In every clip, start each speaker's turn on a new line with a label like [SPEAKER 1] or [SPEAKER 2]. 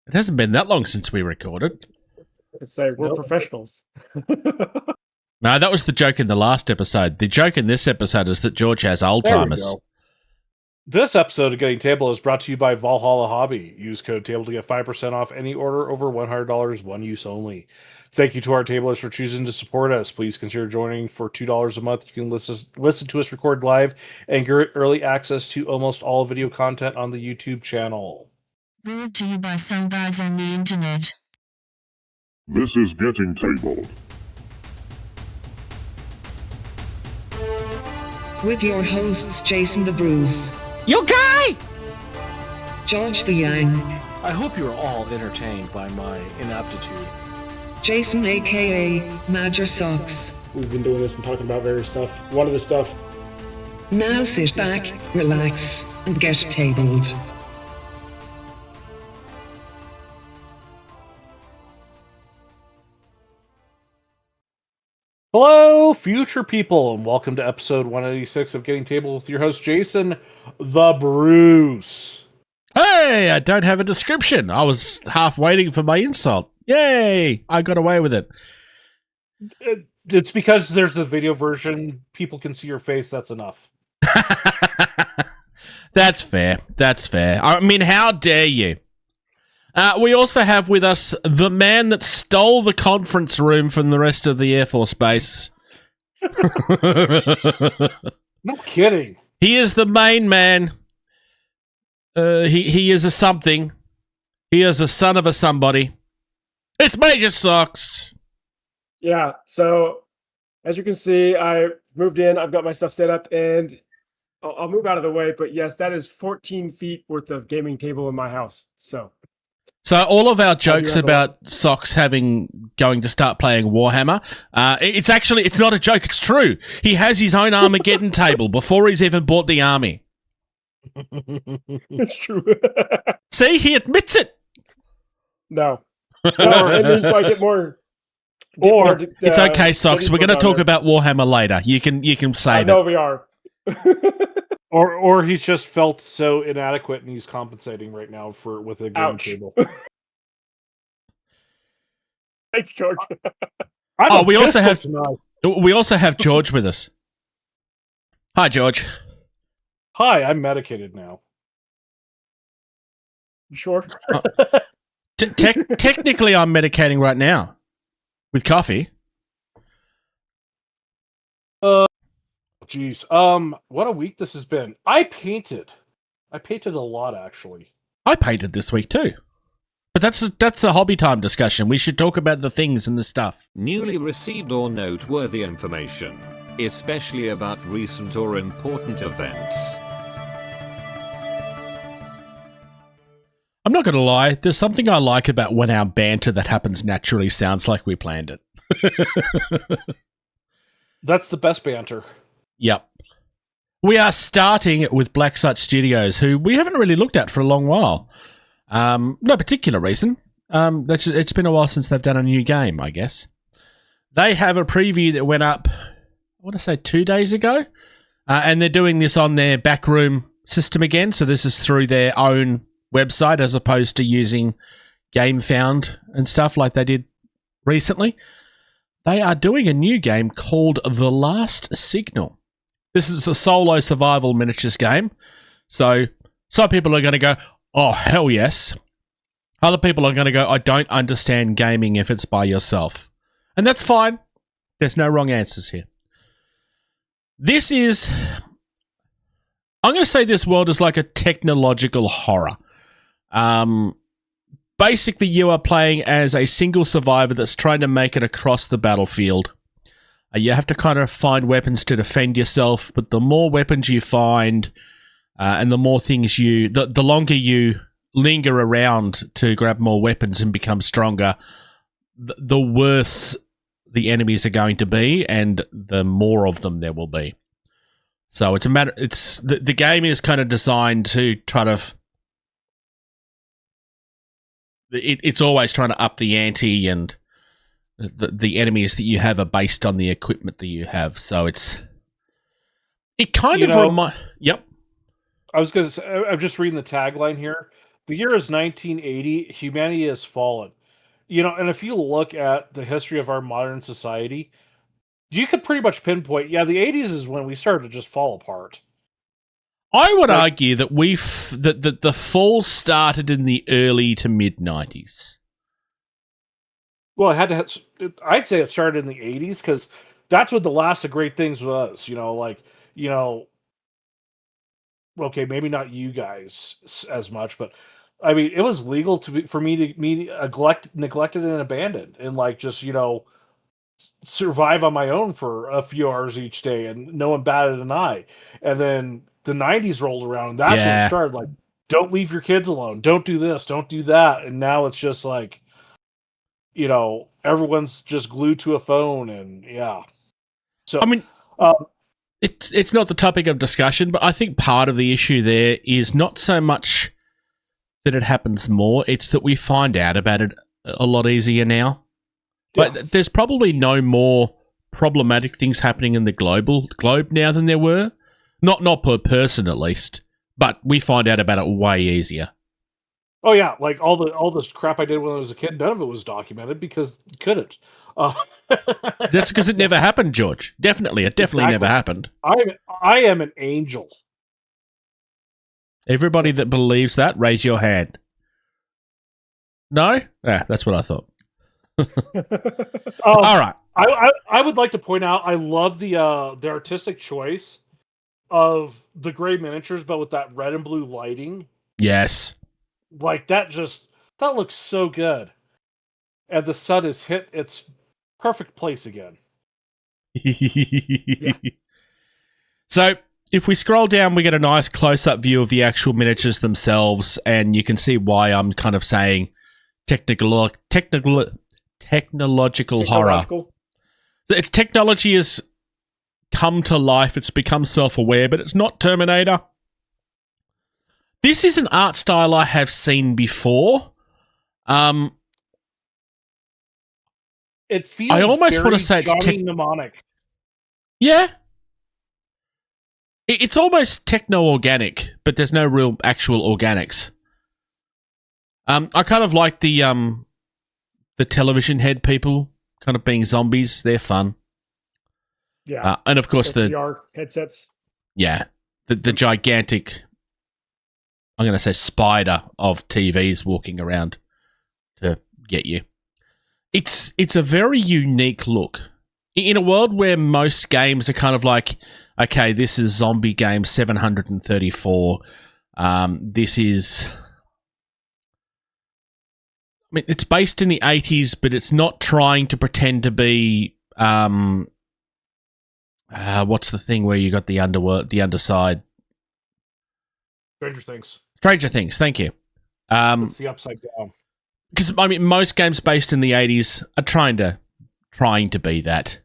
[SPEAKER 1] It hasn't been that long since we recorded.
[SPEAKER 2] It's like we're professionals.
[SPEAKER 1] No, that was the joke in the last episode. The joke in this episode is that George has Alzheimer's.
[SPEAKER 3] This episode of Getting Table is brought to you by Valhalla Hobby. Use code TABLE to get 5% off any order over $100, one use only. Thank you to our tablers for choosing to support us. Please consider joining for $2 a month. You can listen to us record live and get early access to almost all video content on the YouTube channel.
[SPEAKER 4] Brought to you by some guys on the internet.
[SPEAKER 5] This is Getting Tabled.
[SPEAKER 6] With your hosts, Jason the Bruce,
[SPEAKER 1] You guy!
[SPEAKER 6] George the Yang,
[SPEAKER 7] I hope you are all entertained by my inaptitude.
[SPEAKER 6] Jason aka Major Socks.
[SPEAKER 2] We've been doing this and talking about various stuff. One of the stuff.
[SPEAKER 6] Now sit back, relax, and get tabled.
[SPEAKER 3] Hello, future people, and welcome to episode 186 of Getting Table with your host, Jason the Bruce.
[SPEAKER 1] Hey, I don't have a description. I was half waiting for my insult. Yay! I got away with it.
[SPEAKER 3] It's because there's the video version. People can see your face. That's enough.
[SPEAKER 1] That's fair. That's fair. I mean, how dare you? We also have with us the man that stole the conference room from the rest of the Air Force Base.
[SPEAKER 3] No kidding.
[SPEAKER 1] He is the main man. He is a something. He is a son of a somebody. It's Major Socks.
[SPEAKER 2] Yeah, so as you can see, I moved in. I've got my stuff set up, and I'll move out of the way. But yes, that is 14 feet worth of gaming table in my house. So
[SPEAKER 1] all of our jokes about Socks going to start playing Warhammer, it's not a joke, it's true. He has his own Armageddon table before he's even bought the army.
[SPEAKER 2] it's true.
[SPEAKER 1] See, he admits it.
[SPEAKER 2] No. And then I get more.
[SPEAKER 1] It's okay, Socks. We're going to talk about Warhammer later. You can save it.
[SPEAKER 2] I know we are.
[SPEAKER 3] Or he's just felt so inadequate and he's compensating right now with a game table.
[SPEAKER 2] Thanks, George.
[SPEAKER 1] We also have George with us. Hi, George.
[SPEAKER 3] Hi, I'm medicated now.
[SPEAKER 2] You sure?
[SPEAKER 1] Technically, I'm medicating right now with coffee.
[SPEAKER 3] Jeez. What a week this has been. I painted a lot, actually.
[SPEAKER 1] I painted this week too. But that's a hobby time discussion. We should talk about the things and the stuff.
[SPEAKER 8] Newly received or noteworthy information, especially about recent or important events.
[SPEAKER 1] I'm not going to lie. There's something I like about when our banter that happens naturally sounds like we planned it.
[SPEAKER 3] That's the best banter.
[SPEAKER 1] Yep. We are starting with Black Site Studios, who we haven't really looked at for a long while. No particular reason. It's been a while since they've done a new game, I guess. They have a preview that went up, I want to say 2 days ago, and they're doing this on their backroom system again, so this is through their own website as opposed to using GameFound and stuff like they did recently. They are doing a new game called The Last Signal. This is a solo survival miniatures game. So some people are going to go, oh, hell yes. Other people are going to go, I don't understand gaming if it's by yourself. And that's fine. There's no wrong answers here. I'm going to say this world is like a technological horror. Basically, you are playing as a single survivor that's trying to make it across the battlefield. You have to kind of find weapons to defend yourself, but the more weapons you find, and the more things the longer you linger around to grab more weapons and become stronger, the worse the enemies are going to be, and the more of them there will be. So the game is kind of designed to try to. It's always trying to up the ante, and the enemies that you have are based on the equipment that you have. So it kind of reminds. Yep.
[SPEAKER 3] I was going to say, I'm just reading the tagline here. The year is 1980. Humanity has fallen. And if you look at the history of our modern society, you could pretty much pinpoint, the 80s is when we started to just fall apart.
[SPEAKER 1] I would argue that that the fall started in the early to mid 90s.
[SPEAKER 3] Well, I'd say it started in the 80s because that's what the last of great things was. Okay, maybe not you guys as much, but I mean, it was legal for me to be neglected and abandoned, and just survive on my own for a few hours each day, and no one batted an eye. And then the 90s rolled around, and that's when it started. Like, don't leave your kids alone, don't do this, don't do that, and now it's just like, everyone's just glued to a phone, and So
[SPEAKER 1] I mean, it's not the topic of discussion, but I think part of the issue there is not so much that it happens more, it's that we find out about it a lot easier now. But there's probably no more problematic things happening in the globe now than there were. Not per person, at least. But we find out about it way easier.
[SPEAKER 3] Oh yeah, like all this crap I did when I was a kid, none of it was documented because you couldn't.
[SPEAKER 1] That's because it never happened, George. It definitely never happened.
[SPEAKER 3] I am an angel.
[SPEAKER 1] Everybody that believes that, raise your hand. No? Yeah, that's what I thought. All right.
[SPEAKER 3] I would like to point out, I love the artistic choice of the gray miniatures, but with that red and blue lighting.
[SPEAKER 1] Yes.
[SPEAKER 3] Like that looks so good. And the sun has hit its perfect place again.
[SPEAKER 1] So if we scroll down, we get a nice close-up view of the actual miniatures themselves, and you can see why I'm kind of saying technological horror. Its technology has come to life. It's become self-aware, but it's not Terminator. This is an art style I have seen before.
[SPEAKER 3] It feels
[SPEAKER 1] I almost want to say it's
[SPEAKER 3] mnemonic.
[SPEAKER 1] Yeah. It's almost techno-organic, but there's no real actual organics. I kind of like the television head people kind of being zombies. They're fun.
[SPEAKER 2] Yeah.
[SPEAKER 1] And of course the
[SPEAKER 2] VR headsets.
[SPEAKER 1] Yeah. The gigantic, I'm going to say, spider of TVs walking around to get you. It's a very unique look. In a world where most games are kind of like, okay, this is Zombie Game 734. This is... I mean, it's based in the 80s, but it's not trying to pretend to be... what's the thing where you got the underside?
[SPEAKER 3] Stranger Things.
[SPEAKER 1] Stranger Things, thank you.
[SPEAKER 3] It's the upside down.
[SPEAKER 1] Because, I mean, most games based in the 80s are trying to be that.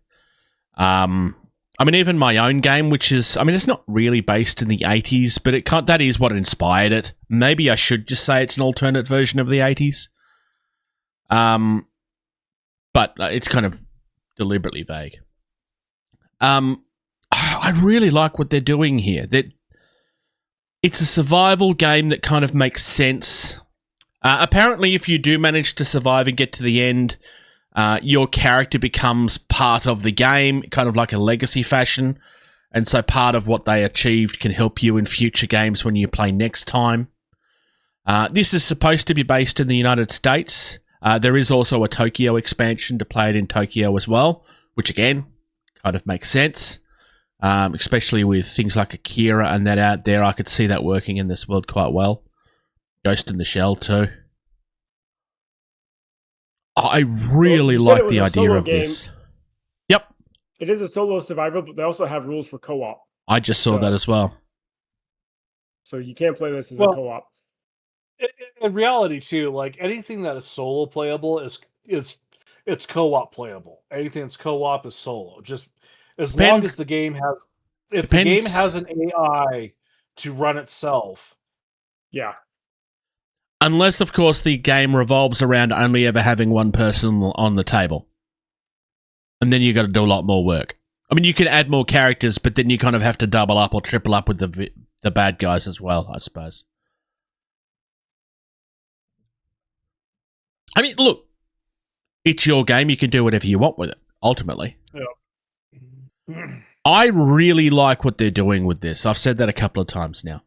[SPEAKER 1] I mean, even my own game, which is... I mean, it's not really based in the 80s, but that is what inspired it. Maybe I should just say it's an alternate version of the 80s. But it's kind of deliberately vague. I really like what they're doing here. It's a survival game that kind of makes sense. Apparently, if you do manage to survive and get to the end, your character becomes part of the game, kind of like a legacy fashion. And so part of what they achieved can help you in future games when you play next time. This is supposed to be based in the United States. There is also a Tokyo expansion to play it in Tokyo as well, which again, kind of makes sense. Especially with things like Akira and that out there, I could see that working in this world quite well. Ghost in the Shell too. I really like the idea of this. Yep.
[SPEAKER 2] It is a solo survival, but they also have rules for co-op.
[SPEAKER 1] I just saw that as well.
[SPEAKER 2] So you can't play this as a co-op.
[SPEAKER 3] In reality, too, like anything that is solo playable it's co-op playable. Anything that's co-op is solo. Just as long as the game has, if the game has an AI to run itself.
[SPEAKER 2] Yeah.
[SPEAKER 1] Unless, of course, the game revolves around only ever having one person on the table. And then you got to do a lot more work. I mean, you can add more characters, but then you kind of have to double up or triple up with the bad guys as well, I suppose. I mean, look, it's your game. You can do whatever you want with it, ultimately.
[SPEAKER 3] Yeah.
[SPEAKER 1] I really like what they're doing with this. I've said that a couple of times now.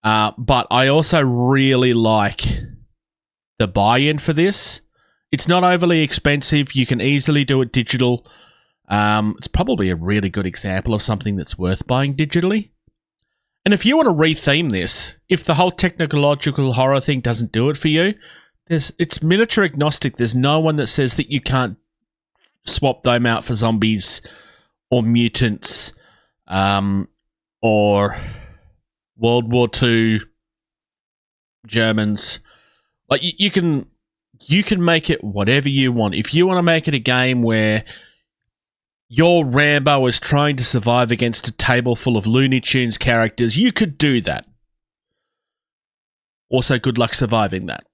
[SPEAKER 1] But I also really like the buy-in for this. It's not overly expensive. You can easily do it digital. It's probably a really good example of something that's worth buying digitally. And if you want to retheme this, if the whole technological horror thing doesn't do it for you, it's miniature agnostic. There's no one that says that you can't swap them out for zombies or mutants or World War II Germans. Like you can make it whatever you want. If you want to make it a game where your Rambo is trying to survive against a table full of Looney Tunes characters, you could do that. Also, good luck surviving that.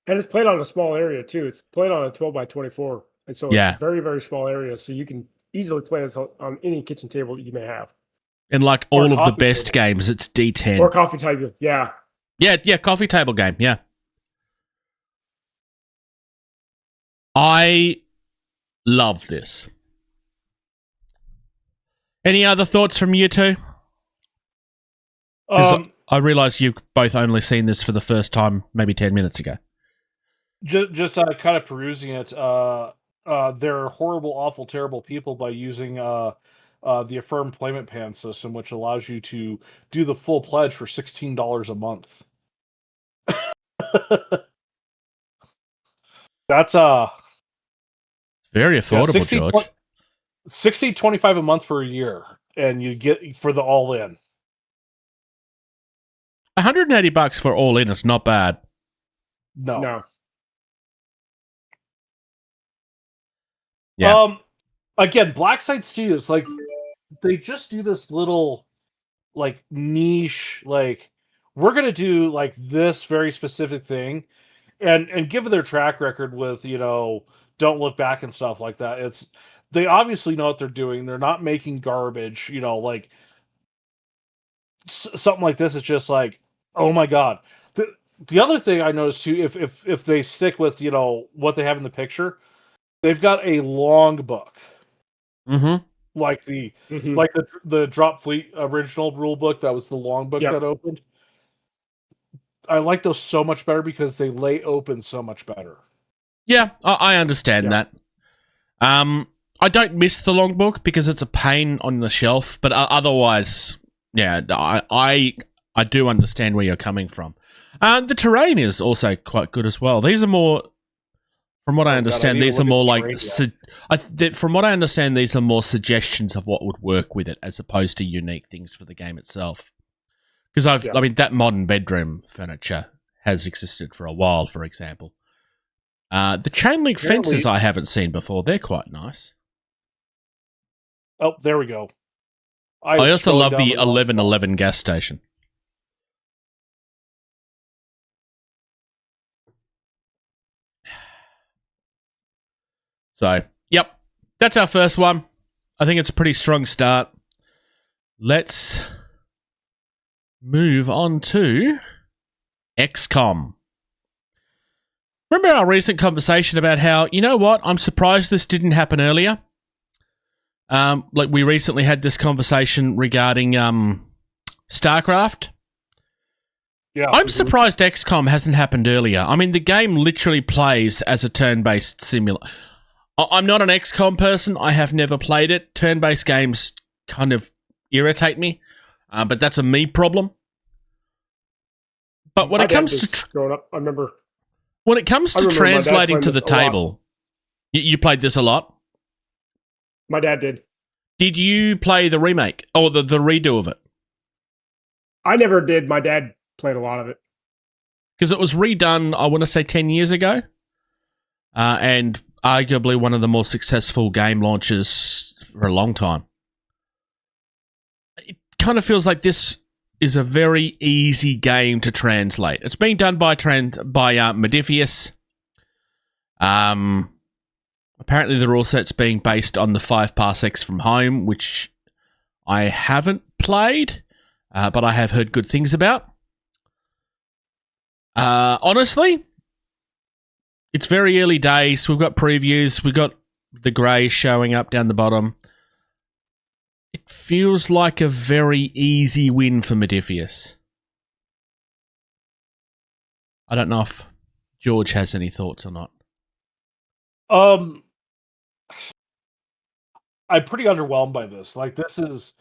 [SPEAKER 2] And it's played on a small area too. It's played on a 12 by 24. And so it's a very, very small area. So you can easily play this on any kitchen table that you may have.
[SPEAKER 1] And like all of the best games, it's D10.
[SPEAKER 2] Or coffee table, yeah.
[SPEAKER 1] Yeah, coffee table game, yeah. I love this. Any other thoughts from you two? I realise you've both only seen this for the first time maybe 10 minutes ago.
[SPEAKER 3] Just kind of perusing it. They're horrible, awful, terrible people by using the Affirm payment plan system, which allows you to do the full pledge for $16 a month. That's
[SPEAKER 1] very affordable, George.
[SPEAKER 3] $16.25 a month for a year, and you get for the all in.
[SPEAKER 1] $180 for all in is not bad.
[SPEAKER 3] No.
[SPEAKER 1] Yeah.
[SPEAKER 3] Again, Blackside Studios, like, they just do this little, like, niche, like, we're gonna do like this very specific thing, and given their track record with, you know, Don't Look Back and stuff like that, they obviously know what they're doing. They're not making garbage, you know, like something like this is just like, oh my god. The other thing I noticed too, if they stick with, you know, what they have in the picture, they've got a long book.
[SPEAKER 1] Mm-hmm.
[SPEAKER 3] Like the Drop Fleet original rule book, that was the long book that opened. I like those so much better because they lay open so much better.
[SPEAKER 1] Yeah, I understand that. I don't miss the long book because it's a pain on the shelf, but otherwise, yeah, I do understand where you're coming from. The terrain is also quite good as well. These are more, from what I understand, these are more like, from what I understand, these are more suggestions of what would work with it as opposed to unique things for the game itself. Because I mean, that modern bedroom furniture has existed for a while, for example. The chain link fences I haven't seen before. They're quite nice.
[SPEAKER 3] Oh, there we go.
[SPEAKER 1] I also love the 1111 gas station. So, yep, that's our first one. I think it's a pretty strong start. Let's move on to XCOM. Remember our recent conversation about how, you know what, I'm surprised this didn't happen earlier? Like we recently had this conversation regarding StarCraft.
[SPEAKER 3] Yeah,
[SPEAKER 1] I'm surprised XCOM hasn't happened earlier. I mean, the game literally plays as a turn-based simulator. I'm not an XCOM person. I have never played it. Turn-based games kind of irritate me, but that's a me problem. But when it comes to
[SPEAKER 2] growing up, I remember.
[SPEAKER 1] When it comes to translating to the table, you played this a lot?
[SPEAKER 2] My dad did.
[SPEAKER 1] Did you play the remake or the redo of it?
[SPEAKER 2] I never did. My dad played a lot of it.
[SPEAKER 1] Because it was redone, I want to say 10 years ago. And arguably one of the more successful game launches for a long time. It kind of feels like this is a very easy game to translate. It's being done by Matyas. Apparently the rule set's being based on the 5 parsecs from home, which I haven't played, but I have heard good things about. Honestly, it's very early days. We've got previews. We've got the grey showing up down the bottom. It feels like a very easy win for Modiphius. I don't know if George has any thoughts or not.
[SPEAKER 3] I'm pretty underwhelmed by this. Like, this is...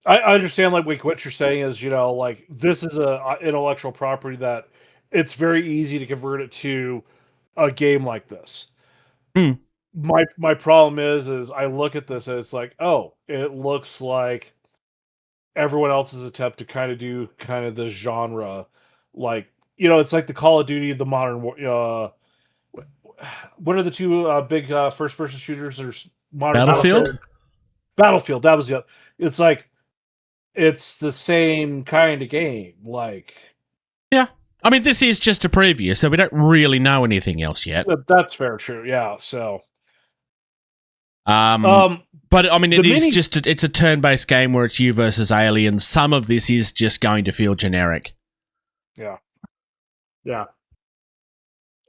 [SPEAKER 3] I understand, like, what you're saying is, like, this is a intellectual property that it's very easy to convert it to a game like this.
[SPEAKER 1] Mm.
[SPEAKER 3] My problem is I look at this and it's like, oh, it looks like everyone else's attempt to kind of do kind of this genre, like, it's like the Call of Duty, the Modern War. What are the two big first-person shooters? There's Modern
[SPEAKER 1] Battlefield.
[SPEAKER 3] Battlefield. That was the. It's like, it's the same kind of game. Like,
[SPEAKER 1] yeah, I mean, this is just a preview, so we don't really know anything else yet.
[SPEAKER 3] That's fair, true. Yeah. So.
[SPEAKER 1] But I mean, it's a turn-based game where it's you versus aliens. Some of this is just going to feel generic.
[SPEAKER 3] Yeah.
[SPEAKER 2] Yeah.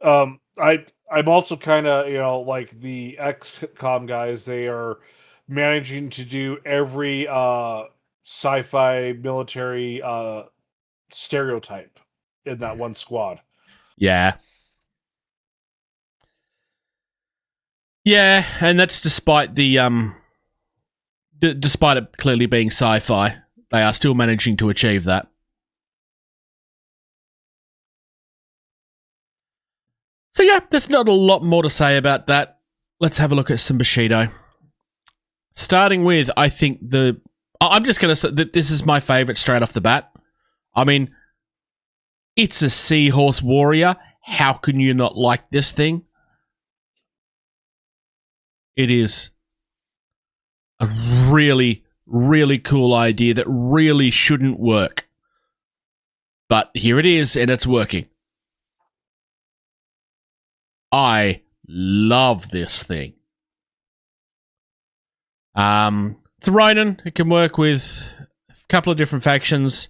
[SPEAKER 3] I'm also kind of, like the XCOM guys, they are managing to do every sci-fi military stereotype in that one squad.
[SPEAKER 1] Yeah. Yeah, and that's despite the despite it clearly being sci-fi, they are still managing to achieve that. So yeah, there's not a lot more to say about that. Let's have a look at some Bushido. Starting with, I think I'm just going to say that this is my favourite straight off the bat. I mean, it's a Seahorse Warrior. How can you not like this thing? It is a really, really cool idea that really shouldn't work. But here it is, and it's working. I love this thing. It's a Ronin. It can work with a couple of different factions.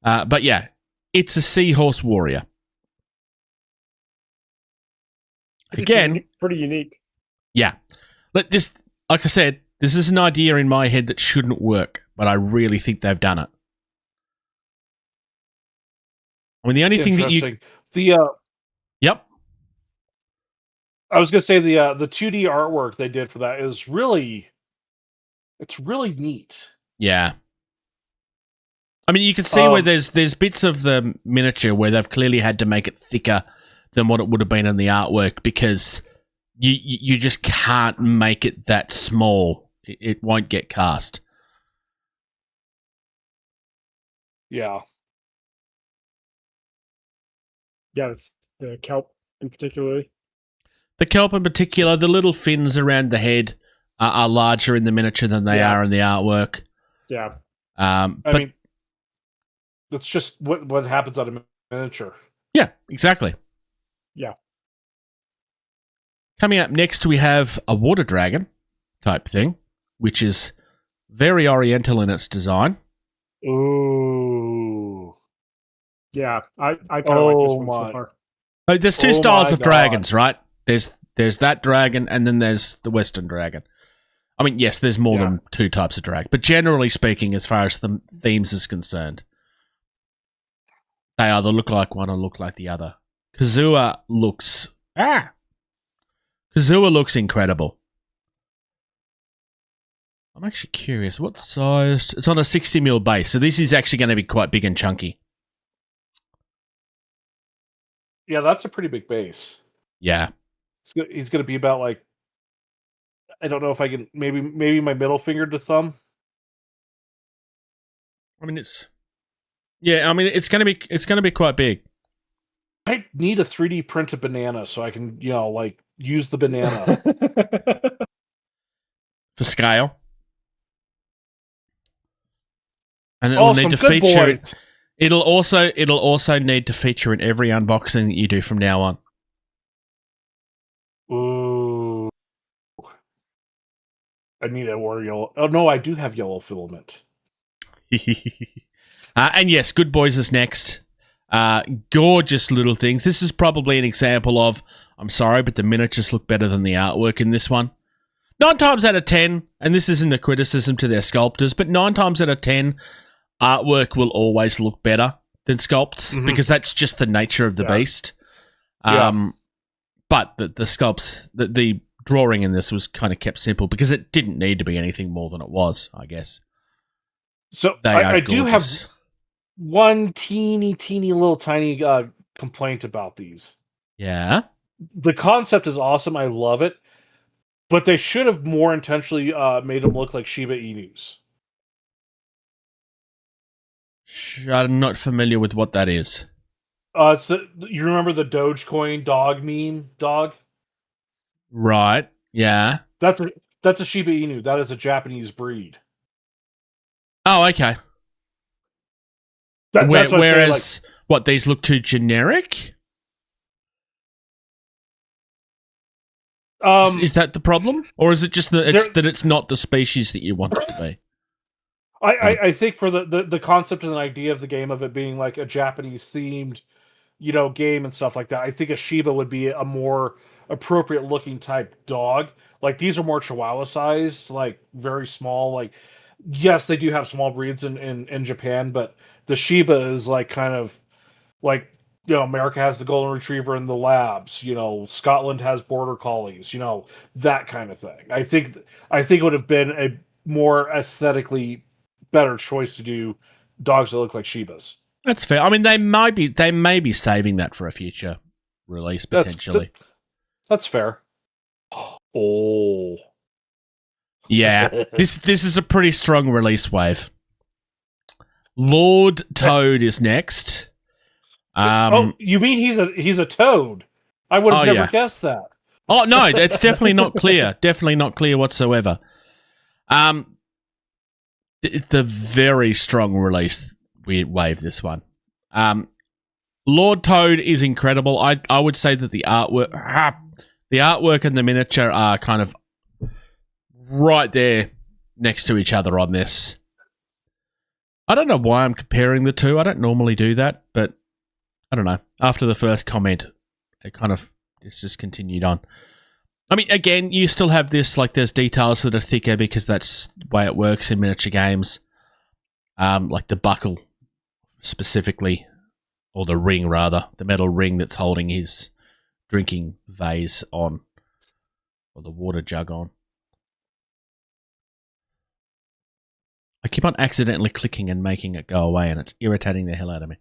[SPEAKER 1] But yeah, it's a Seahorse Warrior. Again,
[SPEAKER 2] pretty unique.
[SPEAKER 1] Yeah. Like I said, this is an idea in my head that shouldn't work, but I really think they've done it. I mean, the only thing that you... Yep.
[SPEAKER 3] I was going to say the 2D artwork they did for that is really... It's really neat.
[SPEAKER 1] Yeah. I mean, you can see where there's bits of the miniature where they've clearly had to make it thicker than what it would have been in the artwork because you just can't make it that small. It won't get cast.
[SPEAKER 3] Yeah.
[SPEAKER 2] Yeah, it's the kelp in particular.
[SPEAKER 1] The kelp in particular, the little fins around the head are larger in the miniature than they are in the artwork.
[SPEAKER 2] Yeah.
[SPEAKER 3] I mean, that's just what happens on a miniature.
[SPEAKER 1] Yeah, exactly.
[SPEAKER 2] Yeah.
[SPEAKER 1] Coming up next, we have a water dragon type thing, which is very oriental in its design.
[SPEAKER 3] Ooh.
[SPEAKER 2] Yeah, I kind of like this one so far.
[SPEAKER 1] There's two styles of dragons, right? There's that dragon, and then there's the Western dragon. I mean, yes, there's more than two types of dragon, but generally speaking, as far as the themes is concerned, they either look like one or look like the other. Kazua looks incredible. I'm actually curious, what size? It's on a 60mm base, so this is actually going to be quite big and chunky.
[SPEAKER 3] Yeah, that's a pretty big base.
[SPEAKER 1] Yeah.
[SPEAKER 3] He's going to be about like, I don't know if I can, maybe my middle finger to thumb.
[SPEAKER 1] I mean, it's going to be quite big.
[SPEAKER 3] I need a 3D printed banana so I can, like use the banana
[SPEAKER 1] for scale. And it'll need to feature it. It'll also need to feature in every unboxing that you do from now on.
[SPEAKER 3] Ooh. I need a more yellow. Oh no, I do have yellow filament.
[SPEAKER 1] And yes, Good Boys is next. Gorgeous little things. This is probably an example of, I'm sorry, but the miniatures look better than the artwork in this one. 9 times out of 10, and this isn't a criticism to their sculptors, but 9 times out of 10, artwork will always look better than sculpts because that's just the nature of the beast. But the sculpts, the drawing in this was kind of kept simple because it didn't need to be anything more than it was, I guess.
[SPEAKER 3] So I do have one teeny little tiny complaint about these.
[SPEAKER 1] Yeah.
[SPEAKER 3] The concept is awesome. I love it. But they should have more intentionally made them look like Shiba Inus.
[SPEAKER 1] I'm not familiar with what that is.
[SPEAKER 3] It's you remember the Dogecoin dog meme dog?
[SPEAKER 1] Right. Yeah.
[SPEAKER 3] That's a Shiba Inu. That is a Japanese breed.
[SPEAKER 1] Oh, okay. Whereas, what, these look too generic? Is that the problem? Or is it just that it's not the species that you want it to be?
[SPEAKER 3] I think for the concept and the idea of the game of it being like a Japanese themed, game and stuff like that, I think a Shiba would be a more appropriate looking type dog. Like these are more Chihuahua sized, like very small. Like, yes, they do have small breeds in Japan, but the Shiba is like kind of like, America has the Golden Retriever and the Labs. Scotland has Border Collies. That kind of thing. I think it would have been a more aesthetically better choice to do dogs that look like Shibas. That's
[SPEAKER 1] fair. I mean, they may be saving that for a future release potentially.
[SPEAKER 3] That's fair. Oh,
[SPEAKER 1] yeah. This is a pretty strong release wave. Lord Toad is next.
[SPEAKER 3] You mean he's a toad? I would have never guessed that.
[SPEAKER 1] Oh no, it's definitely not clear. Definitely not clear whatsoever. The very strong release wave this one. Lord Toad is incredible. I would say that the artwork and the miniature are kind of right there next to each other on this. I don't know why I'm comparing the two. I don't normally do that, but I don't know. After the first comment, it's just continued on. I mean, again, you still have this, like, there's details that are thicker because that's the way it works in miniature games. Like the buckle, specifically, or the ring, rather. The metal ring that's holding his drinking vase on, or the water jug on. I keep on accidentally clicking and making it go away, and it's irritating the hell out of me.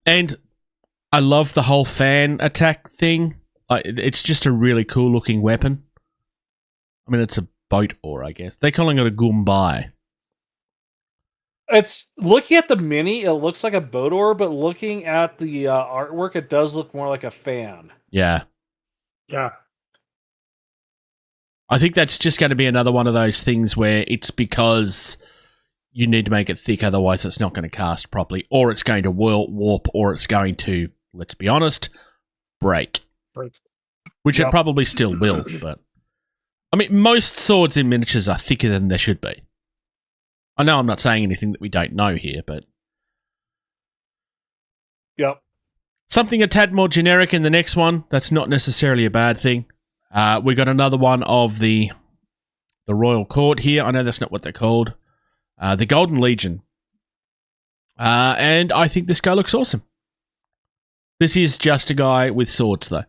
[SPEAKER 1] And I love the whole fan attack thing. It's just a really cool looking weapon. I mean, it's a boat oar, I guess. They're calling it a Gumbai.
[SPEAKER 3] It's looking at the mini, it looks like a boat oar, but looking at the artwork, it does look more like a fan.
[SPEAKER 1] Yeah.
[SPEAKER 2] Yeah.
[SPEAKER 1] I think that's just going to be another one of those things where it's because you need to make it thick, otherwise it's not going to cast properly, or it's going to warp, or it's going to, let's be honest, break. Which it probably still will, but... I mean, most swords in miniatures are thicker than they should be. I know I'm not saying anything that we don't know here, but...
[SPEAKER 3] Yep.
[SPEAKER 1] Something a tad more generic in the next one, that's not necessarily a bad thing. We got another one of the Royal Court here. I know that's not what they're called. The Golden Legion. And I think this guy looks awesome. This is just a guy with swords, though.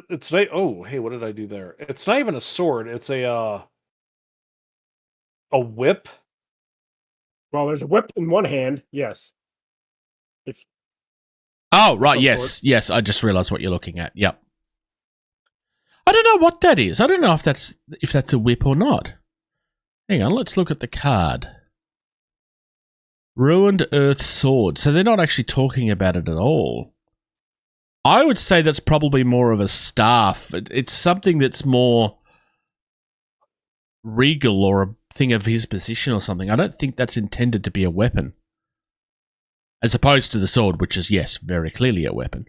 [SPEAKER 3] It's not, oh, hey, what did I do there? It's not even a sword. It's a whip.
[SPEAKER 2] Well, there's a whip in one hand. Yes.
[SPEAKER 1] Oh, right. Yes. Sword. Yes. I just realized what you're looking at. Yep. I don't know what that is. I don't know if that's a whip or not. Hang on. Let's look at the card. Ruined Earth Sword. So they're not actually talking about it at all. I would say that's probably more of a staff. It's something that's more regal or a thing of his position or something. I don't think that's intended to be a weapon. As opposed to the sword, which is, yes, very clearly a weapon.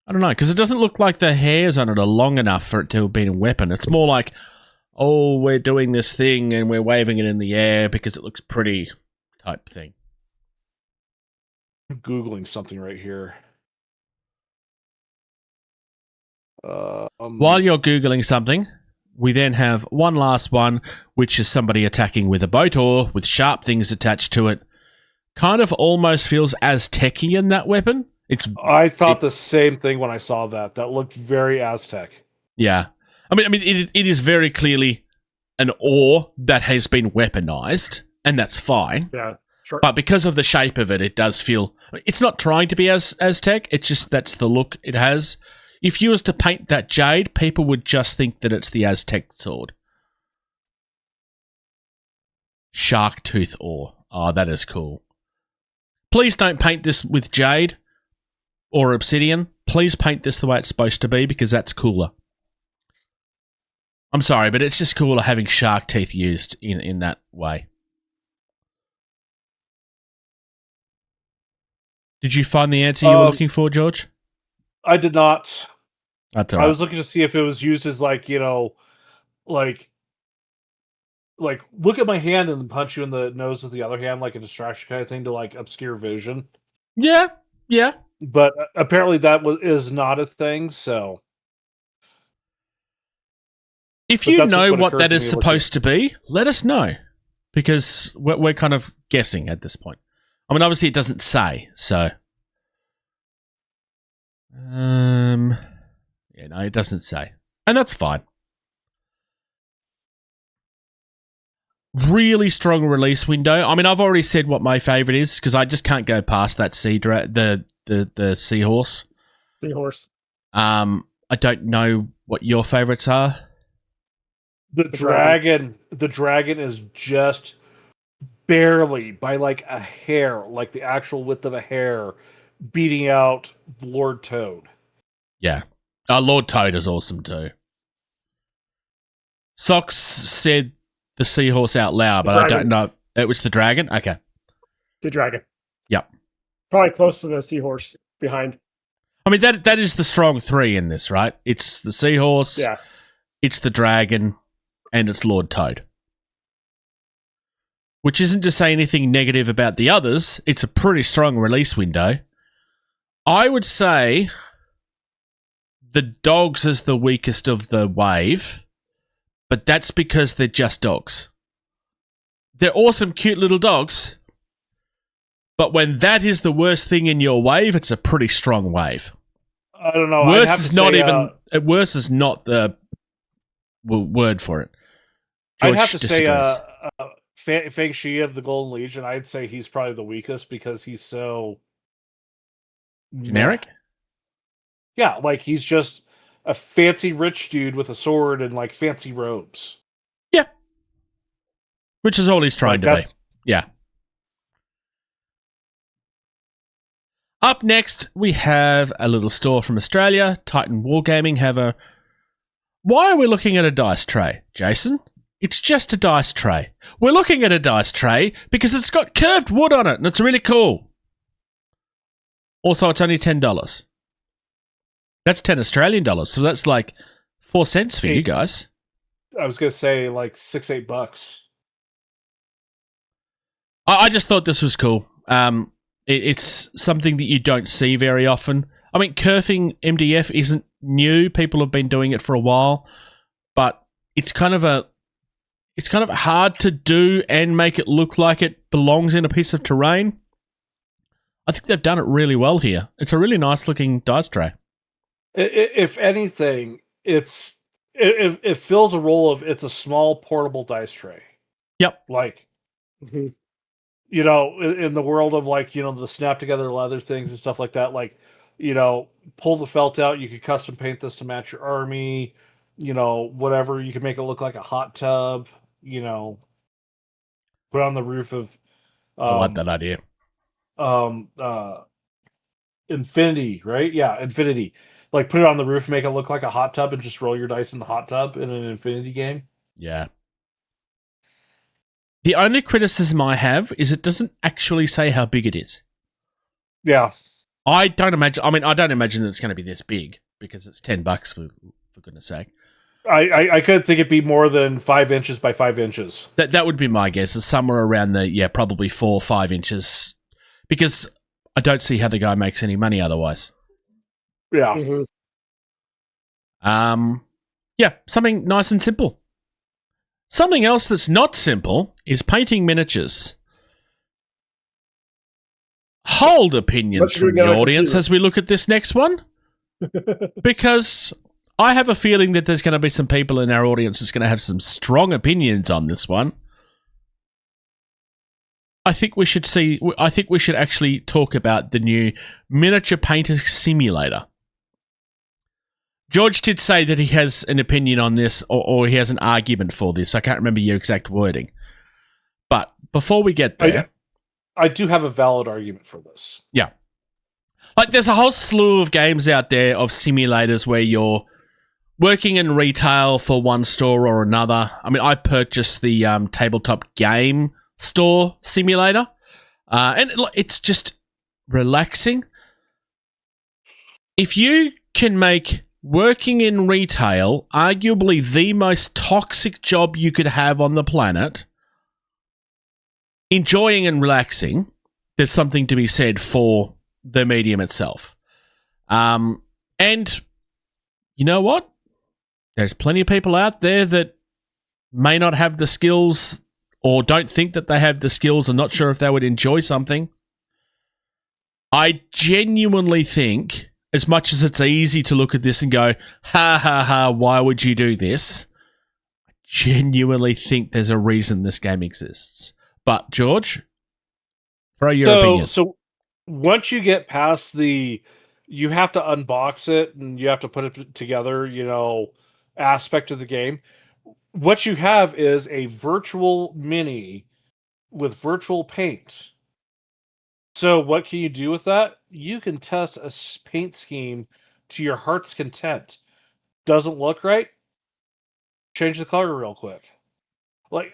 [SPEAKER 1] I don't know, because it doesn't look like the hairs on it are long enough for it to have been a weapon. It's more like oh, we're doing this thing and we're waving it in the air because it looks pretty type thing.
[SPEAKER 3] I'm Googling something right here.
[SPEAKER 1] While you're Googling something, we then have one last one, which is somebody attacking with a boat oar with sharp things attached to it. Kind of almost feels Aztecian, that weapon.
[SPEAKER 3] I thought the same thing when I saw that. That looked very Aztec.
[SPEAKER 1] Yeah. I mean, it is very clearly an oar that has been weaponized, and that's fine.
[SPEAKER 2] Yeah, sure.
[SPEAKER 1] But because of the shape of it, it does feel... It's not trying to be Aztec, it's just that's the look it has. If you was to paint that jade, people would just think that it's the Aztec sword. Shark tooth oar. Oh, that is cool. Please don't paint this with jade or obsidian. Please paint this the way it's supposed to be, because that's cooler. I'm sorry, but it's just cooler having shark teeth used in that way. Did you find the answer you were looking for, George?
[SPEAKER 3] I did not.
[SPEAKER 1] That's all right.
[SPEAKER 3] I was looking to see if it was used as like look at my hand and then punch you in the nose with the other hand, like a distraction kind of thing to like obscure vision.
[SPEAKER 1] Yeah.
[SPEAKER 3] But apparently that is not a thing, so...
[SPEAKER 1] If you know what that is supposed to be, let us know. Because we're kind of guessing at this point. I mean, obviously it doesn't say, so... Yeah, no, it doesn't say. And that's fine. Really strong release window. I mean, I've already said what my favourite is, because I just can't go past that the seahorse.
[SPEAKER 2] Seahorse.
[SPEAKER 1] I don't know what your favourites are.
[SPEAKER 3] The dragon is just barely, by like a hair, like the actual width of a hair, beating out Lord Toad.
[SPEAKER 1] Yeah. Lord Toad is awesome too. Socks said the seahorse out loud, but I don't know. It was the dragon? Okay.
[SPEAKER 2] The dragon.
[SPEAKER 1] Yep.
[SPEAKER 2] Probably close to the seahorse behind.
[SPEAKER 1] I mean, that is the strong three in this, right? It's the seahorse,
[SPEAKER 2] yeah.
[SPEAKER 1] It's the dragon, and it's Lord Toad. Which isn't to say anything negative about the others. It's a pretty strong release window. I would say the dogs is the weakest of the wave, but that's because they're just dogs. They're awesome, cute little dogs, but when that is the worst thing in your wave, it's a pretty strong wave.
[SPEAKER 3] I don't know.
[SPEAKER 1] Worse is not the word for it. George
[SPEAKER 3] I'd have to
[SPEAKER 1] disagrees.
[SPEAKER 3] say Feng Shi of the Golden Legion, I'd say he's probably the weakest because he's so...
[SPEAKER 1] generic?
[SPEAKER 3] Yeah, like he's just a fancy rich dude with a sword and like fancy robes.
[SPEAKER 1] Yeah. Which is all he's trying to be. Yeah. Up next, we have a little store from Australia. Titan Wargaming have a... Why are we looking at a dice tray, Jason? It's just a dice tray. We're looking at a dice tray because it's got curved wood on it and it's really cool. Also, it's only $10. That's 10 Australian dollars, so that's like 4 cents for you guys.
[SPEAKER 3] I was going to say like $6-8.
[SPEAKER 1] I just thought this was cool. It's something that you don't see very often. I mean, kerfing MDF isn't new. People have been doing it for a while, but it's kind of hard to do and make it look like it belongs in a piece of terrain. I think they've done it really well here. It's a really nice looking dice tray.
[SPEAKER 3] If anything, it fills a role of it's a small portable dice tray.
[SPEAKER 1] Yep.
[SPEAKER 3] Like, in the world of like, the snap together leather things and stuff like that, like, pull the felt out, you could custom paint this to match your army, whatever. You could make it look like a hot tub, put it on the roof of...
[SPEAKER 1] I like that idea.
[SPEAKER 3] Infinity, right? Yeah, Infinity. Like, put it on the roof, make it look like a hot tub, and just roll your dice in the hot tub in an Infinity game.
[SPEAKER 1] Yeah. The only criticism I have is it doesn't actually say how big it is.
[SPEAKER 3] Yeah.
[SPEAKER 1] I don't imagine that it's going to be this big, because it's $10 for goodness sake.
[SPEAKER 3] I couldn't think it'd be more than 5 inches by 5 inches.
[SPEAKER 1] That would be my guess. Is somewhere around probably 4 or 5 inches, because I don't see how the guy makes any money otherwise.
[SPEAKER 3] Yeah.
[SPEAKER 2] Mm-hmm.
[SPEAKER 1] Something nice and simple. Something else that's not simple is painting miniatures. Hold opinions from the audience as we look at this next one, because I have a feeling that there's going to be some people in our audience that's going to have some strong opinions on this one. I think we should actually talk about the new miniature painter simulator. George did say that he has an opinion on this, or he has an argument for this. I can't remember your exact wording. But before we get there...
[SPEAKER 3] I do have a valid argument for this.
[SPEAKER 1] Yeah. Like, there's a whole slew of games out there of simulators where you're working in retail for one store or another. I mean, I purchased the tabletop game store simulator, and it's just relaxing. If you can make working in retail arguably the most toxic job you could have on the planet enjoying and relaxing, there's something to be said for the medium itself. And you know what? There's plenty of people out there that may not have the skills or don't think that they have the skills and not sure if they would enjoy something. I genuinely think, as much as it's easy to look at this and go, ha ha ha, why would you do this? I genuinely think there's a reason this game exists. But, George, throw your opinion.
[SPEAKER 3] So, once you get past you have to unbox it and you have to put it together, aspect of the game, what you have is a virtual mini with virtual paint. So, what can you do with that? You can test a paint scheme to your heart's content. Doesn't look right? Change the color real quick. Like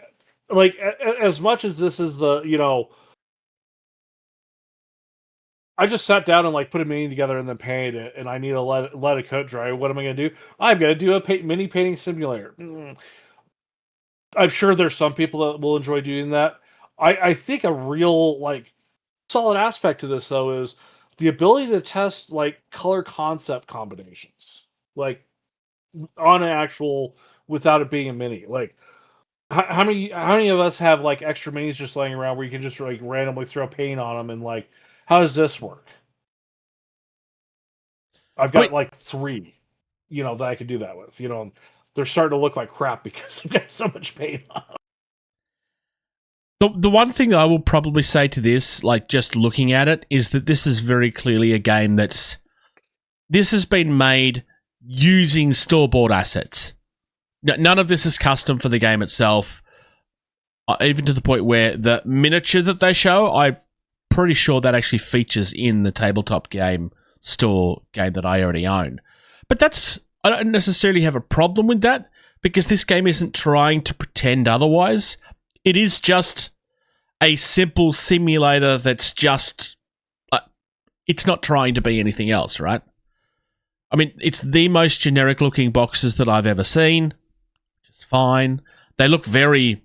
[SPEAKER 3] as much as this is I just sat down and put a mini together and then paint it, and I need to let it coat dry. What am I going to do? I'm going to do a mini painting simulator. I'm sure there's some people that will enjoy doing that. I think a real solid aspect to this though is the ability to test color concept combinations, on an actual without it being a mini. How many of us have extra minis just laying around where you can just randomly throw paint on them and how does this work? I've got 3, that I could do that with. They're starting to look like crap because I've got so much paint on them.
[SPEAKER 1] The one thing I will probably say to this, just looking at it, is that this is very clearly a game this has been made using store-bought assets. None of this is custom for the game itself, even to the point where the miniature that they show, I'm pretty sure that actually features in the tabletop game store game that I already own. But I don't necessarily have a problem with that, because this game isn't trying to pretend otherwise. It is just a simple simulator that's just... it's not trying to be anything else, right? I mean, it's the most generic-looking boxes that I've ever seen. Fine. They look very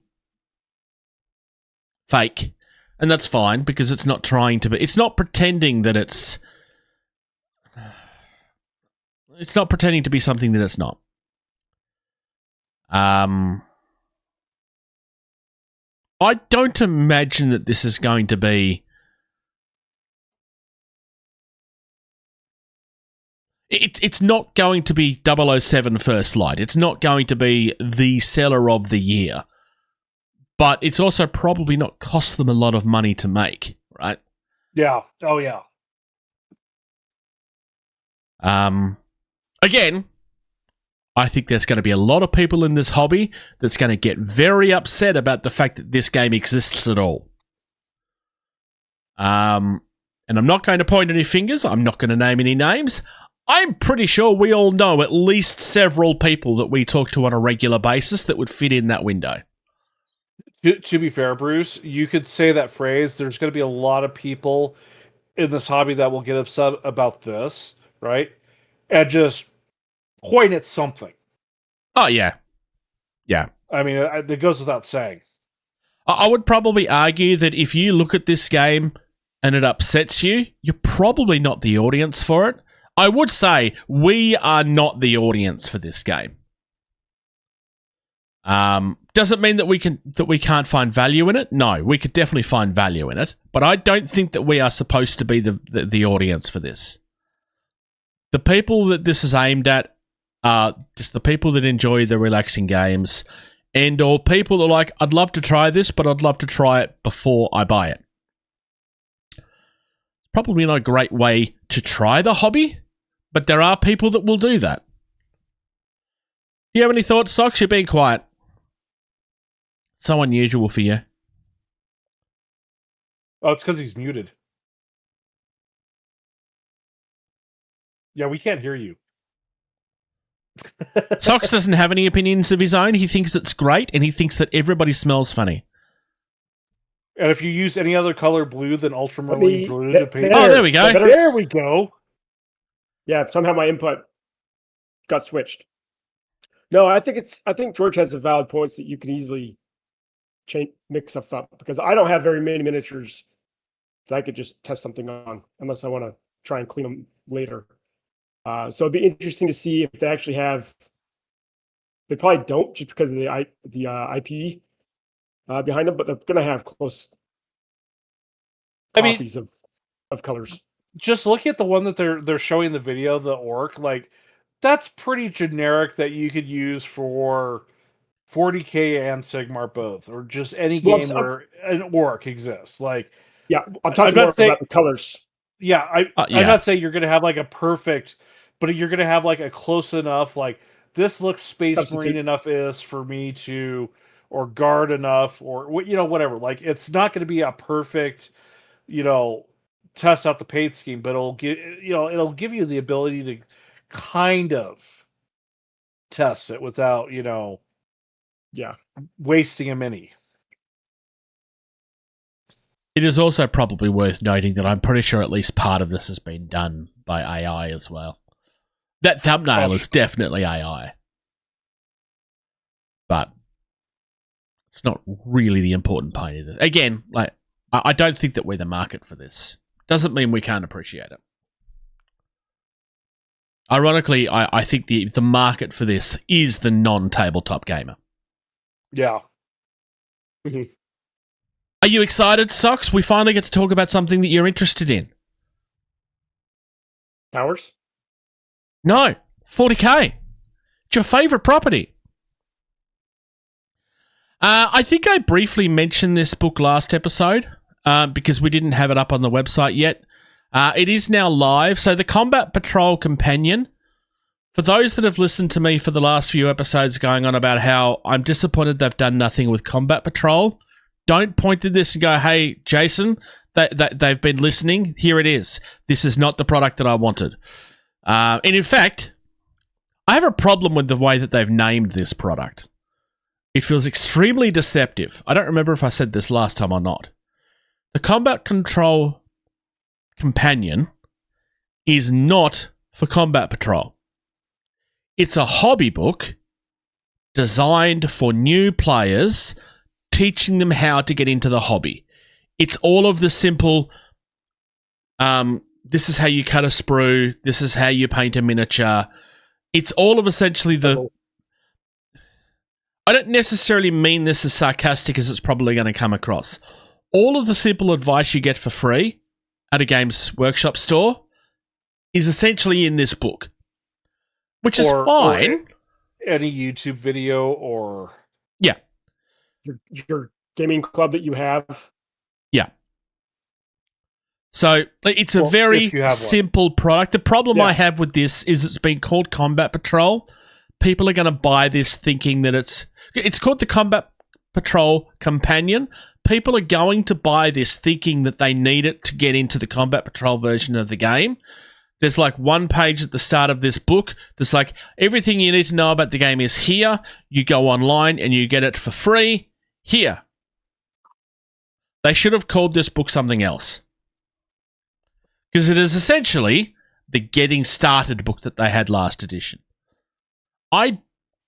[SPEAKER 1] fake, and that's fine because it's not trying to be. It's not pretending that it's not pretending to be something that it's not. I don't imagine that this is going to be... It's not going to be 007 First Light. It's not going to be the seller of the year. But it's also probably not cost them a lot of money to make, right?
[SPEAKER 3] Yeah. Oh, yeah.
[SPEAKER 1] Again, I think there's going to be a lot of people in this hobby that's going to get very upset about the fact that this game exists at all. And I'm not going to point any fingers. I'm not going to name any names. I'm pretty sure we all know at least several people that we talk to on a regular basis that would fit in that window.
[SPEAKER 3] To be fair, Bruce, you could say that phrase. There's going to be a lot of people in this hobby that will get upset about this, right? And just point at something.
[SPEAKER 1] Oh, yeah. Yeah.
[SPEAKER 3] I mean, it goes without saying.
[SPEAKER 1] I would probably argue that if you look at this game and it upsets you, you're probably not the audience for it. I would say we are not the audience for this game. Doesn't mean that we can't find value in it. No, we could definitely find value in it, but I don't think that we are supposed to be the audience for this. The people that this is aimed at are just the people that enjoy the relaxing games, and or people that are like, I'd love to try this, but I'd love to try it before I buy it. Probably not a great way to try the hobby, but there are people that will do that. Do you have any thoughts, Socks? You're being quiet. So unusual for you.
[SPEAKER 3] Oh, it's because he's muted. Yeah, we can't hear you.
[SPEAKER 1] Socks doesn't have any opinions of his own. He thinks it's great, and he thinks that everybody smells funny.
[SPEAKER 3] And if you use any other color blue than ultramarine blue to paint...
[SPEAKER 1] Oh, there we go.
[SPEAKER 3] There we go.
[SPEAKER 2] Yeah, somehow my input got switched. No, I think George has a valid points that you can easily mix stuff up, because I don't have very many miniatures that I could just test something on unless I want to try and clean them later. So it'd be interesting to see if they actually have. They probably don't, just because of the IP behind them, but they're going to have close copies of colors.
[SPEAKER 3] Just look at the one that they're showing the video, the orc. Like, that's pretty generic that you could use for 40K and Sigmar both, or just any game where an orc exists. Like,
[SPEAKER 2] yeah, I'm talking more about the colors.
[SPEAKER 3] Yeah, I'm not saying you're going to have like a perfect, but you're going to have like a close enough, like, this looks Space Marine enough is for me to, or guard enough, or whatever. Like, it's not going to be a perfect, test out the paint scheme, but it'll give you the ability to kind of test it without, wasting a mini.
[SPEAKER 1] It is also probably worth noting that I'm pretty sure at least part of this has been done by AI as well. That thumbnail is definitely AI. But it's not really the important part of it. Again, like, I don't think that we're the market for this. Doesn't mean we can't appreciate it. Ironically, I think the market for this is the non-tabletop gamer.
[SPEAKER 3] Yeah.
[SPEAKER 2] Mm-hmm.
[SPEAKER 1] Are you excited, Socks? We finally get to talk about something that you're interested in.
[SPEAKER 2] Powers?
[SPEAKER 1] No. 40K. It's your favorite property. I think I briefly mentioned this book last episode because we didn't have it up on the website yet. It is now live. So the Combat Patrol Companion, for those that have listened to me for the last few episodes going on about how I'm disappointed they've done nothing with Combat Patrol, don't point to this and go, hey, Jason, they've been listening. Here it is. This is not the product that I wanted. And in fact, I have a problem with the way that they've named this product. It feels extremely deceptive. I don't remember if I said this last time or not. The Combat Control Companion is not for Combat Patrol. It's a hobby book designed for new players, teaching them how to get into the hobby. It's all of the simple, this is how you cut a sprue, this is how you paint a miniature. It's all of essentially the... I don't necessarily mean this as sarcastic as it's probably going to come across. All of the simple advice you get for free at a Games Workshop store is essentially in this book, which is fine.
[SPEAKER 3] Or any YouTube video or...
[SPEAKER 1] Yeah.
[SPEAKER 2] Your gaming club that you have.
[SPEAKER 1] Yeah. So it's a very simple product. The problem I have with this is it's been called Combat Patrol. People are going to buy this thinking that it's called the Combat Patrol Companion. People are going to buy this thinking that they need it to get into the Combat Patrol version of the game. There's like one page at the start of this book that's like, everything you need to know about the game is here. You go online and you get it for free here. They should have called this book something else. Because it is essentially the getting started book that they had last edition. I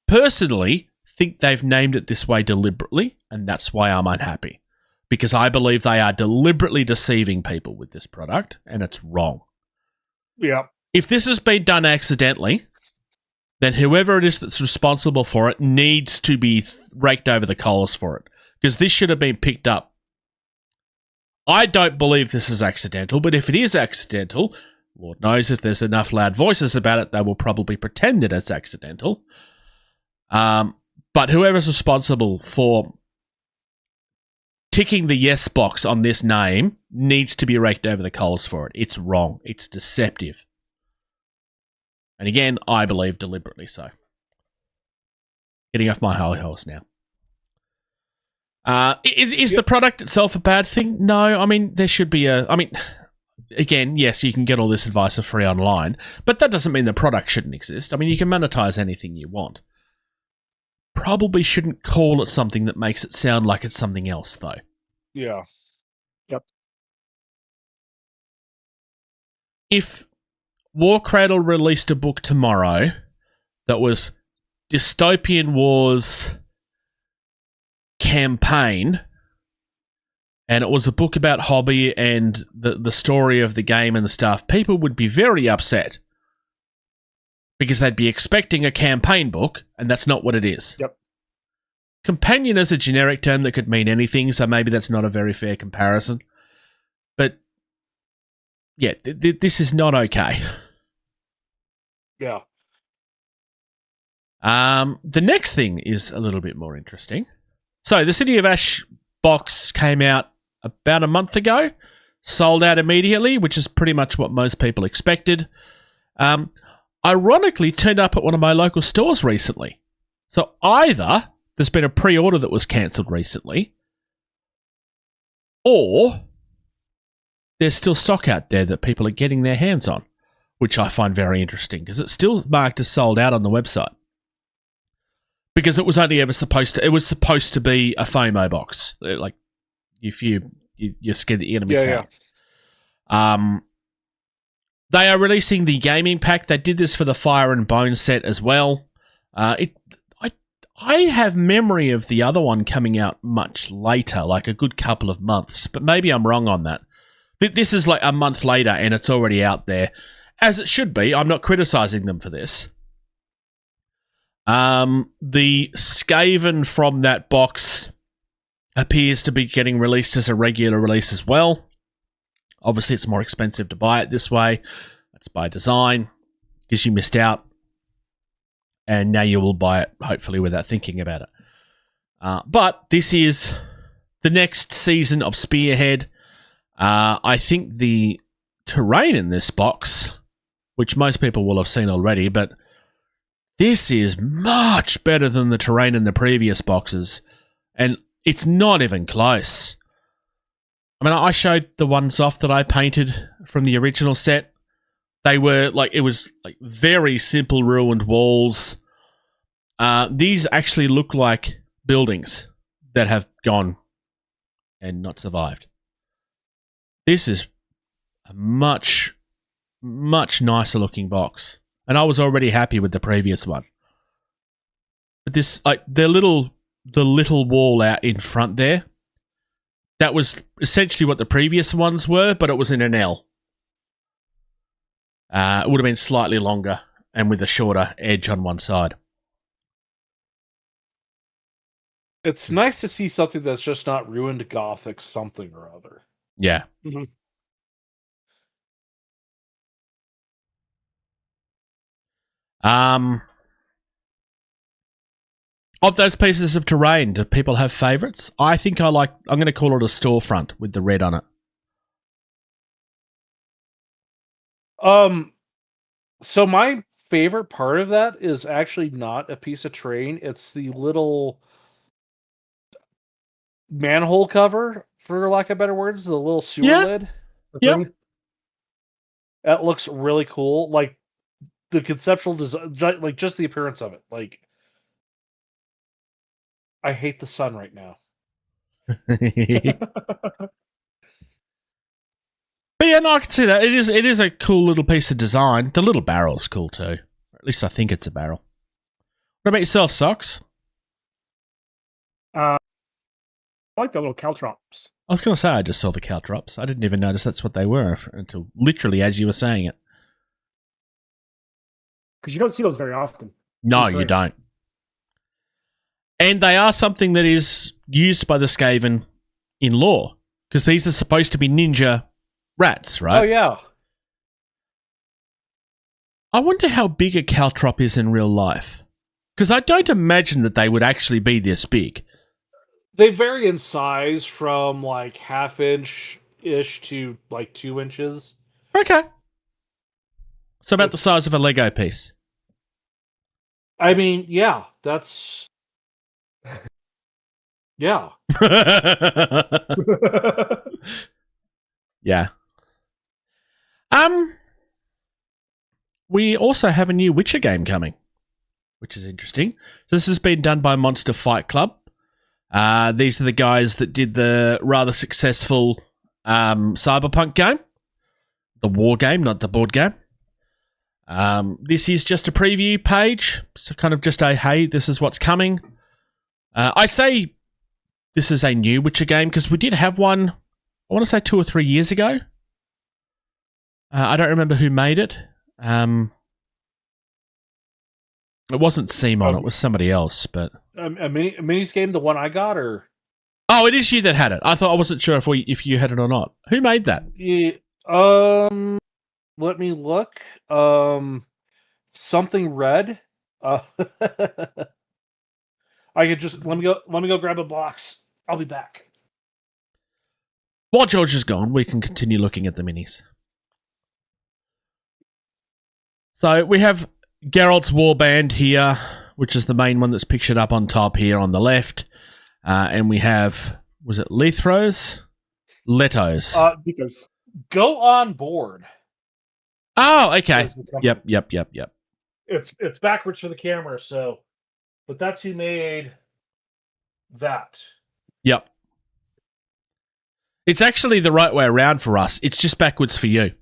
[SPEAKER 1] personally think they've named it this way deliberately, and that's why I'm unhappy. Because I believe they are deliberately deceiving people with this product, and it's wrong.
[SPEAKER 3] Yeah.
[SPEAKER 1] If this has been done accidentally, then whoever it is that's responsible for it needs to be raked over the coals for it. Because this should have been picked up. I don't believe this is accidental, but if it is accidental, Lord knows if there's enough loud voices about it, they will probably pretend that it's accidental. But whoever's responsible for ticking the yes box on this name needs to be raked over the coals for it. It's wrong. It's deceptive. And again, I believe deliberately so. Getting off my high horse now. Is the product itself a bad thing? No, I mean, there should be again, yes, you can get all this advice for free online, but that doesn't mean the product shouldn't exist. I mean, you can monetize anything you want. Probably shouldn't call it something that makes it sound like it's something else, though.
[SPEAKER 3] Yeah.
[SPEAKER 2] Yep.
[SPEAKER 1] If War Cradle released a book tomorrow that was Dystopian Wars Campaign, and it was a book about hobby and the story of the game and stuff, people would be very upset because they'd be expecting a campaign book, and that's not what it is.
[SPEAKER 2] Yep.
[SPEAKER 1] Companion is a generic term that could mean anything, so maybe that's not a very fair comparison. But, yeah, this is not okay.
[SPEAKER 3] Yeah.
[SPEAKER 1] The next thing is a little bit more interesting. So, the City of Ash box came out about a month ago, sold out immediately, which is pretty much what most people expected. Ironically, turned up at one of my local stores recently. So, either there's been a pre-order that was cancelled recently, or there's still stock out there that people are getting their hands on, which I find very interesting because it's still marked as sold out on the website. Because it was only ever supposed to be a FOMO box. Like, if you're scared that you're going to miss out. Yeah. They are releasing the gaming pack. They did this for the Fire and Bone set as well. I have memory of the other one coming out much later, like a good couple of months, but maybe I'm wrong on that. This is like a month later and it's already out there, as it should be. I'm not criticizing them for this. The Skaven from that box appears to be getting released as a regular release as well. Obviously, it's more expensive to buy it this way. That's by design, because you missed out. And now you will buy it, hopefully, without thinking about it. But this is the next season of Spearhead. I think the terrain in this box, which most people will have seen already, but this is much better than the terrain in the previous boxes. And it's not even close. I mean, I showed the ones off that I painted from the original set. They were like, it was like very simple ruined walls. These actually look like buildings that have gone and not survived. This is a much, much nicer looking box. And I was already happy with the previous one. But this, like, the little wall out in front there, that was essentially what the previous ones were, but it was in an L. It would have been slightly longer and with a shorter edge on one side.
[SPEAKER 3] It's nice to see something that's just not ruined Gothic something or other.
[SPEAKER 1] Yeah.
[SPEAKER 2] Mm-hmm.
[SPEAKER 1] Of those pieces of terrain, do people have favourites? I'm going to call it a storefront with the red on it.
[SPEAKER 3] So my favorite part of that is actually not a piece of terrain. It's the little manhole cover, for lack of better words, the little sewer lid.
[SPEAKER 1] Yep.
[SPEAKER 3] That looks really cool. Like the conceptual design, like just the appearance of it. Like, I hate the sun right now.
[SPEAKER 1] But yeah, no, I can see that. It is a cool little piece of design. The little barrel's cool too. Or at least I think it's a barrel. What about yourself, Socks?
[SPEAKER 2] I like the little caltrops.
[SPEAKER 1] I was going to say I just saw the caltrops. I didn't even notice that's what they were until literally as you were saying it.
[SPEAKER 2] Because you don't see those very often.
[SPEAKER 1] No, you don't. And they are something that is used by the Skaven in lore. Because these are supposed to be ninja rats, right?
[SPEAKER 3] Oh, yeah.
[SPEAKER 1] I wonder how big a caltrop is in real life. Because I don't imagine that they would actually be this big.
[SPEAKER 3] They vary in size from like half-inch-ish to like 2 inches.
[SPEAKER 1] Okay. So about the size of a Lego piece.
[SPEAKER 3] I mean, yeah, that's... Yeah.
[SPEAKER 1] Yeah. We also have a new Witcher game coming, which is interesting. This has been done by Monster Fight Club. These are the guys that did the rather successful Cyberpunk game. The war game, not the board game. This is just a preview page. So kind of just a, hey, this is what's coming. I say this is a new Witcher game because we did have one, I want to say 2 or 3 years ago. I don't remember who made it. It wasn't Simon, it was somebody else, but...
[SPEAKER 3] A minis game, the one I got, or...
[SPEAKER 1] Oh, it is you that had it. I wasn't sure if you had it or not. Who made that?
[SPEAKER 3] Yeah, let me look. Something red. I could just let me go grab a box. I'll be back.
[SPEAKER 1] While George is gone, we can continue looking at the minis. So we have Geralt's Warband here, which is the main one that's pictured up on top here on the left. And we have, was it Lethros? Letos.
[SPEAKER 3] Go on board.
[SPEAKER 1] Oh, okay. Yep.
[SPEAKER 3] It's backwards for the camera, so... But that's who made that.
[SPEAKER 1] Yep. It's actually the right way around for us. It's just backwards for you.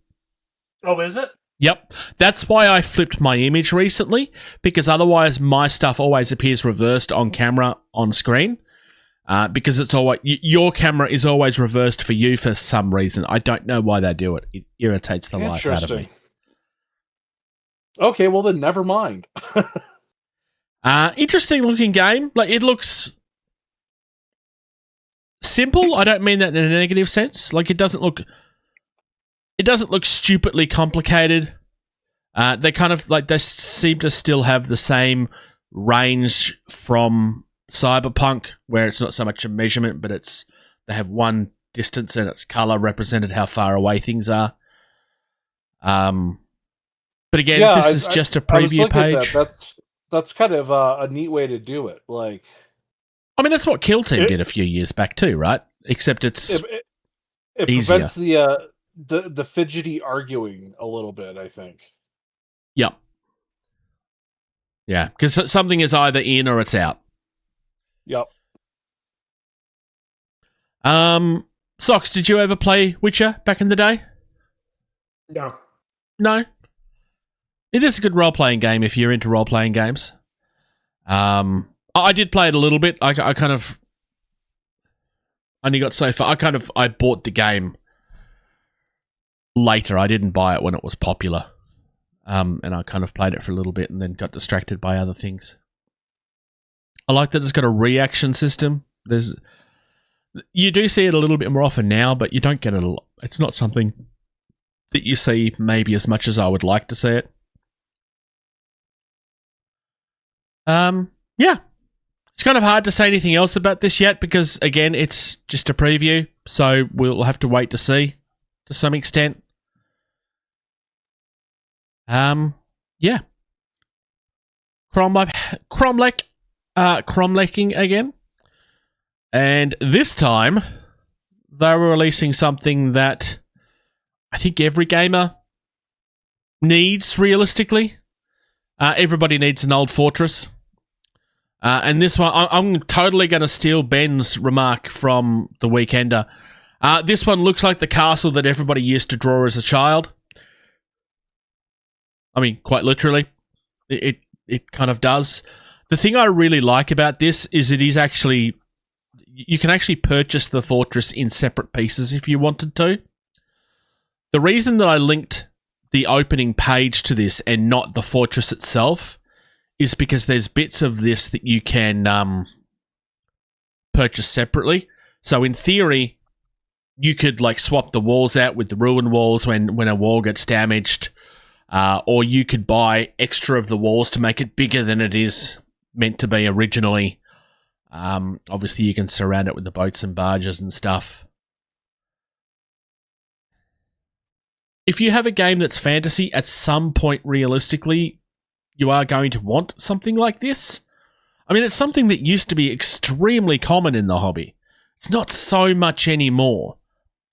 [SPEAKER 3] Oh, is it?
[SPEAKER 1] Yep. That's why I flipped my image recently, because otherwise my stuff always appears reversed on camera on screen. Because it's always your camera is always reversed for you for some reason. I don't know why they do it. It irritates the life out of me.
[SPEAKER 3] Okay, well then never mind.
[SPEAKER 1] Interesting looking game. Like, it looks simple. I don't mean that in a negative sense. Like, it doesn't look stupidly complicated. They kind of like, they seem to still have the same range from Cyberpunk, where it's not so much a measurement, but they have one distance and its color represented how far away things are. But again, this is just a preview page.
[SPEAKER 3] That's kind of a neat way to do it. Like,
[SPEAKER 1] I mean, that's what Kill Team did a few years back too, right? Except it easier.
[SPEAKER 3] Prevents the fidgety arguing a little bit, I think.
[SPEAKER 1] Yep. Yeah, because something is either in or it's out.
[SPEAKER 3] Yep.
[SPEAKER 1] Socks, did you ever play Witcher back in the day?
[SPEAKER 2] No.
[SPEAKER 1] No. It is a good role-playing game if you're into role-playing games. I did play it a little bit. I kind of only got so far. I bought the game later. I didn't buy it when it was popular. And I kind of played it for a little bit and then got distracted by other things. I like that it's got a reaction system. You do see it a little bit more often now, but you don't get it a lot. It's not something that you see maybe as much as I would like to see it. Yeah. It's kind of hard to say anything else about this yet because, again, it's just a preview, so we'll have to wait to see to some extent. Yeah. Cromlecking again. And this time, they were releasing something that I think every gamer needs, realistically. Everybody needs an old fortress. And this one, I'm totally going to steal Ben's remark from The Weekender. This one looks like the castle that everybody used to draw as a child. I mean, quite literally. It kind of does. The thing I really like about this is it is actually, you can actually purchase the fortress in separate pieces if you wanted to. The reason that I linked the opening page to this and not the fortress itself is because there's bits of this that you can purchase separately. So in theory, you could like swap the walls out with the ruined walls when a wall gets damaged, or you could buy extra of the walls to make it bigger than it is meant to be originally. Obviously, you can surround it with the boats and barges and stuff. If you have a game that's fantasy, at some point, realistically, you are going to want something like this. I mean, it's something that used to be extremely common in the hobby. It's not so much anymore,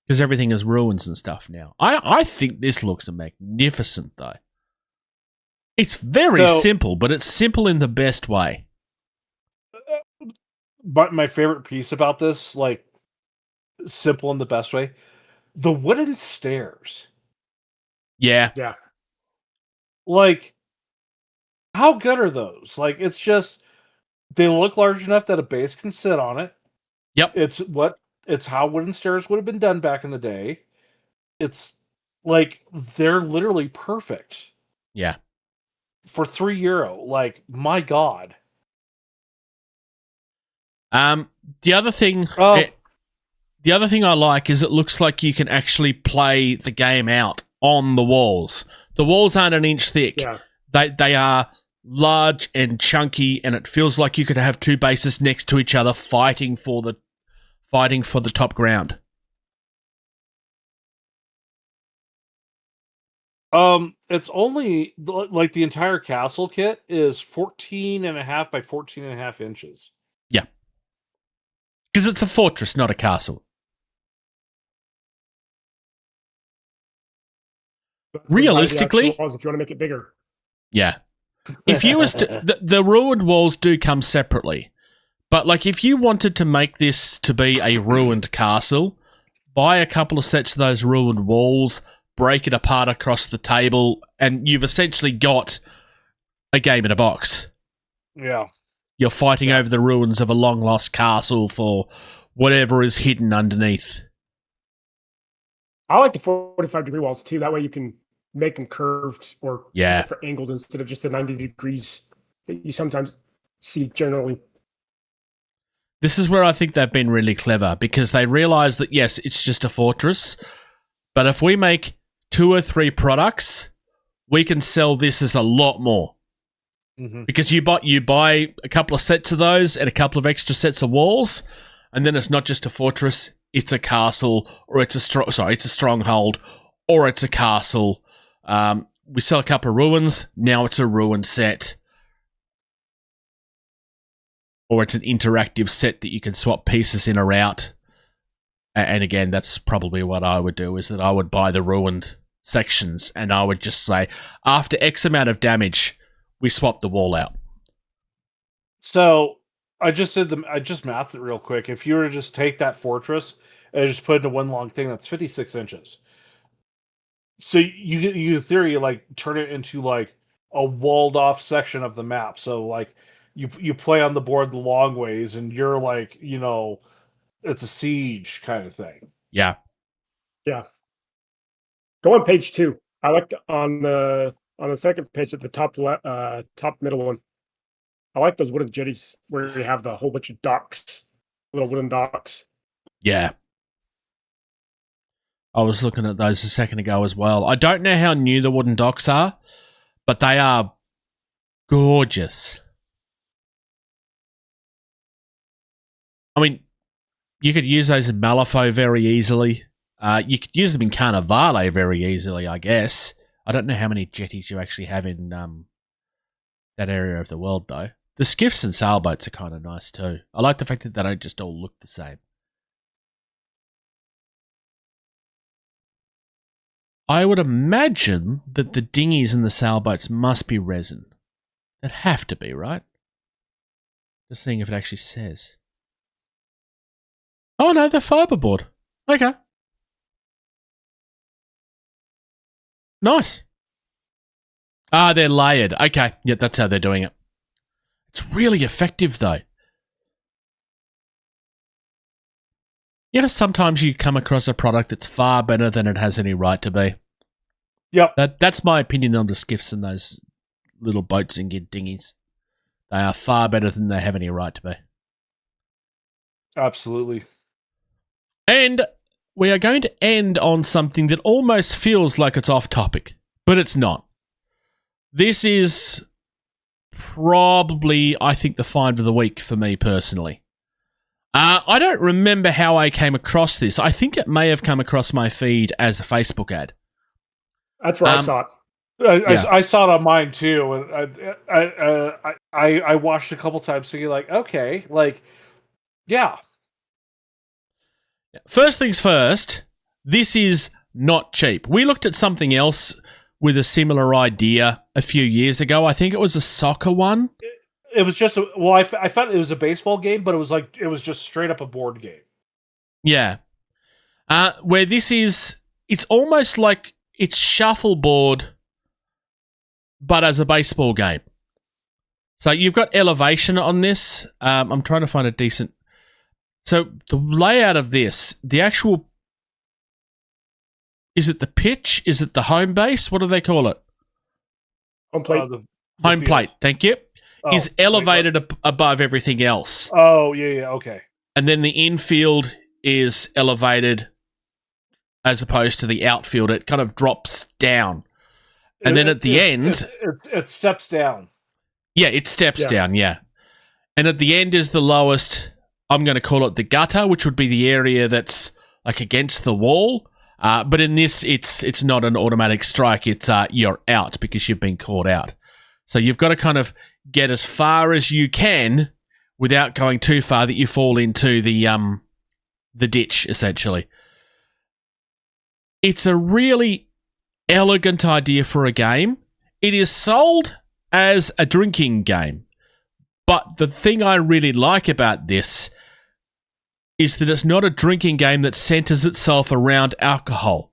[SPEAKER 1] because everything is ruins and stuff now. I think this looks magnificent, though. It's very simple, but it's simple in the best way.
[SPEAKER 3] But my favorite piece about this, like, simple in the best way, the wooden stairs.
[SPEAKER 1] Yeah.
[SPEAKER 2] Yeah.
[SPEAKER 3] Like, how good are those? Like, it's just, they look large enough that a base can sit on it.
[SPEAKER 1] Yep.
[SPEAKER 3] It's how wooden stairs would have been done back in the day. It's like, they're literally perfect.
[SPEAKER 1] Yeah.
[SPEAKER 3] For €3. Like, my God.
[SPEAKER 1] The other thing I like is it looks like you can actually play the game out on the walls. The walls aren't an inch thick.
[SPEAKER 2] Yeah.
[SPEAKER 1] They are large and chunky, and it feels like you could have two bases next to each other fighting for the top ground.
[SPEAKER 3] It's only like the entire castle kit is 14.5 by 14.5 inches.
[SPEAKER 1] Yeah. Because it's a fortress, not a castle. Realistically,
[SPEAKER 2] if you want to make it bigger.
[SPEAKER 1] Yeah. If you was to, the ruined walls do come separately, but like if you wanted to make this to be a ruined castle, buy a couple of sets of those ruined walls, break it apart across the table, and you've essentially got a game in a box.
[SPEAKER 3] Yeah.
[SPEAKER 1] You're fighting over the ruins of a long-lost castle for whatever is hidden underneath.
[SPEAKER 2] I like the 45-degree walls, too. That way you can make them curved or angled instead of just the 90 degrees that you sometimes see generally.
[SPEAKER 1] This is where I think they've been really clever, because they realize that, yes, it's just a fortress, but if we make 2 or 3 products, we can sell this as a lot more.
[SPEAKER 3] Mm-hmm.
[SPEAKER 1] Because you buy a couple of sets of those and a couple of extra sets of walls, and then it's not just a fortress, it's a castle, or it's a stronghold, or it's a castle. We sell a couple of ruins, now it's a ruin set. Or it's an interactive set that you can swap pieces in or out. And again, that's probably what I would do, is that I would buy the ruined sections, and I would just say, after X amount of damage, we swap the wall out.
[SPEAKER 3] So I just mathed it real quick. If you were to just take that fortress and just put it into one long thing, that's 56 inches. So you in theory, like, turn it into like a walled off section of the map. So like you play on the board the long ways, and you're like, it's a siege kind of thing.
[SPEAKER 1] Yeah.
[SPEAKER 2] Yeah. Go on page 2. I like on the second page at the top middle one. I like those wooden jetties where you have the whole bunch of docks, little wooden docks.
[SPEAKER 1] Yeah. I was looking at those a second ago as well. I don't know how new the wooden docks are, but they are gorgeous. I mean, you could use those in Malifaux very easily. You could use them in Carnivale very easily, I guess. I don't know how many jetties you actually have in that area of the world, though. The skiffs and sailboats are kind of nice, too. I like the fact that they don't just all look the same. I would imagine that the dinghies and the sailboats must be resin. They'd have to be, right? Just seeing if it actually says. Oh, no, they're fiberboard. Okay. Nice. Ah, they're layered. Okay. Yeah, that's how they're doing it. It's really effective, though. You know, sometimes you come across a product that's far better than it has any right to be.
[SPEAKER 3] Yep.
[SPEAKER 1] That's my opinion on the skiffs and those little boats and dinghies. They are far better than they have any right to be.
[SPEAKER 3] Absolutely.
[SPEAKER 1] And we are going to end on something that almost feels like it's off topic, but it's not. This is probably, I think, the find of the week for me personally. I don't remember how I came across this. I think it may have come across my feed as a Facebook ad.
[SPEAKER 2] That's where I saw it.
[SPEAKER 3] I saw it on mine too, and I watched a couple times, thinking like, okay, like, yeah.
[SPEAKER 1] First things first, this is not cheap. We looked at something else with a similar idea a few years ago. I think it was a soccer one.
[SPEAKER 3] It was just I thought it was a baseball game, but it was just straight up a board game.
[SPEAKER 1] Yeah, where this is, it's almost like it's shuffleboard, but as a baseball game. So you've got elevation on this. I'm trying to find a decent. So the layout of this, the actual, is it the pitch? Is it the home base? What do they call it?
[SPEAKER 2] Home plate.
[SPEAKER 1] Home plate. Thank you. Is elevated above everything else.
[SPEAKER 3] Oh, yeah, okay.
[SPEAKER 1] And then the infield is elevated as opposed to the outfield. It kind of drops down. And then at the end...
[SPEAKER 3] It steps down.
[SPEAKER 1] Yeah, it steps down, yeah. And at the end is the lowest, I'm going to call it the gutter, which would be the area that's like against the wall. But in this, it's not an automatic strike. It's you're out because you've been caught out. So you've got to kind of get as far as you can without going too far that you fall into the ditch, essentially. It's a really elegant idea for a game. It is sold as a drinking game. But the thing I really like about this is that it's not a drinking game that centers itself around alcohol.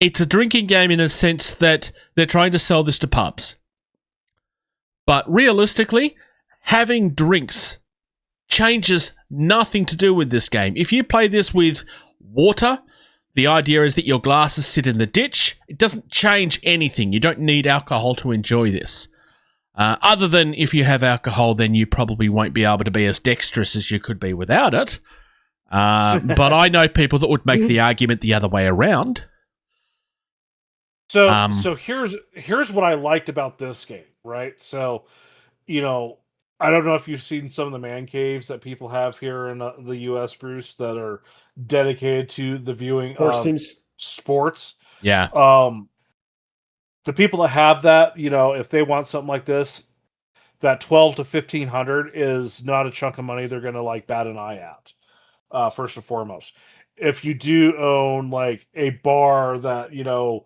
[SPEAKER 1] It's a drinking game in a sense that they're trying to sell this to pubs. But realistically, having drinks changes nothing to do with this game. If you play this with water, the idea is that your glasses sit in the ditch. It doesn't change anything. You don't need alcohol to enjoy this. Other than if you have alcohol, then you probably won't be able to be as dexterous as you could be without it. But I know people that would make the argument the other way around.
[SPEAKER 3] So here's what I liked about this game, right? So, you know, I don't know if you've seen some of the man caves that people have here in the U.S., Bruce, that are dedicated to the viewing of sports.
[SPEAKER 1] Yeah.
[SPEAKER 3] The people that have that, you know, if they want something like this, that $1,200 to $1,500 is not a chunk of money they're going to like bat an eye at. First and foremost, if you do own like a bar that, you know,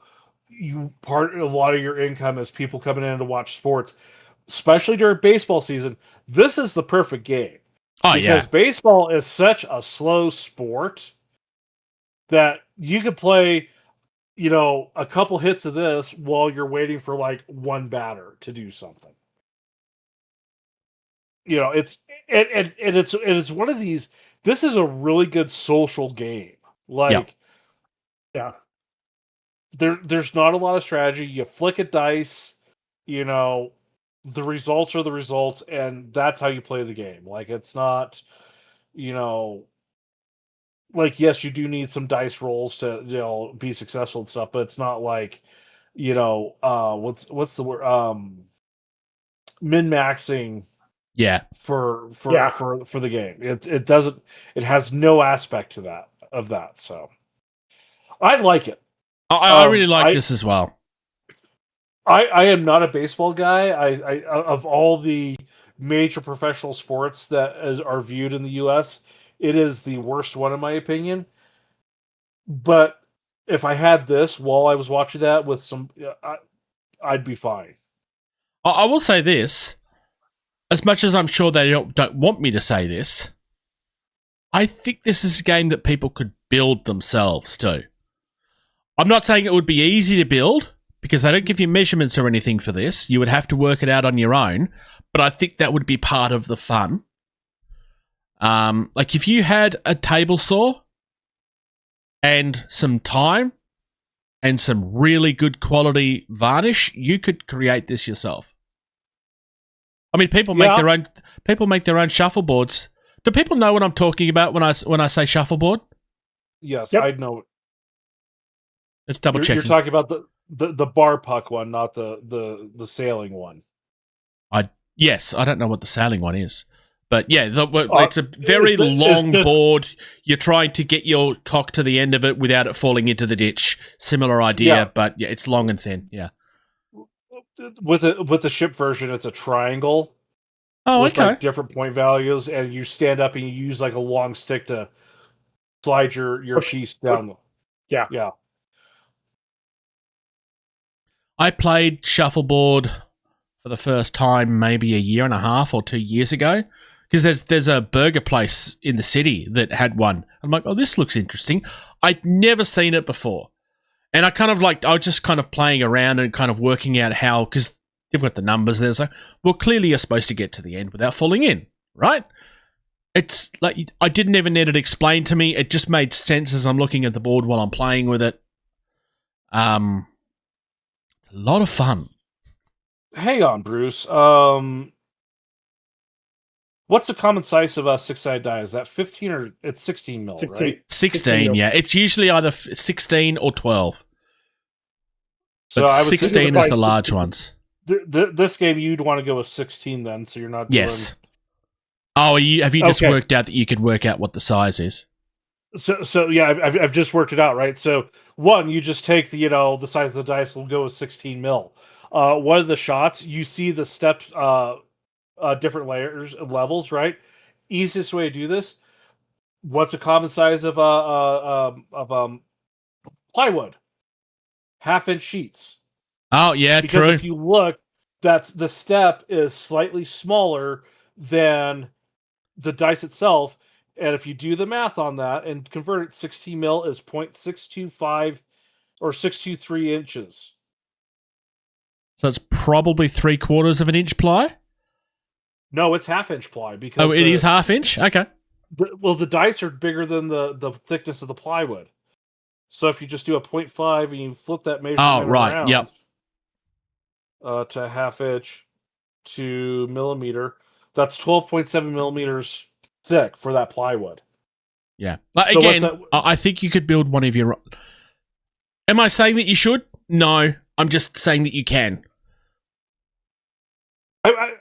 [SPEAKER 3] a lot of your income is people coming in to watch sports, especially during baseball season, this is the perfect game. Because baseball is such a slow sport that you could play, you know, a couple hits of this while you're waiting for like one batter to do something. You know, it's one of these. This is a really good social game. Like, there's not a lot of strategy. You flick a dice, you know, the results are the results, and that's how you play the game. Like, it's not, you know, like, yes, you do need some dice rolls to, you know, be successful and stuff, but it's not like, you know, what's the word? Min-maxing.
[SPEAKER 1] Yeah.
[SPEAKER 3] For the game. It doesn't, it has no aspect to that. So I like it.
[SPEAKER 1] I really like this as well.
[SPEAKER 3] I am not a baseball guy. I of all the major professional sports that are viewed in the US, it is the worst one in my opinion. But if I had this while I was watching that with some, I'd be fine.
[SPEAKER 1] I will say this, as much as I'm sure they don't want me to say this, I think this is a game that people could build themselves too. I'm not saying it would be easy to build, because they don't give you measurements or anything for this. You would have to work it out on your own. but I think that would be part of the fun. Like if you had a table saw and some time and some really good quality varnish, you could create this yourself. I mean, people make their own. People make their own shuffleboards. Do people know what I'm talking about when I say shuffleboard?
[SPEAKER 3] Yes,
[SPEAKER 2] Yep.
[SPEAKER 3] I know.
[SPEAKER 1] Let's double check.
[SPEAKER 3] You're talking about the bar puck one, not the sailing one.
[SPEAKER 1] Yes, I don't know what the sailing one is, but yeah, it's a very long board. You're trying to get your cock to the end of it without it falling into the ditch. Similar idea, but yeah, it's long and thin. Yeah.
[SPEAKER 3] With the ship version, it's a triangle.
[SPEAKER 1] Oh,
[SPEAKER 3] with
[SPEAKER 1] okay.
[SPEAKER 3] like different point values, and you stand up and you use like a long stick to slide your piece down. Yeah.
[SPEAKER 1] I played shuffleboard for the first time maybe a year and a half or 2 years ago because there's a burger place in the city that had one. I'm like, oh, this looks interesting. I'd never seen it before. And I was just kind of playing around and kind of working out how, because they've got the numbers there. So, well, clearly you're supposed to get to the end without falling in, right? It's like, I didn't even need it explained to me. It just made sense as I'm looking at the board while I'm playing with it. It's a lot of fun.
[SPEAKER 3] Hang on, Bruce. What's the common size of a 6-sided die? Is that 15 or it's 16 mil,
[SPEAKER 2] 16.
[SPEAKER 3] right?
[SPEAKER 1] 16, yeah. It's usually either 16 or 12.
[SPEAKER 3] So
[SPEAKER 1] But
[SPEAKER 3] I would say
[SPEAKER 1] 16 is the large
[SPEAKER 2] 16.
[SPEAKER 1] ones.
[SPEAKER 3] This game, you'd want to go with 16 then, so you're not doing...
[SPEAKER 1] Yes. Oh, have you just
[SPEAKER 3] Okay.
[SPEAKER 1] worked out that you could work out what the size is?
[SPEAKER 3] So yeah, I've just worked it out, right? So one, you just take the size of the dice, will go with 16 mil. One of the shots, you see the steps, different layers of levels, right? Easiest way to do this. What's a common size of plywood? 1/2-inch sheets.
[SPEAKER 1] Oh, yeah,
[SPEAKER 3] Because
[SPEAKER 1] true.
[SPEAKER 3] if you look, that's the step is slightly smaller than the dice itself. And if you do the math on that and convert it, 16 mil is 0.625 or 623 inches.
[SPEAKER 1] So it's probably 3/4 of an inch ply?
[SPEAKER 3] No, it's 1/2-inch ply because
[SPEAKER 1] Oh, it is 1/2 inch? Okay.
[SPEAKER 3] the dice are bigger than the thickness of the plywood. So if you just do a 0.5 and you flip that measurement around,
[SPEAKER 1] yep.
[SPEAKER 3] To 1/2 inch to millimeter, that's 12.7 millimeters thick for that plywood.
[SPEAKER 1] Yeah.
[SPEAKER 3] So
[SPEAKER 1] Again,
[SPEAKER 3] what's that-
[SPEAKER 1] I think you could build one of your... Am I saying that you should? No. I'm just saying that you can.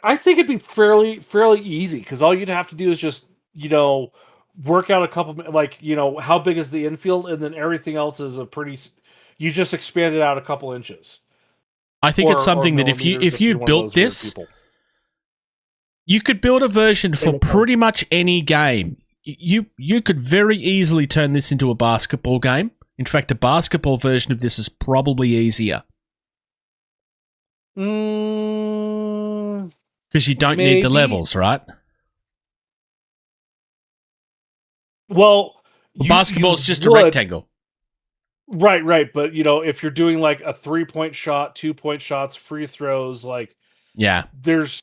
[SPEAKER 3] I think it'd be fairly easy because all you'd have to do is just work out a couple, like how big is the infield, and then everything else is a pretty. You just expand it out a couple inches.
[SPEAKER 1] I think it's something that if you
[SPEAKER 3] you're one of
[SPEAKER 1] built
[SPEAKER 3] those weird
[SPEAKER 1] this,
[SPEAKER 3] people.
[SPEAKER 1] you could build a version for pretty much any game. You could very easily turn this into a basketball game. In fact, a basketball version of this is probably easier. Because you don't need the
[SPEAKER 3] Maybe.
[SPEAKER 1] levels, right?
[SPEAKER 3] Well,
[SPEAKER 1] Basketball's just a
[SPEAKER 3] would-
[SPEAKER 1] rectangle.
[SPEAKER 3] Right. But if you're doing like a 3-point shot, 2-point shots, free throws, like
[SPEAKER 1] Yeah.
[SPEAKER 3] but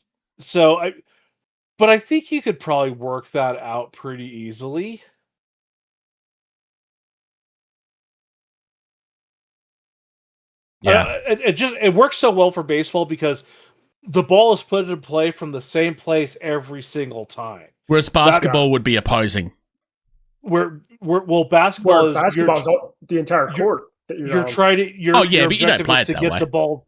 [SPEAKER 3] I think you could probably work that out pretty easily.
[SPEAKER 1] Yeah.
[SPEAKER 3] It works so well for baseball because the ball is put into play from the same place every single time.
[SPEAKER 1] Whereas basketball would be opposing.
[SPEAKER 3] Basketball is
[SPEAKER 2] the entire court.
[SPEAKER 3] You're trying to. Your
[SPEAKER 1] but you don't
[SPEAKER 3] objective
[SPEAKER 1] play
[SPEAKER 3] is
[SPEAKER 1] it
[SPEAKER 3] to
[SPEAKER 1] that
[SPEAKER 3] get
[SPEAKER 1] way.
[SPEAKER 3] the ball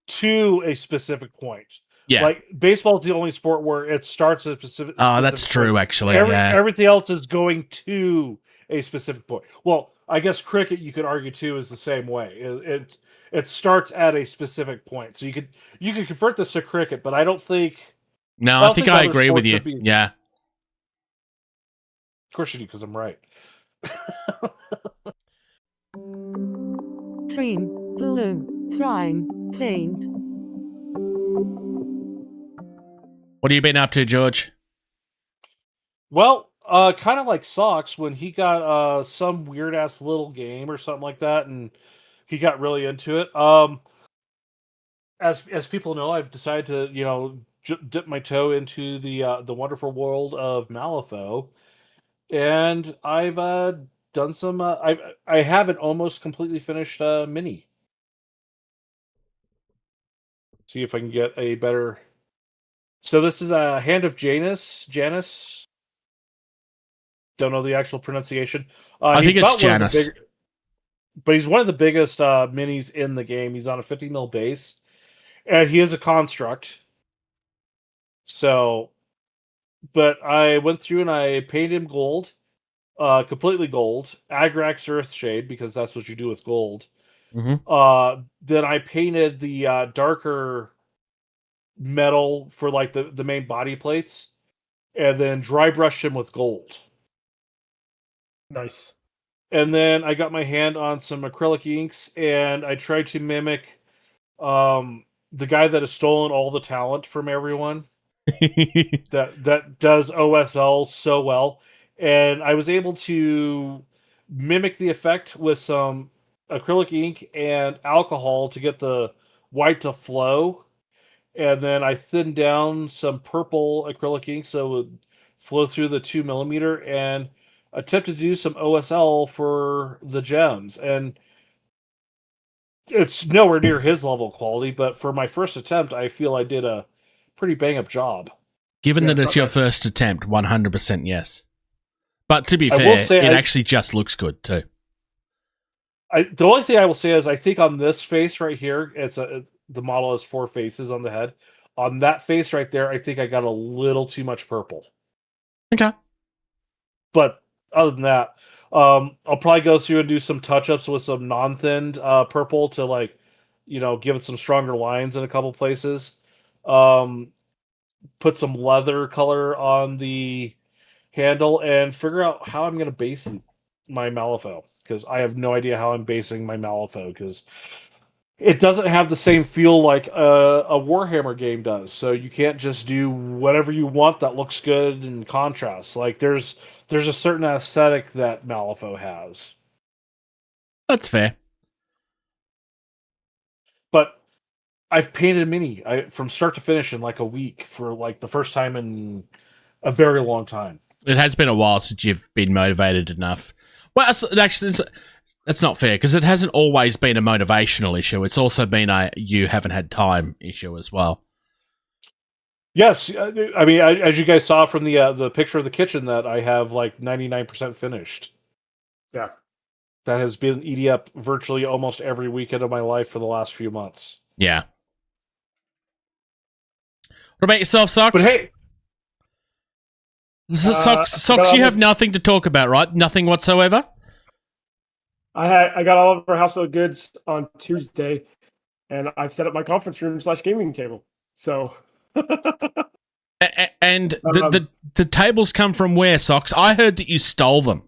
[SPEAKER 3] to a specific point.
[SPEAKER 1] Yeah.
[SPEAKER 3] Like baseball is the only sport where it starts at a specific.
[SPEAKER 1] Oh, that's
[SPEAKER 3] specific
[SPEAKER 1] true,
[SPEAKER 3] point.
[SPEAKER 1] actually. Yeah.
[SPEAKER 3] Everything else is going to a specific point. Well, I guess cricket you could argue too is the same way. It starts at a specific point, so you could convert this to cricket, but I don't think.
[SPEAKER 1] No, I think I agree with you. Yeah.
[SPEAKER 3] Of course you do, because I'm right.
[SPEAKER 9] Trim, glue, prime, paint.
[SPEAKER 1] What have you been up to, George?
[SPEAKER 3] Well, kind of like Socks when he got some weird ass little game or something like that, and he got really into it. As people know, I've decided to dipped my toe into the wonderful world of Malifaux, and I've done some. I have an almost completely finished mini. See if I can get a better. So this is a Hand of Janus. Don't know the actual pronunciation.
[SPEAKER 1] I think it's Janus.
[SPEAKER 3] But he's one of the biggest minis in the game. He's on a 50 mil base, and he is a construct. So, but I went through and I painted him gold, completely gold, Agrax Earthshade, because that's what you do with gold.
[SPEAKER 1] Mm-hmm.
[SPEAKER 3] Then I painted the darker metal for like the main body plates, and then dry brushed him with gold.
[SPEAKER 2] Nice.
[SPEAKER 3] And then I got my hand on some acrylic inks, and I tried to mimic the guy that has stolen all the talent from everyone. that does OSL so well, and I was able to mimic the effect with some acrylic ink and alcohol to get the white to flow, and then I thinned down some purple acrylic ink so it would flow through the 2mm, and attempted to do some OSL for the gems, and it's nowhere near his level of quality, but for my first attempt I feel I did a pretty bang-up job.
[SPEAKER 1] Given that it's your first attempt, 100% yes. But to be fair, it actually just looks good too.
[SPEAKER 3] The only thing I will say is I think on this face right here, the model has 4 faces on the head. On that face right there, I think I got a little too much purple.
[SPEAKER 1] Okay.
[SPEAKER 3] But other than that, I'll probably go through and do some touch-ups with some non-thinned purple to give it some stronger lines in a couple places. Put some leather color on the handle and figure out how I'm going to base my Malifaux, because I have no idea how I'm basing my Malifaux, because it doesn't have the same feel like a Warhammer game does. So you can't just do whatever you want that looks good in contrast. Like there's a certain aesthetic that Malifaux has.
[SPEAKER 1] That's fair.
[SPEAKER 3] But I've painted a mini from start to finish in like a week for like the first time in a very long time.
[SPEAKER 1] It has been a while since you've been motivated enough. Well, actually, that's not fair, because it hasn't always been a motivational issue. It's also been a you haven't had time issue as well.
[SPEAKER 3] Yes, I mean, as you guys saw from the picture of the kitchen, that I have like 99% finished.
[SPEAKER 2] Yeah,
[SPEAKER 3] that has been eating up virtually almost every weekend of my life for the last few months.
[SPEAKER 1] Yeah. What about yourself, Socks?
[SPEAKER 3] But hey,
[SPEAKER 1] Socks, you have nothing to talk about, right? Nothing whatsoever?
[SPEAKER 2] I got all of our household goods on Tuesday, and I've set up my conference room / gaming table. So,
[SPEAKER 1] and the tables come from where, Socks? I heard that you stole them.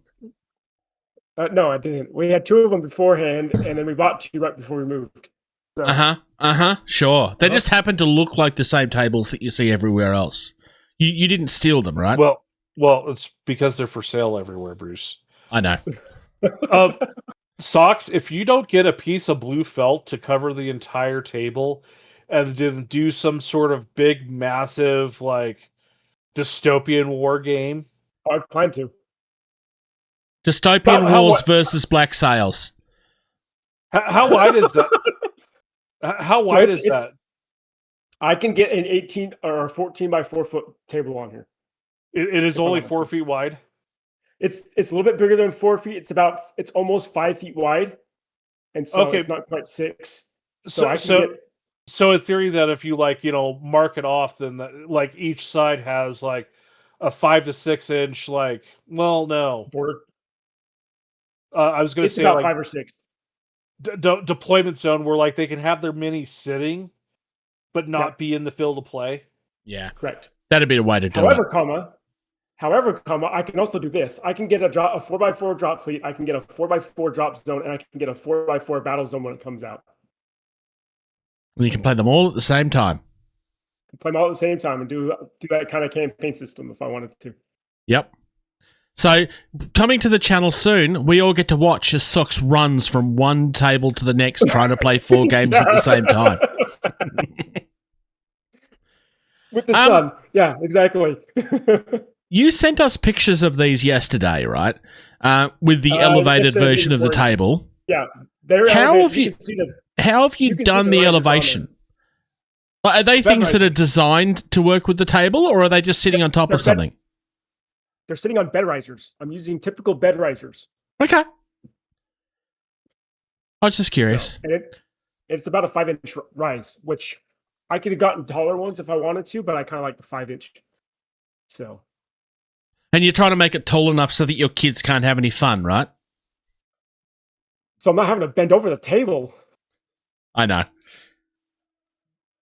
[SPEAKER 2] No, I didn't. We had 2 of them beforehand, and then we bought 2 right before we moved. So.
[SPEAKER 1] Sure. They just happen to look like the same tables that you see everywhere else. You didn't steal them, right?
[SPEAKER 3] Well, it's because they're for sale everywhere, Bruce.
[SPEAKER 1] I know.
[SPEAKER 3] Socks, if you don't get a piece of blue felt to cover the entire table and then do some sort of big, massive, like, dystopian war game.
[SPEAKER 2] I plan to.
[SPEAKER 1] Dystopian Wars versus Black Sails.
[SPEAKER 3] How wide is that? How wide is that?
[SPEAKER 2] I can get an 18 or 14 by 4 foot table on here.
[SPEAKER 3] It is only 4 feet wide.
[SPEAKER 2] It's a little bit bigger than 4 feet. It's almost 5 feet wide, and so it's not quite 6.
[SPEAKER 3] So in theory, that if you mark it off, then each side has like a 5 to 6 inch
[SPEAKER 2] border.
[SPEAKER 3] I was going to say
[SPEAKER 2] about 5 or 6
[SPEAKER 3] deployment zone where they can have their mini sitting, but not be in the field of play.
[SPEAKER 1] Yeah,
[SPEAKER 2] correct.
[SPEAKER 1] That'd be the way to do
[SPEAKER 2] it. However, I can also do this. I can get a 4x4 drop fleet. I can get a 4x4 drop zone, and I can get a 4x4 battle zone when it comes out.
[SPEAKER 1] And you can play them all at the same time.
[SPEAKER 2] Play them all at the same time and do that kind of campaign system if I wanted to.
[SPEAKER 1] Yep. So, coming to the channel soon, we all get to watch as Socks runs from one table to the next trying to play 4 games at the same time.
[SPEAKER 2] With the sun. Yeah, exactly.
[SPEAKER 1] You sent us pictures of these yesterday, right? With the elevated version of the table.
[SPEAKER 2] Yeah.
[SPEAKER 1] How have you done the elevation? Are they things that are designed to work with the table, or are they just sitting on top of something?
[SPEAKER 2] They're sitting on bed risers. I'm using typical bed risers.
[SPEAKER 1] Okay. I was just curious.
[SPEAKER 2] So, and it's about a 5-inch rise, which I could have gotten taller ones if I wanted to, but I kind of like the 5-inch. So.
[SPEAKER 1] And you're trying to make it tall enough so that your kids can't have any fun, right?
[SPEAKER 2] So I'm not having to bend over the table.
[SPEAKER 1] I know.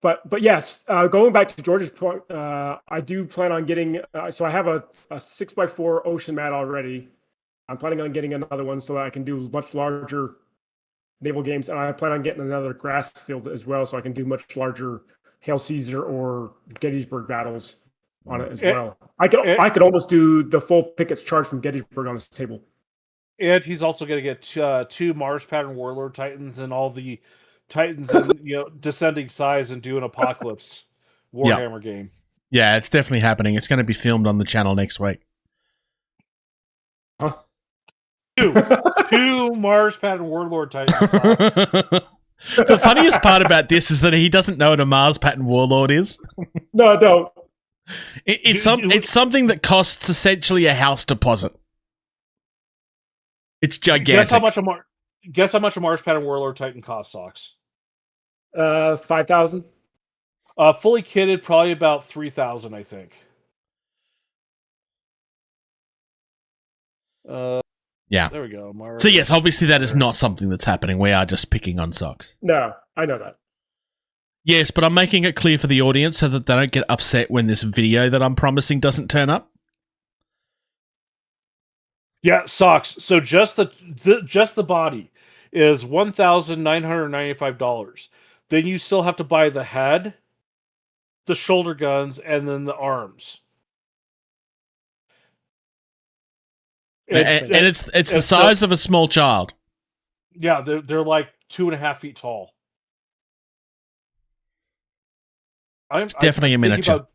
[SPEAKER 2] But yes, going back to George's point, I do plan on getting. So I have a 6x4 ocean mat already. I'm planning on getting another one so that I can do much larger naval games, and I plan on getting another grass field as well, so I can do much larger Hail Caesar or Gettysburg battles on it as well. I could almost do the full Pickett's Charge from Gettysburg on this table.
[SPEAKER 3] And he's also going to get 2 Mars Pattern Warlord Titans and all the Titans in descending size and do an Apocalypse Warhammer game.
[SPEAKER 1] Yeah, it's definitely happening. It's going to be filmed on the channel next week.
[SPEAKER 2] Huh?
[SPEAKER 3] 2 Mars Pattern Warlord Titans.
[SPEAKER 1] The funniest part about this is that he doesn't know what a Mars Pattern Warlord is.
[SPEAKER 2] No, I don't.
[SPEAKER 1] It's something that costs essentially a house deposit. It's gigantic.
[SPEAKER 3] Guess how much a Mars Pattern Warlord Titan costs, Socks?
[SPEAKER 2] 5,000.
[SPEAKER 3] Fully kitted, probably about 3,000, I think.
[SPEAKER 1] Yeah.
[SPEAKER 3] There we go. Mars.
[SPEAKER 1] So yes, obviously that is not something that's happening. We are just picking on Socks.
[SPEAKER 2] No, I know that.
[SPEAKER 1] Yes, but I'm making it clear for the audience so that they don't get upset when this video that I'm promising doesn't turn up.
[SPEAKER 3] Yeah, Socks. So just the body is $1,995. Then you still have to buy the head, the shoulder guns, and then the arms.
[SPEAKER 1] And it's the size of a small child.
[SPEAKER 3] Yeah, they're like 2.5 feet tall.
[SPEAKER 1] It's definitely a miniature.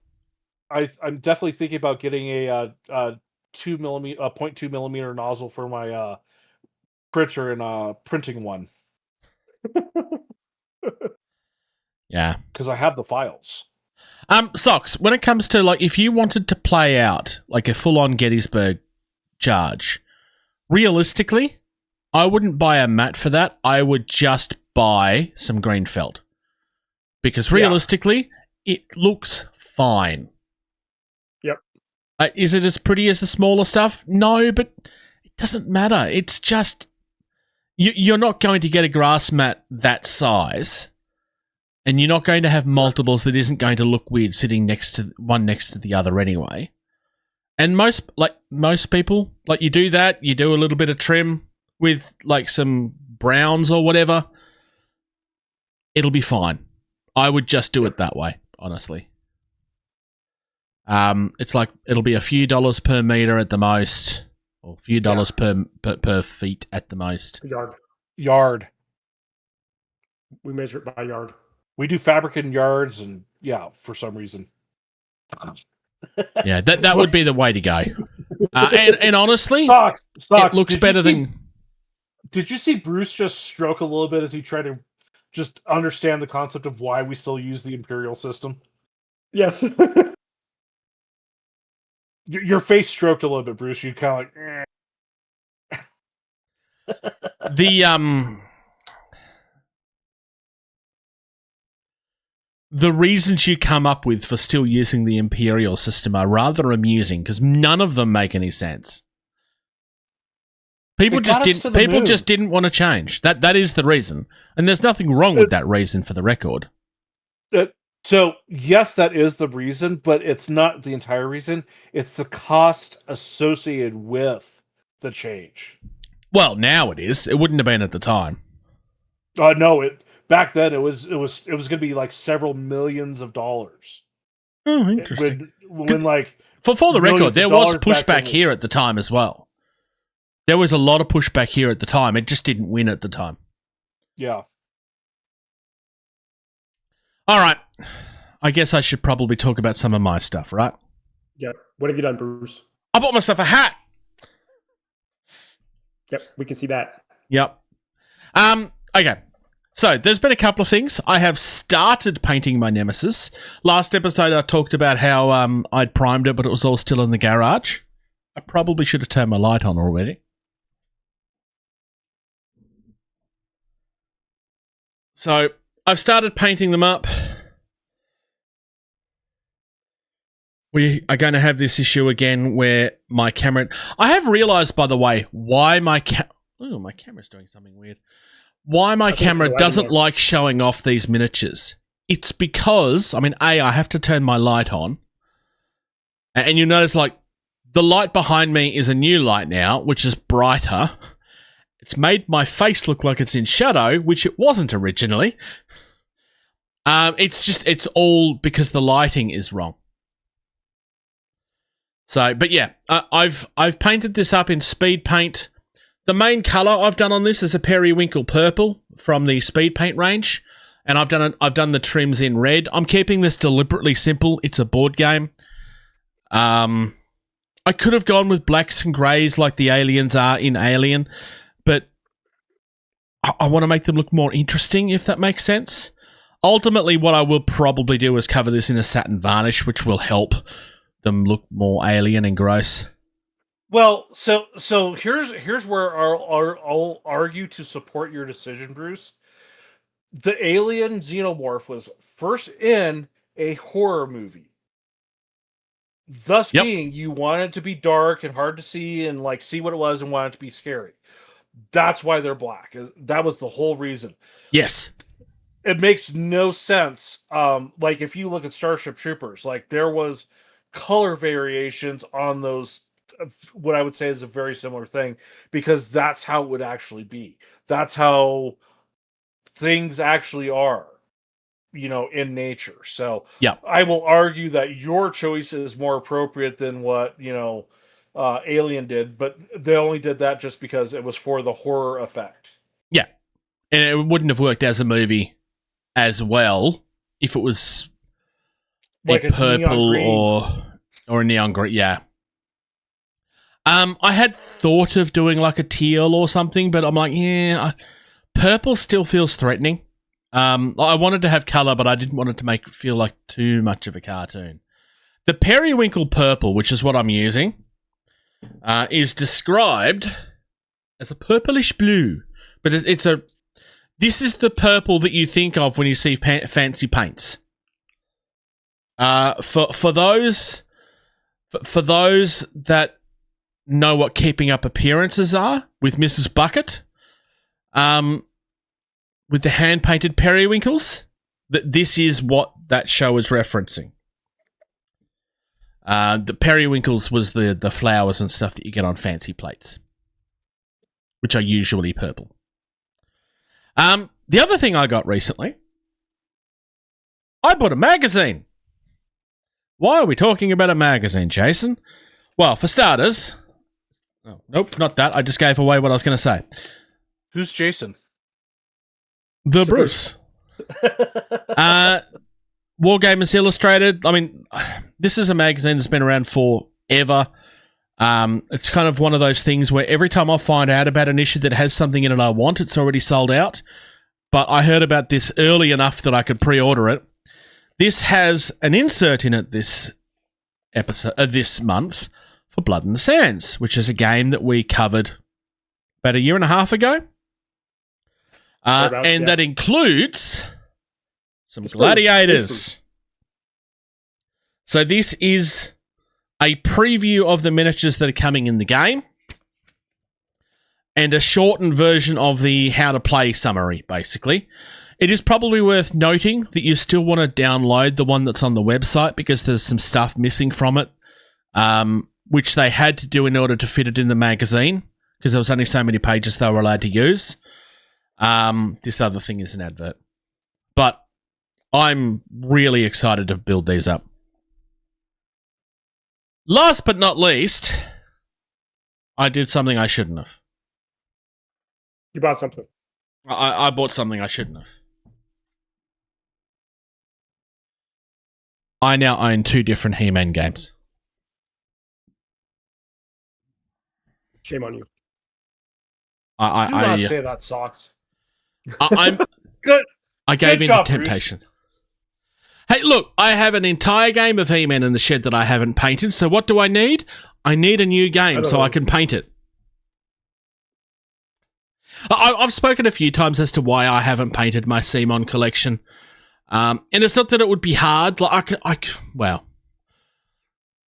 [SPEAKER 3] I'm definitely thinking about getting a 0.2 millimeter nozzle for my printer and printing one.
[SPEAKER 1] Yeah,
[SPEAKER 3] because I have the files.
[SPEAKER 1] Socks. When it comes to like, if you wanted to play out like a full-on Gettysburg charge, realistically, I wouldn't buy a mat for that. I would just buy some green felt because realistically, it looks fine.
[SPEAKER 2] Yep.
[SPEAKER 1] Is it as pretty as the smaller stuff? No, but it doesn't matter. It's just you're not going to get a grass mat that size, and you're not going to have multiples that isn't going to look weird sitting next to the other anyway. And most people, like, you do that, you do a little bit of trim with like some browns or whatever, it'll be fine. I would just do it that way, honestly. It's like it'll be a few dollars per meter at the most, or a few dollars per feet at the most.
[SPEAKER 3] Yard.
[SPEAKER 2] We measure it by yard.
[SPEAKER 3] We do fabric in yards, and for some reason.
[SPEAKER 1] Yeah, that would be the way to go. And honestly,
[SPEAKER 3] Socks,
[SPEAKER 1] it looks better than.
[SPEAKER 3] Did you see Bruce just stroke a little bit as he tried to just understand the concept of why we still use the Imperial system?
[SPEAKER 2] Yes.
[SPEAKER 3] Your face stroked a little bit, Bruce. You kind of like.
[SPEAKER 1] The reasons you come up with for still using the Imperial system are rather amusing because none of them make any sense. People just didn't want to change. That is the reason, and there's nothing wrong with that reason for the record.
[SPEAKER 3] So yes, that is the reason, but it's not the entire reason. It's the cost associated with the change.
[SPEAKER 1] Well, now it is. It wouldn't have been at the time.
[SPEAKER 3] No, back then it was going to be like several millions of dollars.
[SPEAKER 1] Oh, interesting.
[SPEAKER 3] When like
[SPEAKER 1] for the record, there was pushback here at the time as well. There was a lot of pushback here at the time. It just didn't win at the time.
[SPEAKER 3] Yeah.
[SPEAKER 1] All right. I guess I should probably talk about some of my stuff, right?
[SPEAKER 2] Yep. What have you done, Bruce?
[SPEAKER 1] I bought myself a hat.
[SPEAKER 2] Yep, we can see that.
[SPEAKER 1] Yep. Okay. So there's been a couple of things. I have started painting my Nemesis. Last episode I talked about how I'd primed it, but it was all still in the garage. I probably should have turned my light on already. So I've started painting them up. We are going to have this issue again where my camera... I have realised, by the way, why my camera's doing something weird. Why my camera doesn't like showing off these miniatures. It's because, I have to turn my light on. And you notice, like, the light behind me is a new light now, which is brighter. It's made my face look like it's in shadow, which it wasn't originally. It's all because the lighting is wrong. So, but yeah, I've painted this up in speed paint. The main colour I've done on this is a periwinkle purple from the speed paint range, and I've done the trims in red. I'm keeping this deliberately simple. It's a board game. I could have gone with blacks and greys like the aliens are in Alien, but I want to make them look more interesting, if that makes sense. Ultimately, what I will probably do is cover this in a satin varnish, which will help them look more alien and gross.
[SPEAKER 3] Well, so here's where I'll argue to support your decision, Bruce. The alien xenomorph was first in a horror movie. Thus being, you want it to be dark and hard to see and like see what it was and want it to be scary. That's why they're black. That was the whole reason.
[SPEAKER 1] Yes.
[SPEAKER 3] It makes no sense. Like if you look at Starship Troopers, like there was color variations on those, what I would say is a very similar thing, because that's how it would actually be. That's how things actually are, in nature. So
[SPEAKER 1] yeah,
[SPEAKER 3] I will argue that your choice is more appropriate than what, Alien did, but they only did that just because it was for the horror effect.
[SPEAKER 1] Yeah. And it wouldn't have worked as a movie as well if it was like a purple or a neon green. Yeah. I had thought of doing like a teal or something, but I'm like, purple still feels threatening. I wanted to have color, but I didn't want it to feel like too much of a cartoon. The periwinkle purple, which is what I'm using, is described as a purplish blue, but this is the purple that you think of when you see fancy paints. For those that know what keeping up appearances are with Mrs. Bucket, with the hand-painted periwinkles, this is what that show is referencing. The periwinkles was the flowers and stuff that you get on fancy plates, which are usually purple. The other thing I got recently, I bought a magazine. Why are we talking about a magazine, Jason? Well, for starters... Oh, nope, not that. I just gave away what I was going to say.
[SPEAKER 3] Who's Jason?
[SPEAKER 1] The Bruce. Wargamers Illustrated. This is a magazine that's been around forever. It's kind of one of those things where every time I find out about an issue that has something in it I want, it's already sold out. But I heard about this early enough that I could pre-order it. This has an insert in it this month for Blood in the Sands, which is a game that we covered about a year and a half ago. That includes some gladiators. So this is a preview of the miniatures that are coming in the game and a shortened version of the how to play summary, basically. It is probably worth noting that you still want to download the one that's on the website because there's some stuff missing from it, which they had to do in order to fit it in the magazine because there was only so many pages they were allowed to use. This other thing is an advert. But I'm really excited to build these up. Last but not least, I did something I shouldn't have.
[SPEAKER 2] You bought something.
[SPEAKER 1] I bought something I shouldn't have. I now own 2 different He-Man games.
[SPEAKER 2] Shame on you.
[SPEAKER 3] Do not say that sucks.
[SPEAKER 1] I'm
[SPEAKER 3] Good.
[SPEAKER 1] I gave
[SPEAKER 3] Good
[SPEAKER 1] in
[SPEAKER 3] job,
[SPEAKER 1] to temptation. Hey, look, I have an entire game of He-Man in the shed that I haven't painted, so what do I need? I need a new game so I can paint it. I've spoken a few times as to why I haven't painted my Simon collection. And it's not that it would be hard. Like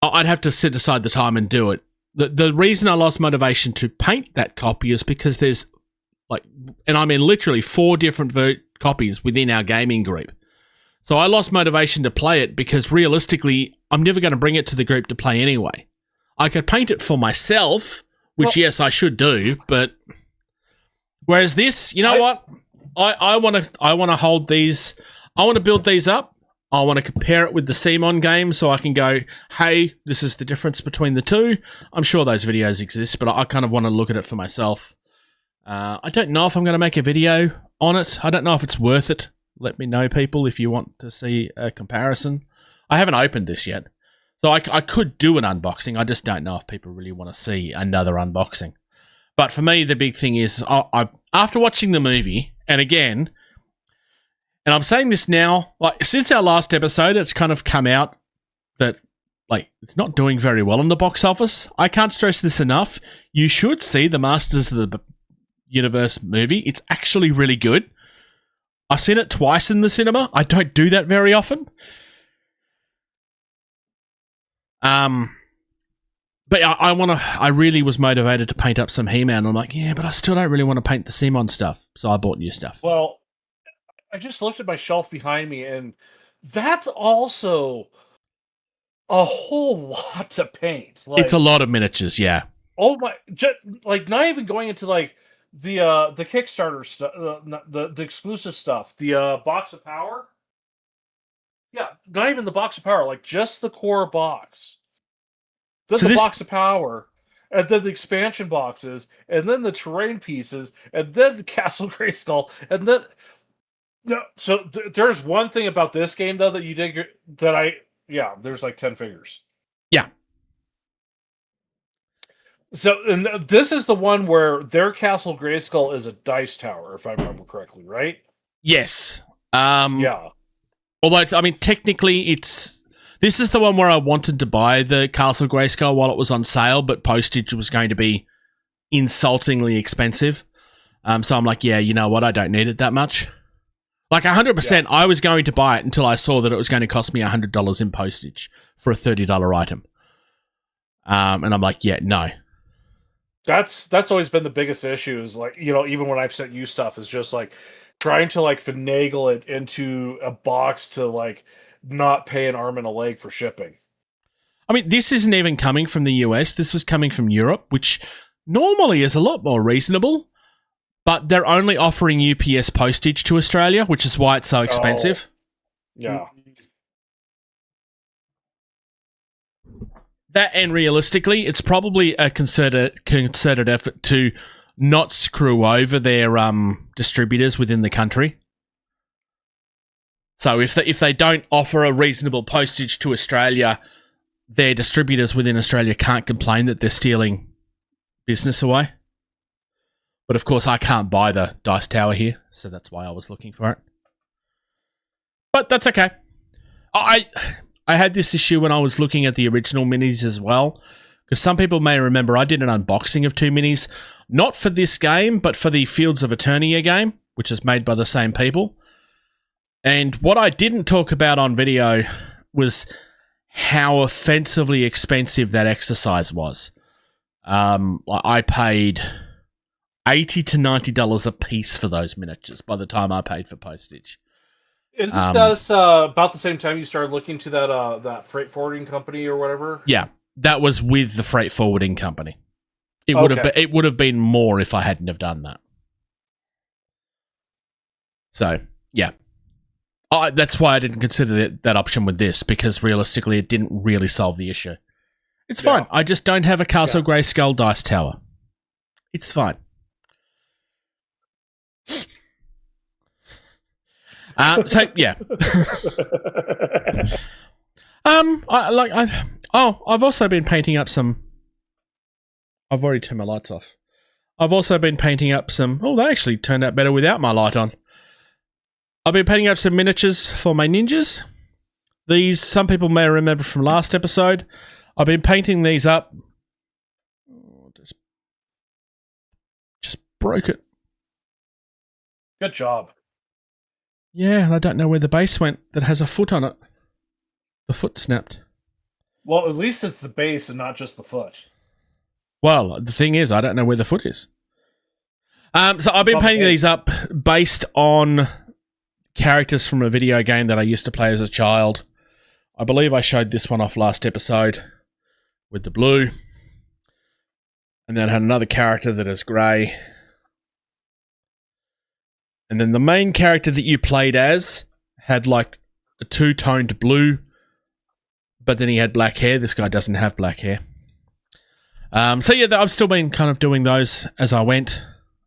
[SPEAKER 1] I'd have to set aside the time and do it. The reason I lost motivation to paint that copy is because there's and I mean literally 4 different copies within our gaming group. So I lost motivation to play it because realistically, I'm never going to bring it to the group to play anyway. I could paint it for myself, which yes, I should do, but whereas this, you know what? I want to hold these. I want to build these up. I want to compare it with the Simon game so I can go, hey, this is the difference between the two. I'm sure those videos exist, but I kind of want to look at it for myself. I don't know if I'm going to make a video on it. I don't know if it's worth it. Let me know, people, if you want to see a comparison. I haven't opened this yet. So I could do an unboxing. I just don't know if people really want to see another unboxing. But for me, the big thing is, after watching the movie, and again, and I'm saying this now, like since our last episode, it's kind of come out that it's not doing very well in the box office. I can't stress this enough. You should see the Masters of the Universe movie. It's actually really good. I've seen it twice in the cinema. I don't do that very often. But I really was motivated to paint up some He-Man. I'm like, yeah, but I still don't really want to paint the Simon stuff. So I bought new stuff.
[SPEAKER 3] Well, I just looked at my shelf behind me, and that's also a whole lot to paint.
[SPEAKER 1] It's a lot of miniatures, yeah.
[SPEAKER 3] Oh my! Not even going into the Kickstarter stuff, the exclusive stuff, the box of power. Yeah, not even the box of power, just the core box. Then the box of power, and then the expansion boxes, and then the terrain pieces, and then the Castle Grayskull, and then so there's one thing about this game though that you did there's 10 figures.
[SPEAKER 1] Yeah. So
[SPEAKER 3] and this is the one where their Castle Grayskull is a dice tower, if I remember correctly, right?
[SPEAKER 1] Yes.
[SPEAKER 3] Yeah.
[SPEAKER 1] Although technically this is the one where I wanted to buy the Castle Grayskull while it was on sale, but postage was going to be insultingly expensive. So I'm like, yeah, you know what? I don't need it that much. 100%, I was going to buy it until I saw that it was going to cost me $100 in postage for a $30 item. And I'm like, yeah, no.
[SPEAKER 3] That's always been the biggest issue is even when I've sent you stuff is just trying to finagle it into a box to not pay an arm and a leg for shipping.
[SPEAKER 1] I mean, this isn't even coming from the US. This was coming from Europe, which normally is a lot more reasonable. But they're only offering UPS postage to Australia, which is why it's so expensive.
[SPEAKER 3] Yeah.
[SPEAKER 1] That, and realistically, it's probably a concerted effort to not screw over their distributors within the country. So if they don't offer a reasonable postage to Australia, their distributors within Australia can't complain that they're stealing business away. But of course, I can't buy the dice tower here, so that's why I was looking for it. But that's okay. I had this issue when I was looking at the original minis as well, because some people may remember I did an unboxing of 2 minis, not for this game, but for the Fields of Eternia game, which is made by the same people. And what I didn't talk about on video was how offensively expensive that exercise was. I paid $80 to $90 a piece for those miniatures by the time I paid for postage.
[SPEAKER 3] Isn't that about the same time you started looking to that freight forwarding company or whatever?
[SPEAKER 1] Yeah, that was with the freight forwarding company. It would have been more if I hadn't have done that. So yeah, that's why I didn't consider that option with this, because realistically, it didn't really solve the issue. It's fine. I just don't have a Castle Grayskull dice tower. It's fine. So yeah. I've also been painting up some. I've already turned my lights off. I've also been painting up some. Oh, they actually turned out better without my light on. I've been painting up some miniatures for my ninjas. These, some people may remember from last episode. I've been painting these up. Just broke it.
[SPEAKER 3] Good job.
[SPEAKER 1] Yeah, I don't know where the base went that has a foot on it. The foot snapped.
[SPEAKER 3] Well, at least it's the base and not just the foot.
[SPEAKER 1] Well, the thing is, I don't know where the foot is. So I've been painting these up based on characters from a video game that I used to play as a child. I believe I showed this one off last episode with the blue. And then I had another character that is grey. And then the main character that you played as had like a two-toned blue, but then he had black hair. This guy doesn't have black hair. So yeah, I've still been kind of doing those as I went.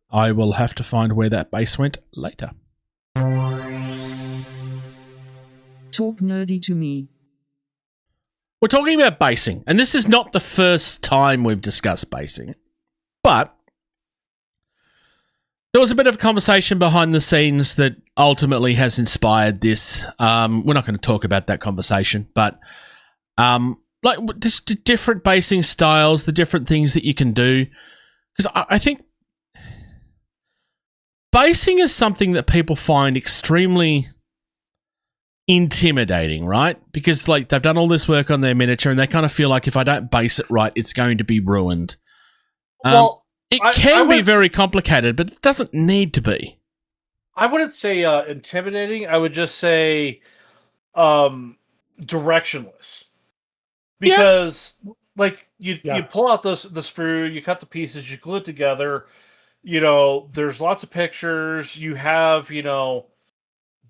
[SPEAKER 1] I will have to find where that base went later.
[SPEAKER 4] Talk nerdy to me.
[SPEAKER 1] We're talking about basing, and this is not the first time we've discussed basing, but there was a bit of a conversation behind the scenes that ultimately has inspired this. We're not going to talk about that conversation, but like just the different basing styles, the different things that you can do, because I think basing is something that people find extremely intimidating, right? Because like they've done all this work on their miniature and they kind of feel like if I don't base it right, it's going to be ruined.
[SPEAKER 3] Well,
[SPEAKER 1] it can be very complicated, but it doesn't need to be.
[SPEAKER 3] I wouldn't say intimidating. I would just say directionless. Because like you pull out the sprue, you cut the pieces, you glue it together. You know, there's lots of pictures. You have,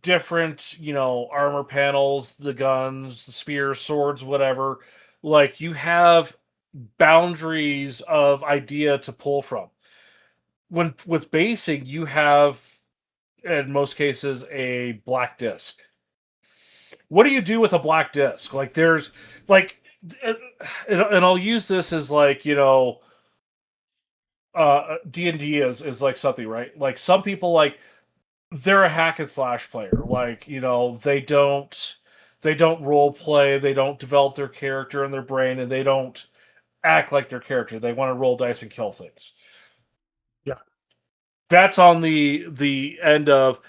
[SPEAKER 3] different, armor panels, the guns, the spears, swords, whatever. Like, you have boundaries of idea to pull from. When with basing, you have, in most cases, a black disc. What do you do with a black disc? Like, there's, like, and I'll use this as, like, D&D is like something, right? Like, some people, like, they're a hack and slash player. Like, they don't role play, they don't develop their character in their brain, and they don't act like their character. They want to roll dice and kill things.
[SPEAKER 2] Yeah.
[SPEAKER 3] That's on the end of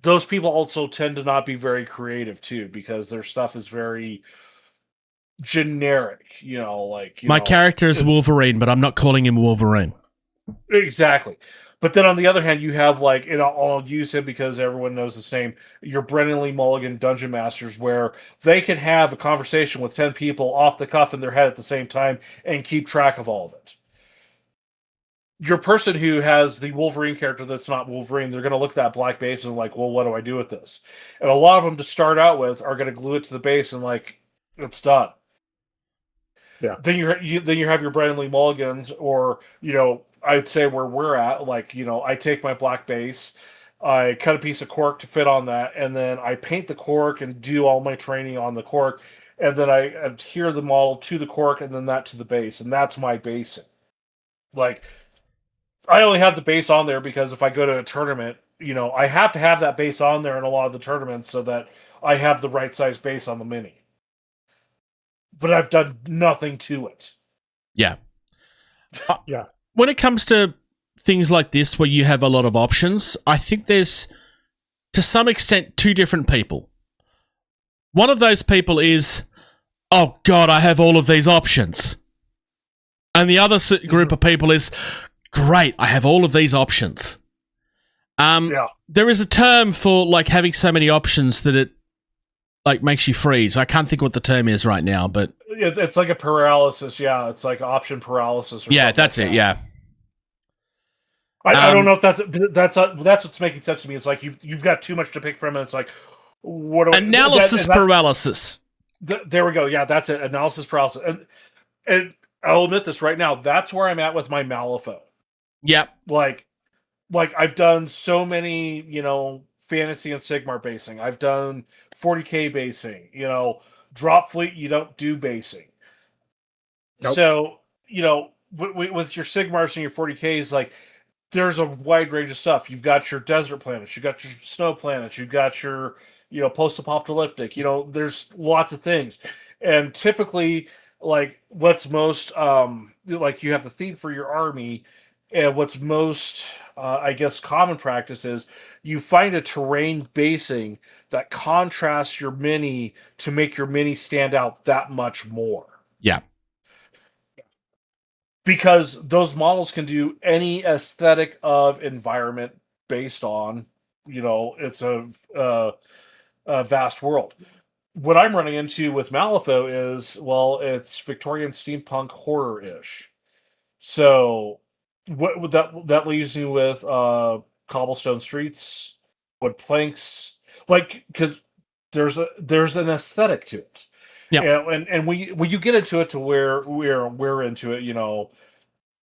[SPEAKER 3] those people also tend to not be very creative too, because their stuff is very generic,
[SPEAKER 1] my character is Wolverine, but I'm not calling him Wolverine.
[SPEAKER 3] Exactly. But then on the other hand, you have like, and I'll use him because everyone knows his name, your Brennan Lee Mulligan Dungeon Masters, where they can have a conversation with 10 people off the cuff in their head at the same time and keep track of all of it. Your person who has the Wolverine character that's not Wolverine, they're going to look at that black base and like, well, what do I do with this? And a lot of them to start out with are going to glue it to the base and like, it's done.
[SPEAKER 2] Yeah.
[SPEAKER 3] Then you have your Brennan Lee Mulligans, or I'd say where we're at, like, I take my black base, I cut a piece of cork to fit on that, and then I paint the cork and do all my training on the cork, and then I adhere the model to the cork and then that to the base, and that's my basing. Like, I only have the base on there because if I go to a tournament, I have to have that base on there in a lot of the tournaments so that I have the right size base on the mini. But I've done nothing to it.
[SPEAKER 1] Yeah.
[SPEAKER 2] Yeah.
[SPEAKER 1] When it comes to things like this where you have a lot of options, I think there's, to some extent, two different people. One of those people is, oh God, I have all of these options. And the other group of people is, great, I have all of these options. There is a term for like having so many options that it like makes you freeze. I can't think what the term is right now, but
[SPEAKER 3] it's like a paralysis. Yeah, it's like option paralysis. Or
[SPEAKER 1] that's
[SPEAKER 3] like
[SPEAKER 1] it. Yeah.
[SPEAKER 3] I don't know if that's what's making sense to me. It's like you've got too much to pick from, and it's like, what do
[SPEAKER 1] analysis paralysis.
[SPEAKER 3] There we go. Yeah, that's it. Analysis paralysis. And I'll admit this right now. That's where I'm at with my Malifaux.
[SPEAKER 1] Yep.
[SPEAKER 3] Like I've done so many, Fantasy and Sigmar basing. I've done 40K basing. drop fleet, you don't do basing.
[SPEAKER 2] Nope.
[SPEAKER 3] So, with your Sigmars and your 40Ks, like, there's a wide range of stuff. You've got your desert planets, you've got your snow planets, you've got your, post-apocalyptic, there's lots of things. And typically, like, what's most, like, you have the theme for your army, and what's most, I guess, common practice is you find a terrain basing that contrasts your mini to make your mini stand out that much more.
[SPEAKER 1] Yeah.
[SPEAKER 3] Because those models can do any aesthetic of environment based on, it's a vast world. What I'm running into with Malifaux is, well, it's Victorian steampunk horror-ish. So what that leaves you with cobblestone streets, wood planks, like, because there's an aesthetic to it.
[SPEAKER 1] Yeah.
[SPEAKER 3] And when you get into it to where we're into it,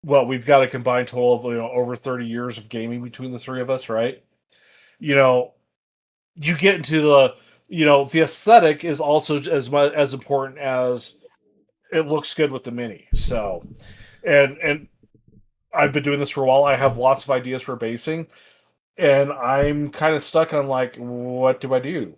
[SPEAKER 3] well, we've got a combined total of over 30 years of gaming between the three of us, right? You get into the aesthetic is also as important as it looks good with the mini. So, and I've been doing this for a while. I have lots of ideas for basing, and I'm kind of stuck on, like, what do I do?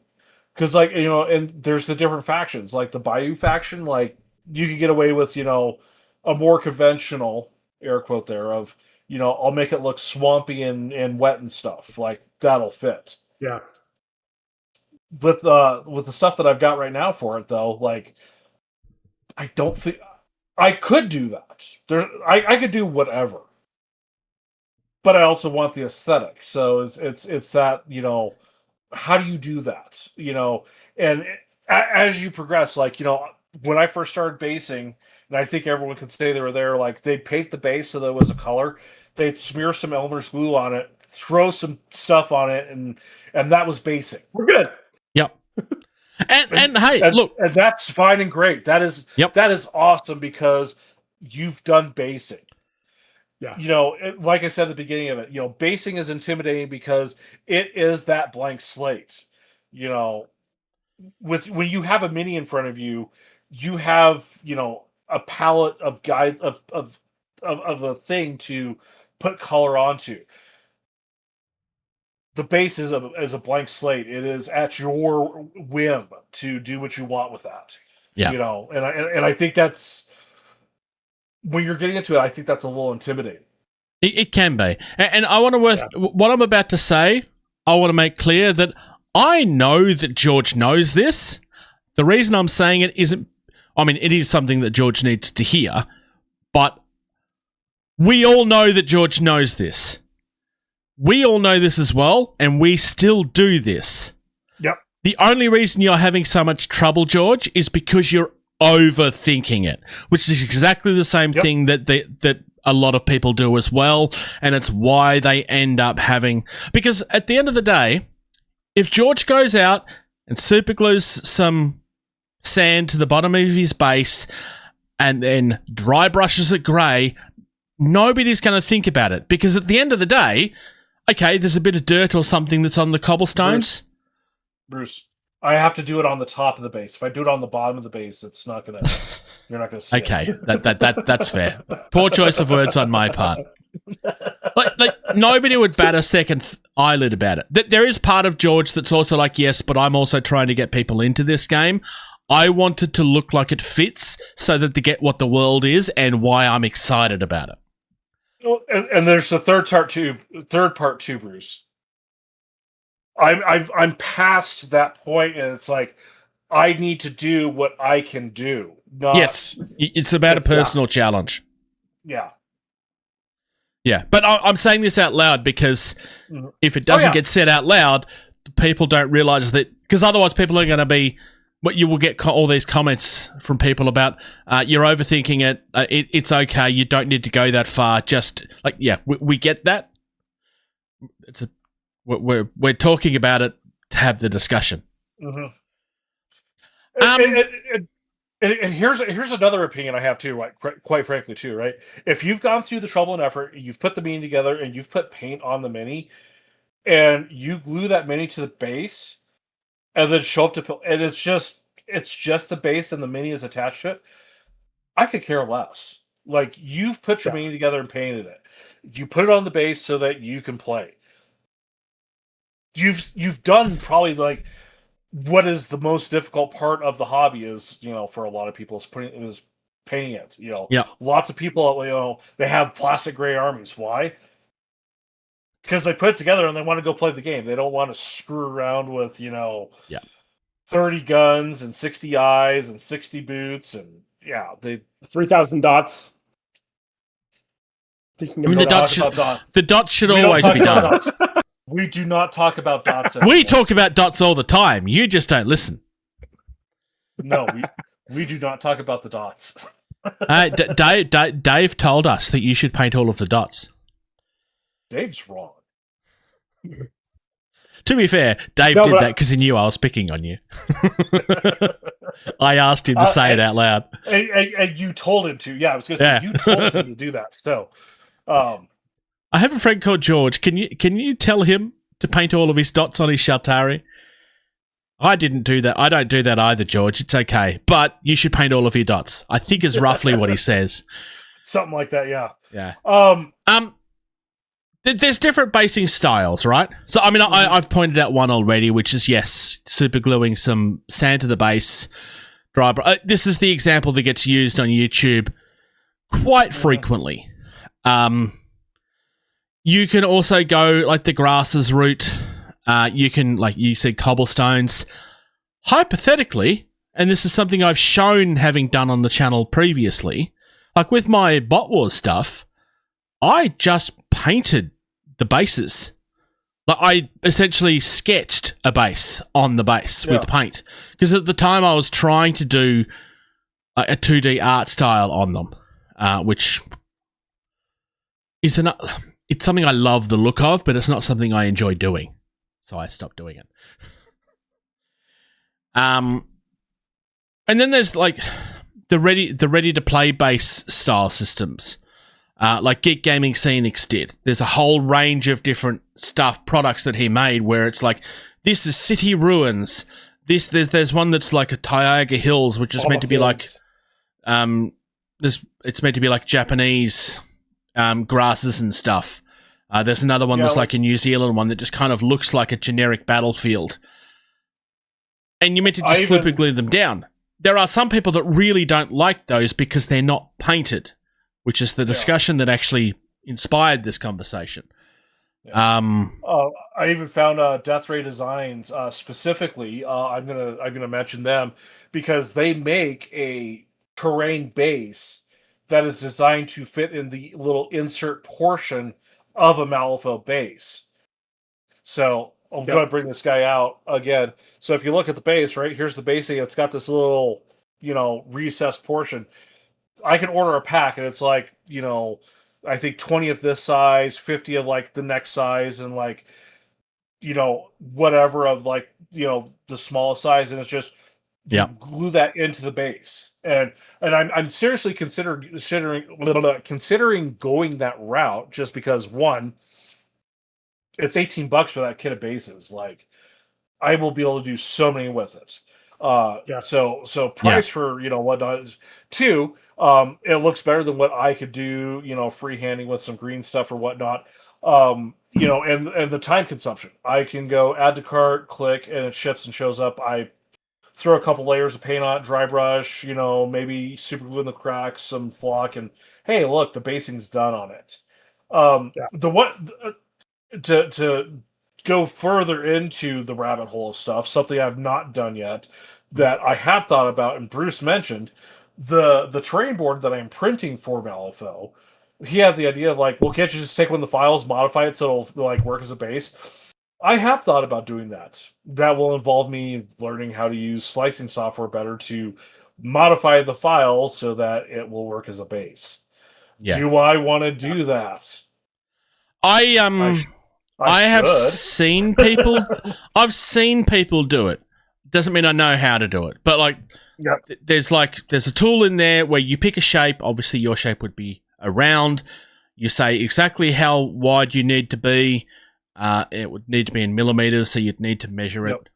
[SPEAKER 3] Because, like, and there's the different factions. Like the Bayou faction, like, you could get away with, a more conventional, air quote there, of, I'll make it look swampy and wet and stuff. Like, that'll fit.
[SPEAKER 2] Yeah.
[SPEAKER 3] With the stuff that I've got right now for it, though, like, I don't think I could do that. I could do whatever, but I also want the aesthetic. So it's that, how do you do that? And as you progress, like, when I first started basing, and I think everyone could say they were there, like, they'd paint the base so that it was a color, they'd smear some Elmer's glue on it, throw some stuff on it, and that was basing.
[SPEAKER 2] We're good.
[SPEAKER 1] Yep. And hey, look,
[SPEAKER 3] and that's fine and great. That is awesome because you've done basing.
[SPEAKER 2] Yeah.
[SPEAKER 3] Like I said at the beginning of it, basing is intimidating because it is that blank slate. When you have a mini in front of you, you have, a palette of of a thing to put color onto. The base is a blank slate. It is at your whim to do what you want with that.
[SPEAKER 1] Yeah.
[SPEAKER 3] And I think that's, when you're getting into it, I think that's a little intimidating.
[SPEAKER 1] It can be. And I want to what I'm about to say, I want to make clear that I know that George knows this. The reason I'm saying it isn't, it is something that George needs to hear, but we all know that George knows this. We all know this as well, and we still do this.
[SPEAKER 3] Yep.
[SPEAKER 1] The only reason you're having so much trouble, George, is because you're overthinking it, which is exactly the same thing that a lot of people do as well, and it's why they end up having... Because at the end of the day, if George goes out and super glues some sand to the bottom of his base and then dry brushes it grey, nobody's going to think about it, because at the end of the day, okay, there's a bit of dirt or something that's on the cobblestones.
[SPEAKER 3] Bruce, I have to do it on the top of the base. If I do it on the bottom of the base, it's not gonna. You're not gonna see.
[SPEAKER 1] Okay, that's fair. Poor choice of words on my part. Like nobody would bat a second eyelid about it. There is part of George that's also like, yes, but I'm also trying to get people into this game. I want it to look like it fits, so that they get what the world is and why I'm excited about it.
[SPEAKER 3] Well, and there's the third part too, Bruce. I'm past that point, and it's like, I need to do what I can do.
[SPEAKER 1] Yes, it's about a personal challenge.
[SPEAKER 3] Yeah.
[SPEAKER 1] Yeah, but I'm saying this out loud because if it doesn't get said out loud, people don't realize that, because otherwise people are going to be... But you will get all these comments from people about you're overthinking it. It's okay. You don't need to go that far. Just like, we get that. We're talking about it to have the discussion.
[SPEAKER 3] Mm-hmm. And here's another opinion I have too. Right, quite frankly too. Right, if you've gone through the trouble and effort, you've put the mini together, and you've put paint on the mini, and you glue that mini to the base, and then show up to, and it's it's just the base and the mini is attached to it, I could care less. Like, you've put your mini together and painted it. You put it on the base so that you can play. You've done probably like what is the most difficult part of the hobby is, for a lot of people is painting it. Lots of people, they have plastic gray armies. Why? Because they put it together and they want to go play the game. They don't want to screw around with 30 guns and 60 eyes and 60 boots and they
[SPEAKER 2] 3,000 dots.
[SPEAKER 1] The dots should always be done.
[SPEAKER 3] We do not talk about dots.
[SPEAKER 1] We talk about dots all the time. You just don't listen.
[SPEAKER 3] No, we do not talk about the dots.
[SPEAKER 1] Dave told us that you should paint all of the dots.
[SPEAKER 3] Dave's wrong.
[SPEAKER 1] To be fair, Dave did that because he knew I was picking on you. I asked him to say it out loud.
[SPEAKER 3] And you told him to. Yeah, I was going to say, you told him to do that. So,
[SPEAKER 1] I have a friend called George. Can you tell him to paint all of his dots on his Shaltari? I didn't do that. I don't do that either, George. It's okay. But you should paint all of your dots. I think is roughly what he says.
[SPEAKER 3] Something like that, yeah.
[SPEAKER 1] Yeah. There's different basing styles, right? So, I mean, I've pointed out one already, which is, super gluing some sand to the base. This is the example that gets used on YouTube quite frequently. You can also go, like, the grasses route. You can, like you said, cobblestones. Hypothetically, and this is something I've shown having done on the channel previously, like with my Bot Wars stuff, I just painted the bases. Like, I essentially sketched a base on the base with paint. Because at the time I was trying to do a 2D art style on them, which is it's something I love the look of, but it's not something I enjoy doing. So I stopped doing it. And then there's like the ready to play base style systems. Like Geek Gaming Scenics did. There's a whole range of different products that he made where it's like, this is city ruins. There's one that's like a Tioga Hills, which is meant to be like it's meant to be like Japanese grasses and stuff. There's another one that's like a New Zealand one that just kind of looks like a generic battlefield. And you're meant to just slip and glue them down. There are some people that really don't like those because they're not painted, which is the discussion that actually inspired this conversation.
[SPEAKER 3] I even found Death Ray Designs specifically. I'm gonna mention them because they make a terrain base that is designed to fit in the little insert portion of a Malifaux base. So I'm going to bring this guy out again. So if you look at the base, right, here's the basing. It's got this little, recessed portion. I can order a pack, and it's like, I think 20 of this size, 50 of like the next size, and like, whatever of like, the smallest size, and it's just glue that into the base. And I'm seriously considering going that route just because, one, it's $18 for that kit of bases. Like, I will be able to do so many with it. So price for whatnot. Two, it looks better than what I could do, freehanding with some green stuff or whatnot. And the time consumption. I can go add to cart, click, and it ships and shows up. I throw a couple layers of paint on it, dry brush, maybe super glue in the cracks, some flock, and hey, look, the basing's done on it. To go further into the rabbit hole of stuff, something I've not done yet that I have thought about, and Bruce mentioned, the terrain board that I'm printing for Malifaux. He had the idea of like, well, can't you just take one of the files, modify it so it'll like work as a base? I have thought about doing that. That will involve me learning how to use slicing software better to modify the file so that it will work as a base. Do I want to do that? I
[SPEAKER 1] have seen people. I've seen people do it. Doesn't mean I know how to do it, but like, there's a tool in there where you pick a shape. Obviously, your shape would be a round. You say exactly how wide you need to be. It would need to be in millimeters, so you'd need to measure it.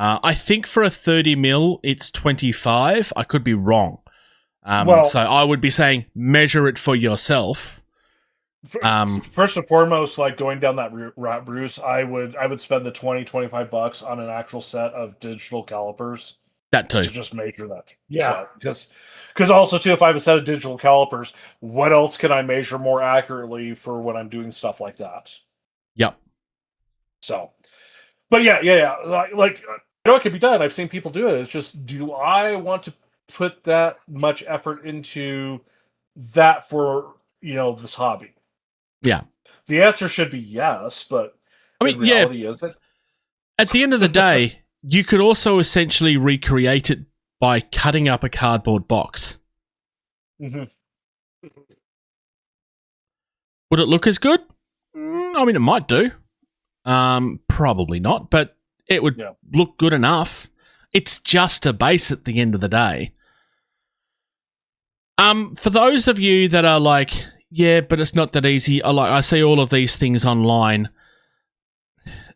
[SPEAKER 1] I think for a 30 mil, it's 25. I could be wrong. So I would be saying measure it for yourself.
[SPEAKER 3] First and foremost, like going down that route, Bruce, I would spend the $20-$25 on an actual set of digital calipers.
[SPEAKER 1] That too.
[SPEAKER 3] To just measure that. Yeah. Because also, too, if I have a set of digital calipers, what else can I measure more accurately for when I'm doing stuff like that?
[SPEAKER 1] Yep.
[SPEAKER 3] So, but yeah. Like, I know it can be done. I've seen people do it. It's just, do I want to put that much effort into that for, this hobby?
[SPEAKER 1] Yeah.
[SPEAKER 3] The answer should be yes, but
[SPEAKER 1] I mean,
[SPEAKER 3] in reality, is it?
[SPEAKER 1] At the end of the day, you could also essentially recreate it by cutting up a cardboard box.
[SPEAKER 3] Mm-hmm.
[SPEAKER 1] Would it look as good? I mean, it might do. Probably not, but it would look good enough. It's just a base at the end of the day. For those of you that are like, yeah, but it's not that easy. I see all of these things online.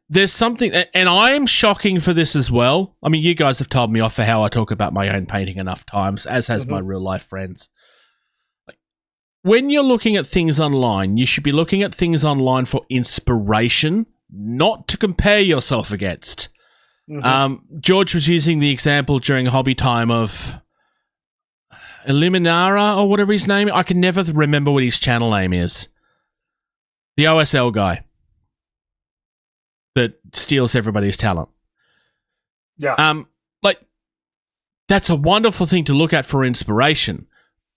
[SPEAKER 1] There's something, and I'm shocking for this as well. I mean, you guys have told me off for how I talk about my own painting enough times, as has my real life friends. When you're looking at things online, you should be looking at things online for inspiration, not to compare yourself against. George was using the example during hobby time of Eliminara or whatever his name is. I can never remember what his channel name is. The OSL guy that steals everybody's talent.
[SPEAKER 3] Yeah.
[SPEAKER 1] That's a wonderful thing to look at for inspiration,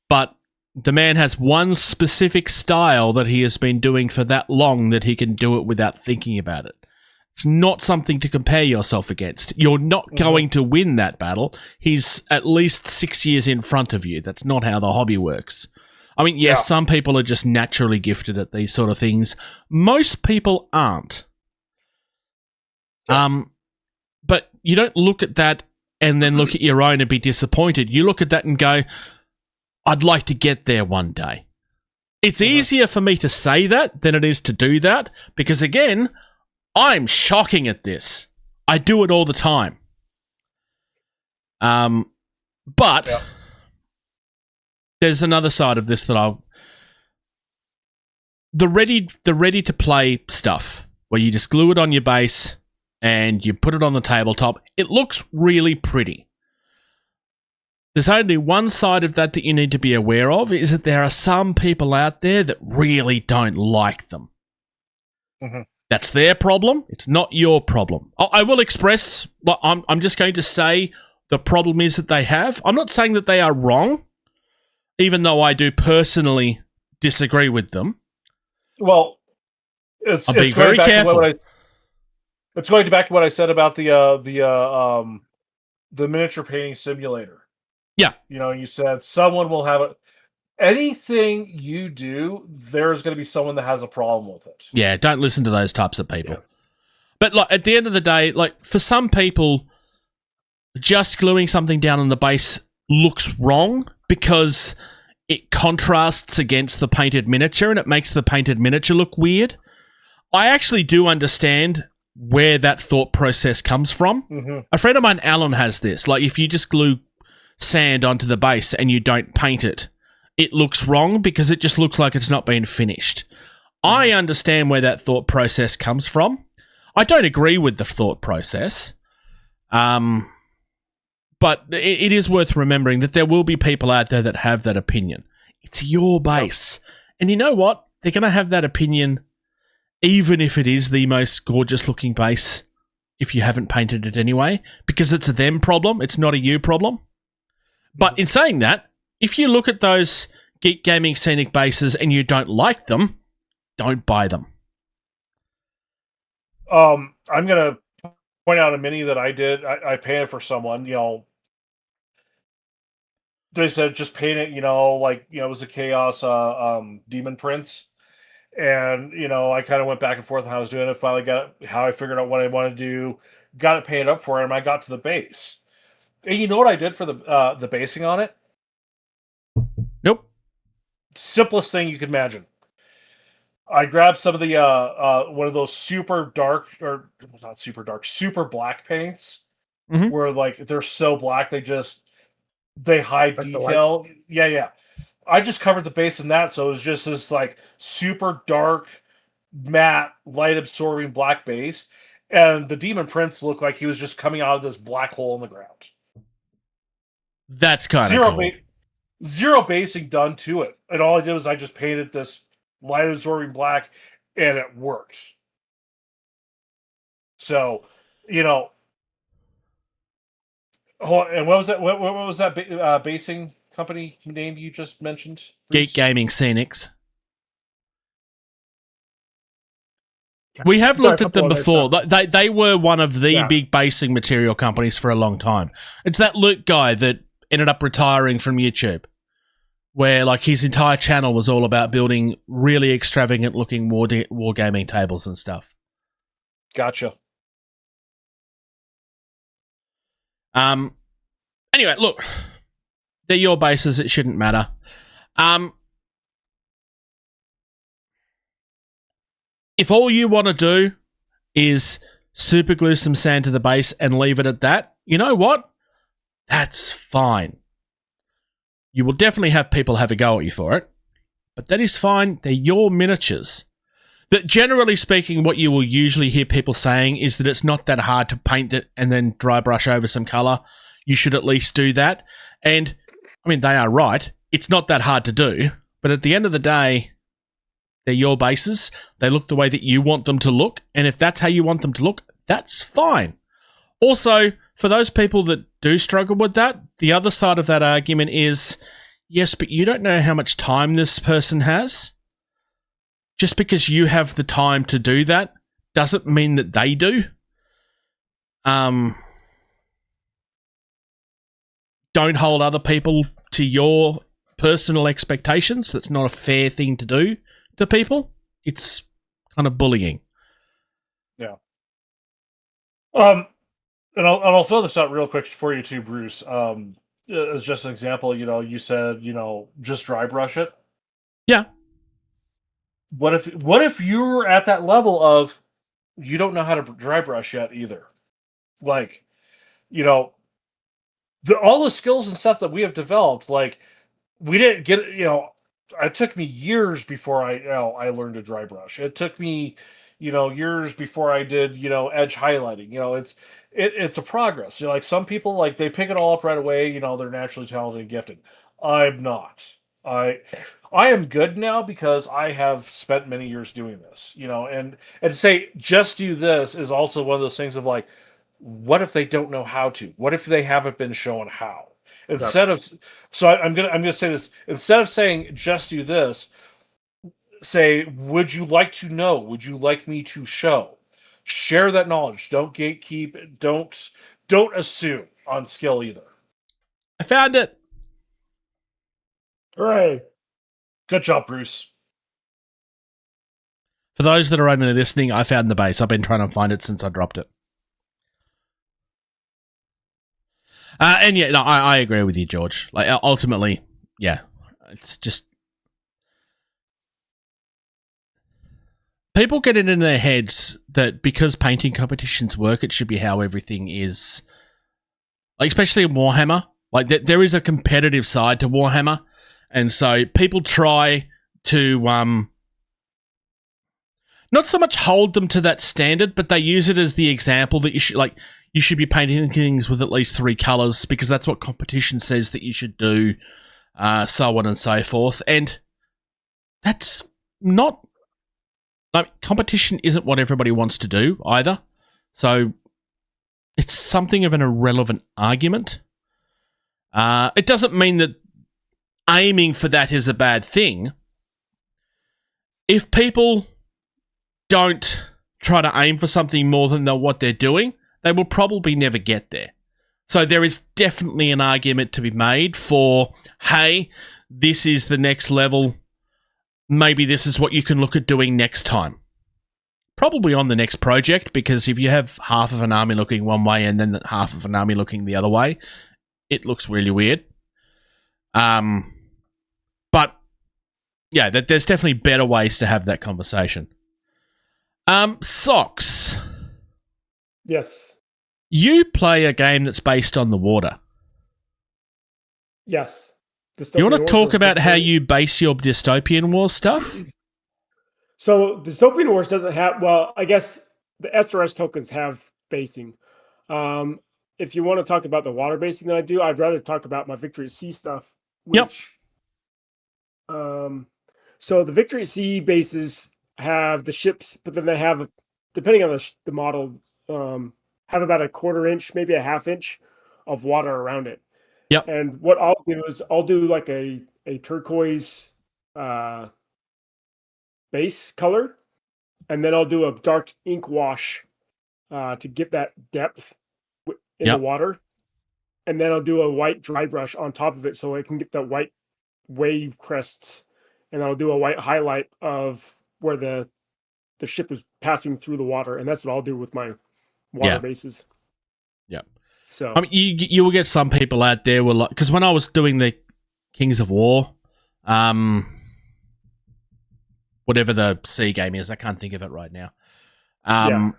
[SPEAKER 1] but the man has one specific style that he has been doing for that long that he can do it without thinking about it. It's not something to compare yourself against. You're not going to win that battle. He's at least 6 years in front of you. That's not how the hobby works. I mean, yes, some people are just naturally gifted at these sort of things. Most people aren't. But you don't look at that and then look at your own and be disappointed. You look at that and go, I'd like to get there one day. It's easier for me to say that than it is to do that because, again, I'm shocking at this. I do it all the time. But there's another side of this that the ready to play stuff where you just glue it on your base and you put it on the tabletop. It looks really pretty. There's only one side of that you need to be aware of, is that there are some people out there that really don't like them. That's their problem. It's not your problem. I will express, I'm just going to say the problem is that they have. I'm not saying that they are wrong, even though I do personally disagree with them.
[SPEAKER 3] Well,
[SPEAKER 1] I'll be very careful.
[SPEAKER 3] It's going back to what I said about the miniature painting simulator.
[SPEAKER 1] Yeah.
[SPEAKER 3] You said someone will have it. Anything you do, there's going to be someone that has a problem with it.
[SPEAKER 1] Yeah, don't listen to those types of people. Yeah. But at the end of the day, for some people, just gluing something down on the base looks wrong because it contrasts against the painted miniature and it makes the painted miniature look weird. I actually do understand where that thought process comes from. A friend of mine, Alan, has this. If you just glue sand onto the base and you don't paint it, it looks wrong because it just looks like it's not been finished. I understand where that thought process comes from. I don't agree with the thought process. But it is worth remembering that there will be people out there that have that opinion. It's your base. And you know what? They're going to have that opinion even if it is the most gorgeous looking base if you haven't painted it anyway, because it's a them problem. It's not a you problem. But in saying that, if you look at those Geek Gaming Scenic bases and you don't like them, don't buy them.
[SPEAKER 3] I'm going to point out a mini that I did. I painted for someone, they said just paint it, it was a Chaos Demon Prince. And, I kind of went back and forth on how I was doing it. Finally got how I figured out what I wanted to do, got it painted up for him. I got to the base. And you know what I did for the basing on it?
[SPEAKER 1] Nope.
[SPEAKER 3] Simplest thing you could imagine. I grabbed some of the one of those super dark, or not super dark, super black paints
[SPEAKER 1] Mhm.
[SPEAKER 3] where like they're so black they hide
[SPEAKER 2] Like the
[SPEAKER 3] detail. Yeah. I just covered the base in that, so it was just this like super dark, matte, light absorbing black base, and the Demon Prince looked like he was just coming out of this black hole in the ground.
[SPEAKER 1] That's kind of
[SPEAKER 3] Zero
[SPEAKER 1] cool.
[SPEAKER 3] zero basing done to it, and all I did was I just painted this light absorbing black, and it worked. So, you know, and what was that? What was that basing company name you just mentioned?
[SPEAKER 1] Geek Gaming Scenics. We have looked at them before. They were one of the big basing material companies for a long time. It's that Luke guy that ended up retiring from YouTube, where like his entire channel was all about building really extravagant looking wargaming tables and stuff.
[SPEAKER 3] Gotcha.
[SPEAKER 1] Anyway, look, they're your bases. It shouldn't matter. If all you want to do is super glue some sand to the base and leave it at that, you know what? That's fine. You will definitely have people have a go at you for it, but that is fine. They're your miniatures. That generally speaking, what you will usually hear people saying is that it's not that hard to paint it and then dry brush over some color. You should at least do that. And, I mean, they are right. It's not that hard to do, but at the end of the day, they're your bases. They look the way that you want them to look. And if that's how you want them to look, that's fine. Also, for those people that do struggle with that, the other side of that argument is, yes, but you don't know how much time this person has. Just because you have the time to do that doesn't mean that they do. Don't hold other people to your personal expectations. That's not a fair thing to do to people. It's kind of bullying.
[SPEAKER 3] Yeah. And I'll throw this out real quick for you too, Bruce. As just an example, you said, just dry brush it.
[SPEAKER 1] Yeah.
[SPEAKER 3] What if you're at that level of you don't know how to dry brush yet either? Like, all the skills and stuff that we have developed, like we didn't get, it took me years before I learned to dry brush. It took me, years before I did, edge highlighting. It's a progress. Like some people, like they pick it all up right away. They're naturally talented and gifted. I'm not. I am good now because I have spent many years doing this. And to say just do this is also one of those things of like, what if they don't know how to? What if they haven't been shown how? I'm gonna say this, instead of saying just do this, say, would you like to know? Would you like me to show? Share that knowledge. Don't gatekeep. Don't assume on skill either.
[SPEAKER 1] I found it.
[SPEAKER 2] Hooray.
[SPEAKER 3] Good job, Bruce.
[SPEAKER 1] For those that are only listening, I found the base. I've been trying to find it since I dropped it. And yeah, no, I agree with you, George. Like ultimately, yeah, it's just people get it in their heads that because painting competitions work, it should be how everything is. Like especially in Warhammer, like there is a competitive side to Warhammer, and so people try to not so much hold them to that standard, but they use it as the example that you should be painting things with at least 3 colors because that's what competition says that you should do, so on and so forth. And that's not, like, competition isn't what everybody wants to do either. So it's something of an irrelevant argument. It doesn't mean that aiming for that is a bad thing. If people don't try to aim for something more than what they're doing, they will probably never get there. So there is definitely an argument to be made for, hey, this is the next level. Maybe this is what you can look at doing next time. Probably on the next project, because if you have half of an army looking one way and then half of an army looking the other way, it looks really weird. But yeah, there's definitely better ways to have that conversation. Socks.
[SPEAKER 2] Yes.
[SPEAKER 1] You play a game that's based on the water.
[SPEAKER 2] Yes.
[SPEAKER 1] You want to
[SPEAKER 2] Dystopian
[SPEAKER 1] talk
[SPEAKER 2] Wars
[SPEAKER 1] about how
[SPEAKER 2] are-
[SPEAKER 1] you base your Dystopian Wars stuff?
[SPEAKER 2] So Dystopian Wars doesn't have, well, I guess the SRS tokens have basing. If you want to talk about the water basing that I do, I'd rather talk about my Victory at Sea stuff.
[SPEAKER 1] Yep.
[SPEAKER 2] So the Victory at Sea bases have the ships, but then they have, depending on the model, have about a 1/4 inch, maybe a 1/2 inch of water around it.
[SPEAKER 1] Yep.
[SPEAKER 2] And what I'll do is I'll do like a turquoise base color, and then I'll do a dark ink wash to get that depth in the water, and then I'll do a white dry brush on top of it so I can get the white wave crests, and I'll do a white highlight of where the ship is passing through the water, and that's what I'll do with my water bases.
[SPEAKER 1] Yeah.
[SPEAKER 2] So
[SPEAKER 1] I mean, you will get some people out there were like, because when I was doing the Kings of War, whatever the sea game is, I can't think of it right now. I mean,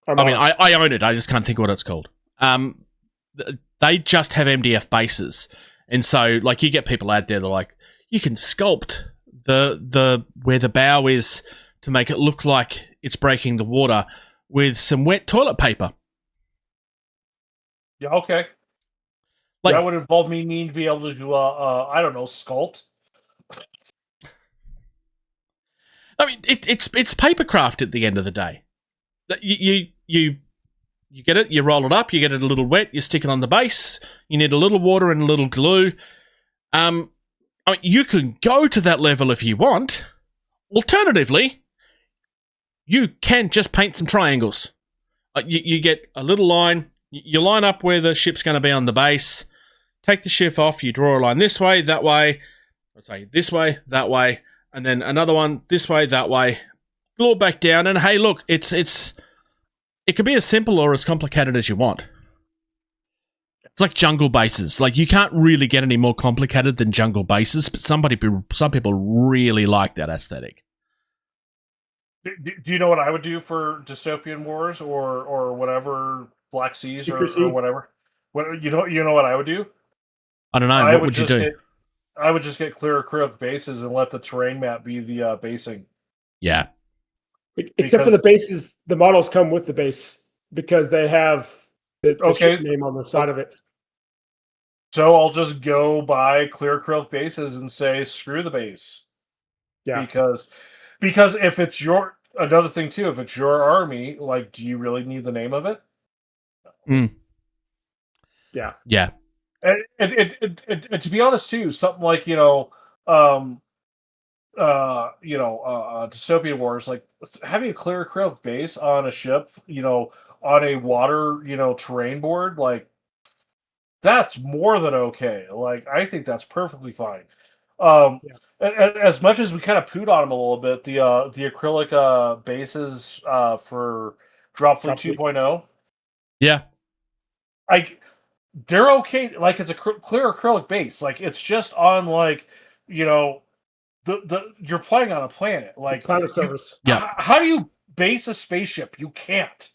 [SPEAKER 1] I own it. I just can't think of what it's called. They just have MDF bases, and so like you get people out there that are like, you can sculpt the where the bow is to make it look like it's breaking the water with some wet toilet paper.
[SPEAKER 3] Yeah, okay.
[SPEAKER 1] Like,
[SPEAKER 3] that would involve me needing to be able to do I don't know, sculpt.
[SPEAKER 1] I mean, it's papercraft at the end of the day. You get it, you roll it up, you get it a little wet, you stick it on the base. You need a little water and a little glue. I mean, you can go to that level if you want. Alternatively, you can just paint some triangles. You get a little line. You line up where the ship's going to be on the base. Take the ship off. You draw a line this way, that way. Let's say this way, that way, and then another one this way, that way. Glue it back down, and hey, look, it can be as simple or as complicated as you want. It's like jungle bases. Like you can't really get any more complicated than jungle bases, but some people really like that aesthetic.
[SPEAKER 3] Do you know what I would do for Dystopian Wars or whatever, Black Seas or whatever? What you know what I would do?
[SPEAKER 1] I don't know. What would you do?
[SPEAKER 3] I would just get clear acrylic bases and let the terrain map be the basing.
[SPEAKER 1] Yeah.
[SPEAKER 2] Except for the bases, the models come with the base because they have the ship name on the side of it.
[SPEAKER 3] So I'll just go buy clear acrylic bases and say screw the base.
[SPEAKER 2] Yeah.
[SPEAKER 3] Because if it's another thing too, if it's your army, like, do you really need the name of it?
[SPEAKER 2] Yeah.
[SPEAKER 1] Yeah.
[SPEAKER 3] And to be honest too, something like Dystopian Wars, like having a clear acrylic base on a ship, on a water, terrain board, like that's more than okay. Like I think that's perfectly fine. As much as we kind of pooed on them a little bit, the acrylic bases for Dropfleet 2.0,
[SPEAKER 1] yeah,
[SPEAKER 3] like they're okay. Like it's a clear acrylic base. Like it's just on like you're playing on a planet. Like
[SPEAKER 2] planet surface.
[SPEAKER 1] Yeah.
[SPEAKER 3] How do you base a spaceship? You can't.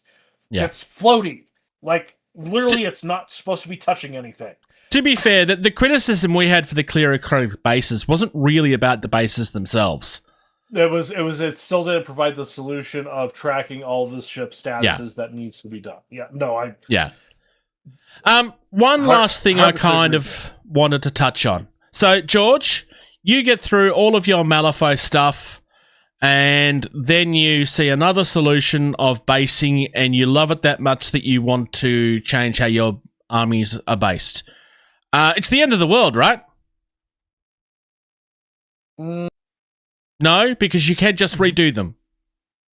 [SPEAKER 1] Yeah.
[SPEAKER 3] It's floating. Like literally, it's not supposed to be touching anything.
[SPEAKER 1] To be fair, the criticism we had for the clear acrylic bases wasn't really about the bases themselves.
[SPEAKER 3] It still didn't provide the solution of tracking all the ship statuses that needs to be done.
[SPEAKER 1] One last thing I kind of wanted to touch on. So, George, you get through all of your Malifaux stuff, and then you see another solution of basing, and you love it that much that you want to change how your armies are based. It's the end of the world, right? No, because you can't just redo them.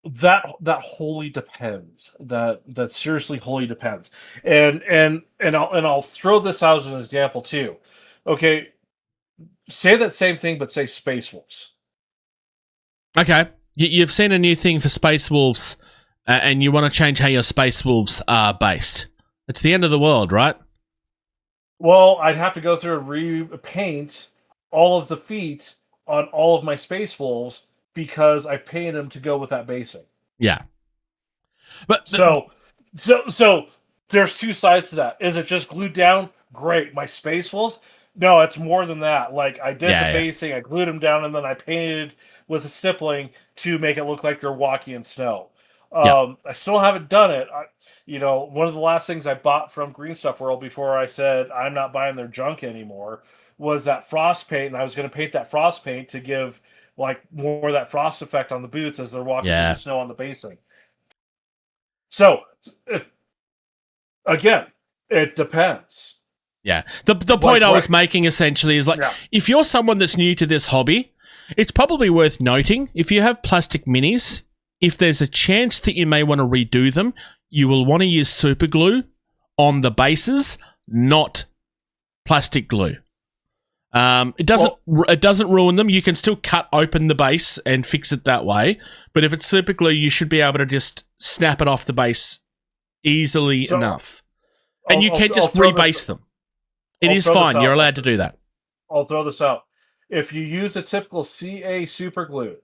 [SPEAKER 3] That wholly depends. That seriously wholly depends. And I'll throw this out as an example too. Okay, say that same thing, but say Space Wolves.
[SPEAKER 1] Okay, you've seen a new thing for Space Wolves, and you want to change how your Space Wolves are based. It's the end of the world, right?
[SPEAKER 3] Well, I'd have to go through and repaint all of the feet on all of my Space Wolves because I've painted them to go with that basing.
[SPEAKER 1] Yeah. But
[SPEAKER 3] so there's two sides to that. Is it just glued down? Great. My spacefuls? No, it's more than that. Like, I did the basing, I glued them down, and then I painted with a stippling to make it look like they're walking in snow. I still haven't done it. One of the last things I bought from Green Stuff World before I said I'm not buying their junk anymore was that frost paint, and I was going to paint that frost paint to give like more of that frost effect on the boots as they're walking through the snow on the basing. So, again, it depends.
[SPEAKER 1] Yeah. The point I was making essentially is if you're someone that's new to this hobby, it's probably worth noting if you have plastic minis, if there's a chance that you may want to redo them, you will want to use super glue on the bases, not plastic glue. It doesn't ruin them. You can still cut open the base and fix it that way. But if it's super glue, you should be able to just snap it off the base easily enough. And you can just rebase them. It is fine. You're allowed to do that.
[SPEAKER 3] I'll throw this out. If you use a typical CA super glue,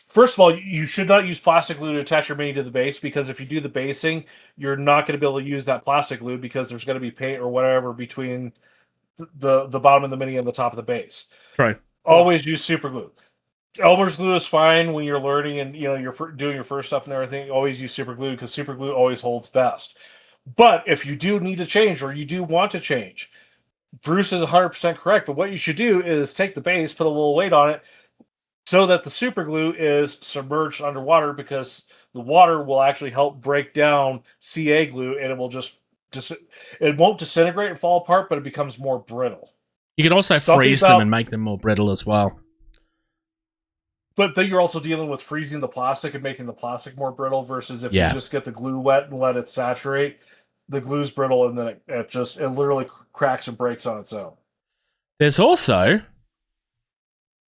[SPEAKER 3] first of all, you should not use plastic glue to attach your mini to the base, because if you do the basing, you're not going to be able to use that plastic glue because there's going to be paint or whatever between the bottom of the mini and the top of the base.
[SPEAKER 1] Right.
[SPEAKER 3] Always use super glue. Elmer's glue is fine when you're learning and you're doing your first stuff and everything. Always use super glue because super glue always holds best. But if you do need to change or you do want to change, Bruce is 100% correct. But what you should do is take the base, put a little weight on it, so that the super glue is submerged underwater, because the water will actually help break down CA glue, and it will it won't disintegrate and fall apart, but it becomes more brittle.
[SPEAKER 1] You can also freeze them and make them more brittle as well.
[SPEAKER 3] But then you're also dealing with freezing the plastic and making the plastic more brittle, versus if you just get the glue wet and let it saturate, the glue's brittle and then it literally cracks and breaks on its own.
[SPEAKER 1] There's also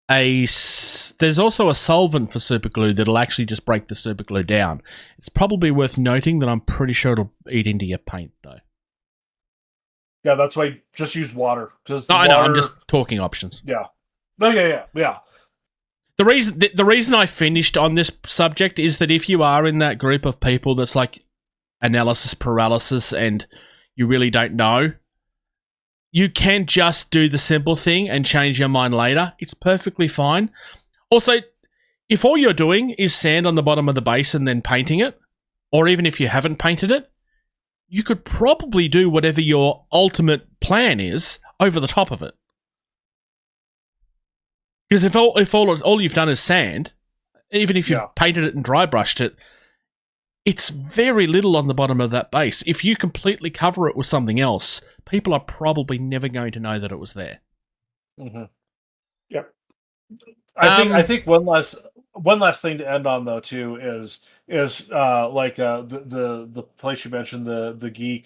[SPEAKER 1] a solvent for super glue that'll actually just break the super glue down. It's probably worth noting that I'm pretty sure it'll eat into your paint though.
[SPEAKER 3] Yeah, that's why just use water.
[SPEAKER 1] I know, I'm just talking options.
[SPEAKER 3] Yeah. No, yeah.
[SPEAKER 1] The reason I finished on this subject is that if you are in that group of people that's like analysis paralysis and you really don't know, you can just do the simple thing and change your mind later. It's perfectly fine. Also, if all you're doing is sand on the bottom of the base and then painting it, or even if you haven't painted it, you could probably do whatever your ultimate plan is over the top of it. Because if all you've done is sand, even if you've painted it and dry brushed it, it's very little on the bottom of that base. If you completely cover it with something else, people are probably never going to know that it was there.
[SPEAKER 3] Mm-hmm. Yep. I think one last thing to end on though too is like the place you mentioned, the geek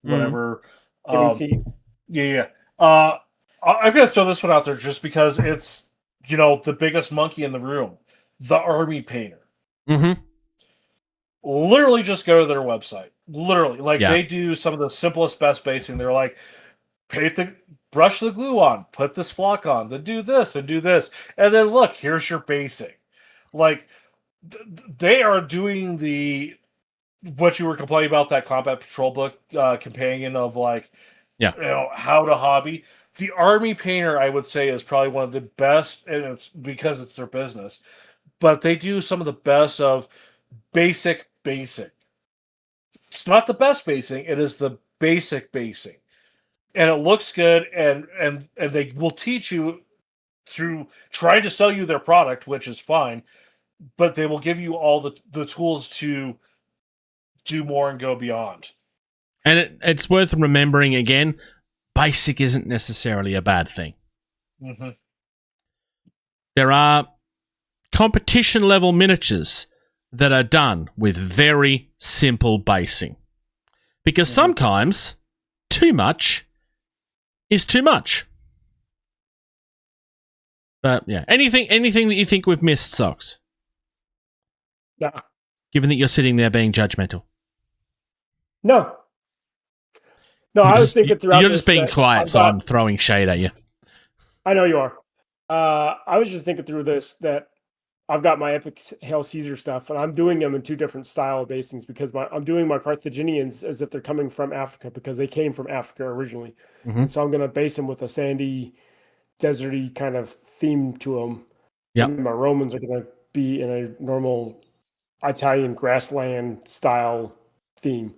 [SPEAKER 3] whatever. Yeah. I'm gonna throw this one out there just because it's the biggest monkey in the room, the army painter.
[SPEAKER 1] Mm-hmm.
[SPEAKER 3] Literally just go to their website. Literally, they do some of the simplest, best basing. They're like, brush the glue on, put this flock on, then do this and do this, and then look, here's your basing. Like, they are doing what you were complaining about, that Combat Patrol book companion of how to hobby. The Army Painter, I would say, is probably one of the best, and it's because it's their business. But they do some of the best of basic. It's not the best basing; it is the basic basing, and it looks good. And they will teach you through trying to sell you their product, which is fine. But they will give you all the tools to do more and go beyond.
[SPEAKER 1] And it's worth remembering again. Basic isn't necessarily a bad thing.
[SPEAKER 3] Mm-hmm.
[SPEAKER 1] There are competition level miniatures that are done with very simple basing. Because sometimes too much is too much. But yeah, anything that you think we've missed, Socks?
[SPEAKER 2] No.
[SPEAKER 1] Given that you're sitting there being judgmental.
[SPEAKER 2] No, I was thinking throughout.
[SPEAKER 1] You're just being quiet, so I'm throwing shade at you.
[SPEAKER 2] I know you are. I was just thinking through this that I've got my Epic Hail Caesar stuff, and I'm doing them in 2 different style basings because I'm doing my Carthaginians as if they're coming from Africa because they came from Africa originally.
[SPEAKER 1] Mhm.
[SPEAKER 2] So I'm going to base them with a sandy, deserty kind of theme to them.
[SPEAKER 1] Yep.
[SPEAKER 2] And my Romans are going to be in a normal Italian grassland style theme.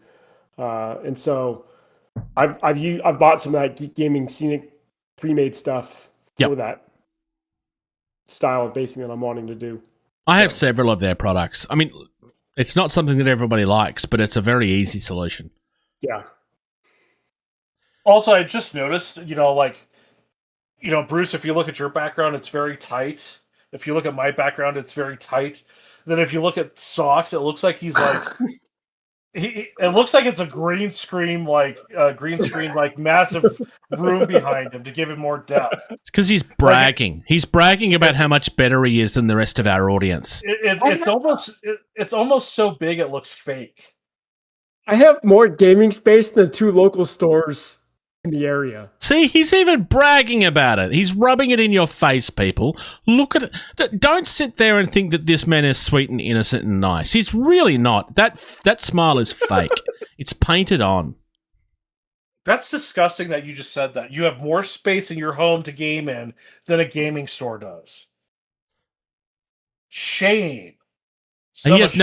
[SPEAKER 2] And so I've bought some of that Geek Gaming Scenic pre-made stuff for that style of basing that I'm wanting to do.
[SPEAKER 1] I have several of their products. I mean, it's not something that everybody likes, but it's a very easy solution.
[SPEAKER 2] Yeah.
[SPEAKER 3] Also, I just noticed, Bruce, if you look at your background, it's very tight. If you look at my background, it's very tight. Then if you look at Socks, it looks like he's like... it looks like it's a green screen, massive room behind him to give him more depth.
[SPEAKER 1] It's because he's bragging. He's bragging about how much better he is than the rest of our audience.
[SPEAKER 3] It's almost so big it looks fake.
[SPEAKER 2] I have more gaming space than 2 local stores in the area.
[SPEAKER 1] See, he's even bragging about it. He's rubbing it in your face, people. Look at it. Don't sit there and think that this man is sweet and innocent and nice. He's really not. That smile is fake. It's painted on.
[SPEAKER 3] That's disgusting that you just said that. You have more space in your home to game in than a gaming store does. Shame.
[SPEAKER 1] He has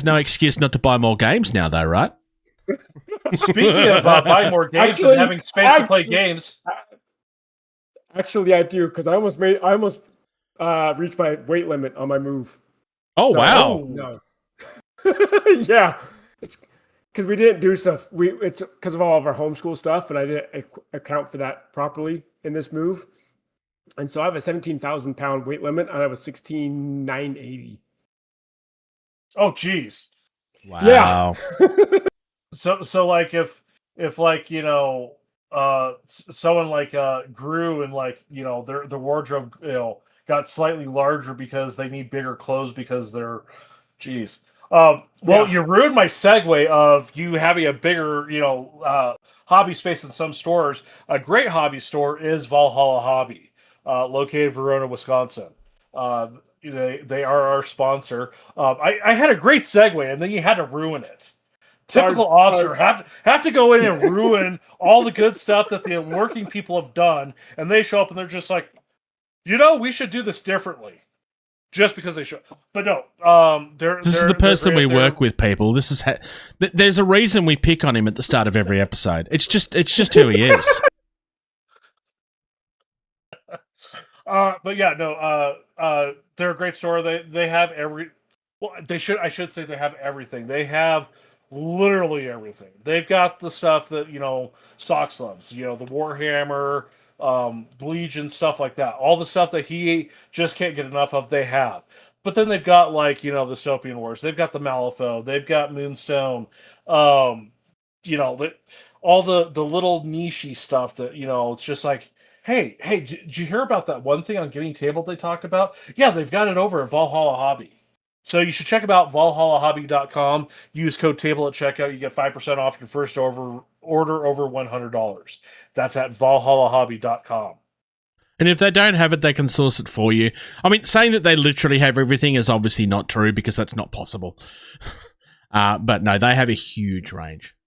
[SPEAKER 1] no excuse not to buy more games now, though, right?
[SPEAKER 3] Speaking of buying more games and having space to play games,
[SPEAKER 2] actually, I do because I almost reached my weight limit on my move.
[SPEAKER 1] Oh wow!
[SPEAKER 2] No, yeah, it's because we didn't do stuff. It's because of all of our homeschool stuff, and I didn't account for that properly in this move. And so I have a 17,000 pound weight limit, and I have a 16,980.
[SPEAKER 3] Oh, geez!
[SPEAKER 1] Wow.
[SPEAKER 2] Yeah.
[SPEAKER 3] So like if someone like grew and their wardrobe got slightly larger because they need bigger clothes because they're you ruined my segue of you having a bigger hobby space in some stores. A great hobby store is Valhalla Hobby, located in Verona, Wisconsin. They are our sponsor. I had a great segue and then you had to ruin it. Typical officer have to go in and ruin all the good stuff that the working people have done, and they show up and they're just like, we should do this differently, just because they show. But no,
[SPEAKER 1] this is the person we work with, people. This is there's a reason we pick on him at the start of every episode. It's just who he is.
[SPEAKER 3] But yeah, no, they're a great store. They have I should say they have everything. They have literally everything. They've got the stuff that Socks loves, the Warhammer, Legion, stuff like that. All the stuff that he just can't get enough of, they have. But then they've got the Dystopian Wars, they've got the Malifaux, they've got Moonstone, all the little niche-y stuff that it's just like, hey, did you hear about that one thing on Getting Tabled they talked about? Yeah, they've got it over at Valhalla Hobby. So you should check out valhallahobby.com. Use code TABLE at checkout. You get 5% off your first order over $100. That's at valhallahobby.com.
[SPEAKER 1] And if they don't have it, they can source it for you. I mean, saying that they literally have everything is obviously not true because that's not possible. But no, they have a huge range.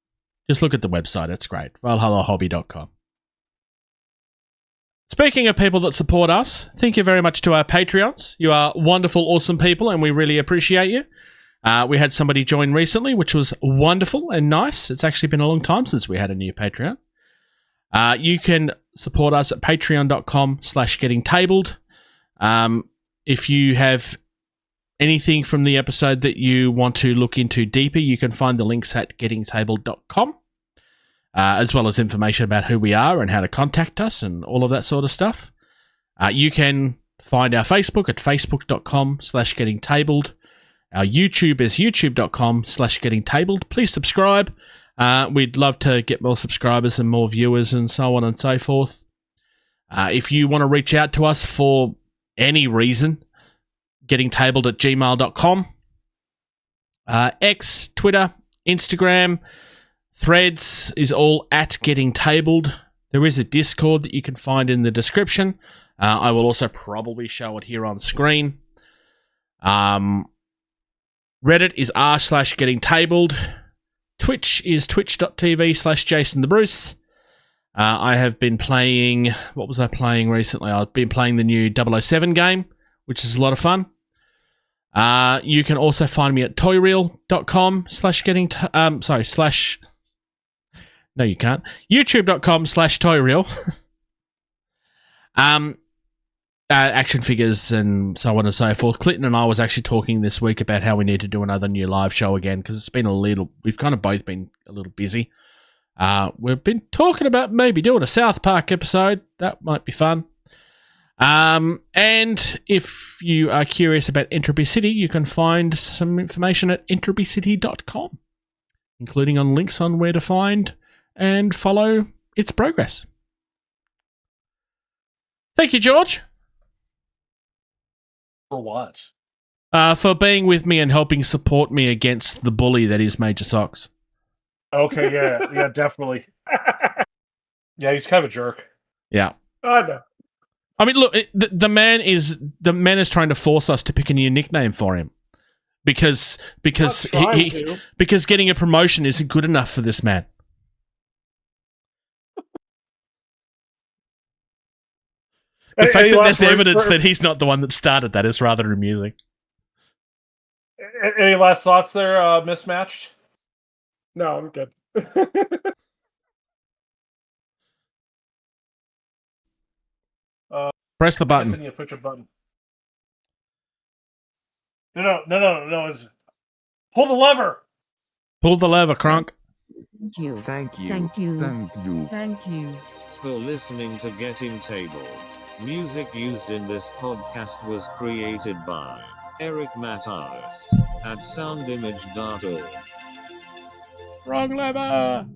[SPEAKER 1] Just look at the website. It's great. valhallahobby.com. Speaking of people that support us, thank you very much to our Patreons. You are wonderful, awesome people, and we really appreciate you. We had somebody join recently, which was wonderful and nice. It's actually been a long time since we had a new Patreon. You can support us at patreon.com/gettingtabled. If you have anything from the episode that you want to look into deeper, you can find the links at gettingtabled.com. As well as information about who we are and how to contact us and all of that sort of stuff. You can find our Facebook at facebook.com/gettingtabled. Our YouTube is youtube.com/gettingtabled. Please subscribe. We'd love to get more subscribers and more viewers and so on and so forth. If you want to reach out to us for any reason, gettingtabled@gmail.com. X, Twitter, Instagram, Threads is all at Getting Tabled. There is a Discord that you can find in the description. I will also probably show it here on screen. Reddit is r/gettingtabled. Twitch is twitch.tv/JasonTheBruce. I have been playing... What was I playing recently? I've been playing the new 007 game, which is a lot of fun. You can also find me at toyreel.com/getting... No, you can't. YouTube.com/toyreel. Action figures and so on and so forth. Clinton and I was actually talking this week about how we need to do another new live show again because it's been we've kind of both been a little busy. We've been talking about maybe doing a South Park episode. That might be fun. And if you are curious about Entropy City, you can find some information at entropycity.com, including on links on where to find and follow its progress. Thank you, George.
[SPEAKER 3] For what?
[SPEAKER 1] For being with me and helping support me against the bully that is Major Socks.
[SPEAKER 3] Okay, yeah, definitely. Yeah, he's kind of a jerk.
[SPEAKER 1] Yeah.
[SPEAKER 2] Oh, no.
[SPEAKER 1] I mean, look, the man is trying to force us to pick a new nickname for him because getting a promotion isn't good enough for this man. The fact that there's evidence that he's not the one that started that is rather amusing.
[SPEAKER 3] Any last thoughts there, Mismatched?
[SPEAKER 2] No, I'm good.
[SPEAKER 1] Press the button.
[SPEAKER 3] You push a button. No. Pull the lever.
[SPEAKER 1] Pull the lever, Kronk.
[SPEAKER 4] Thank you.
[SPEAKER 9] Thank you.
[SPEAKER 4] Thank you.
[SPEAKER 8] For listening to Getting Tabled. Music used in this podcast was created by Eric Matyas at soundimage.org.
[SPEAKER 1] Wrong lever!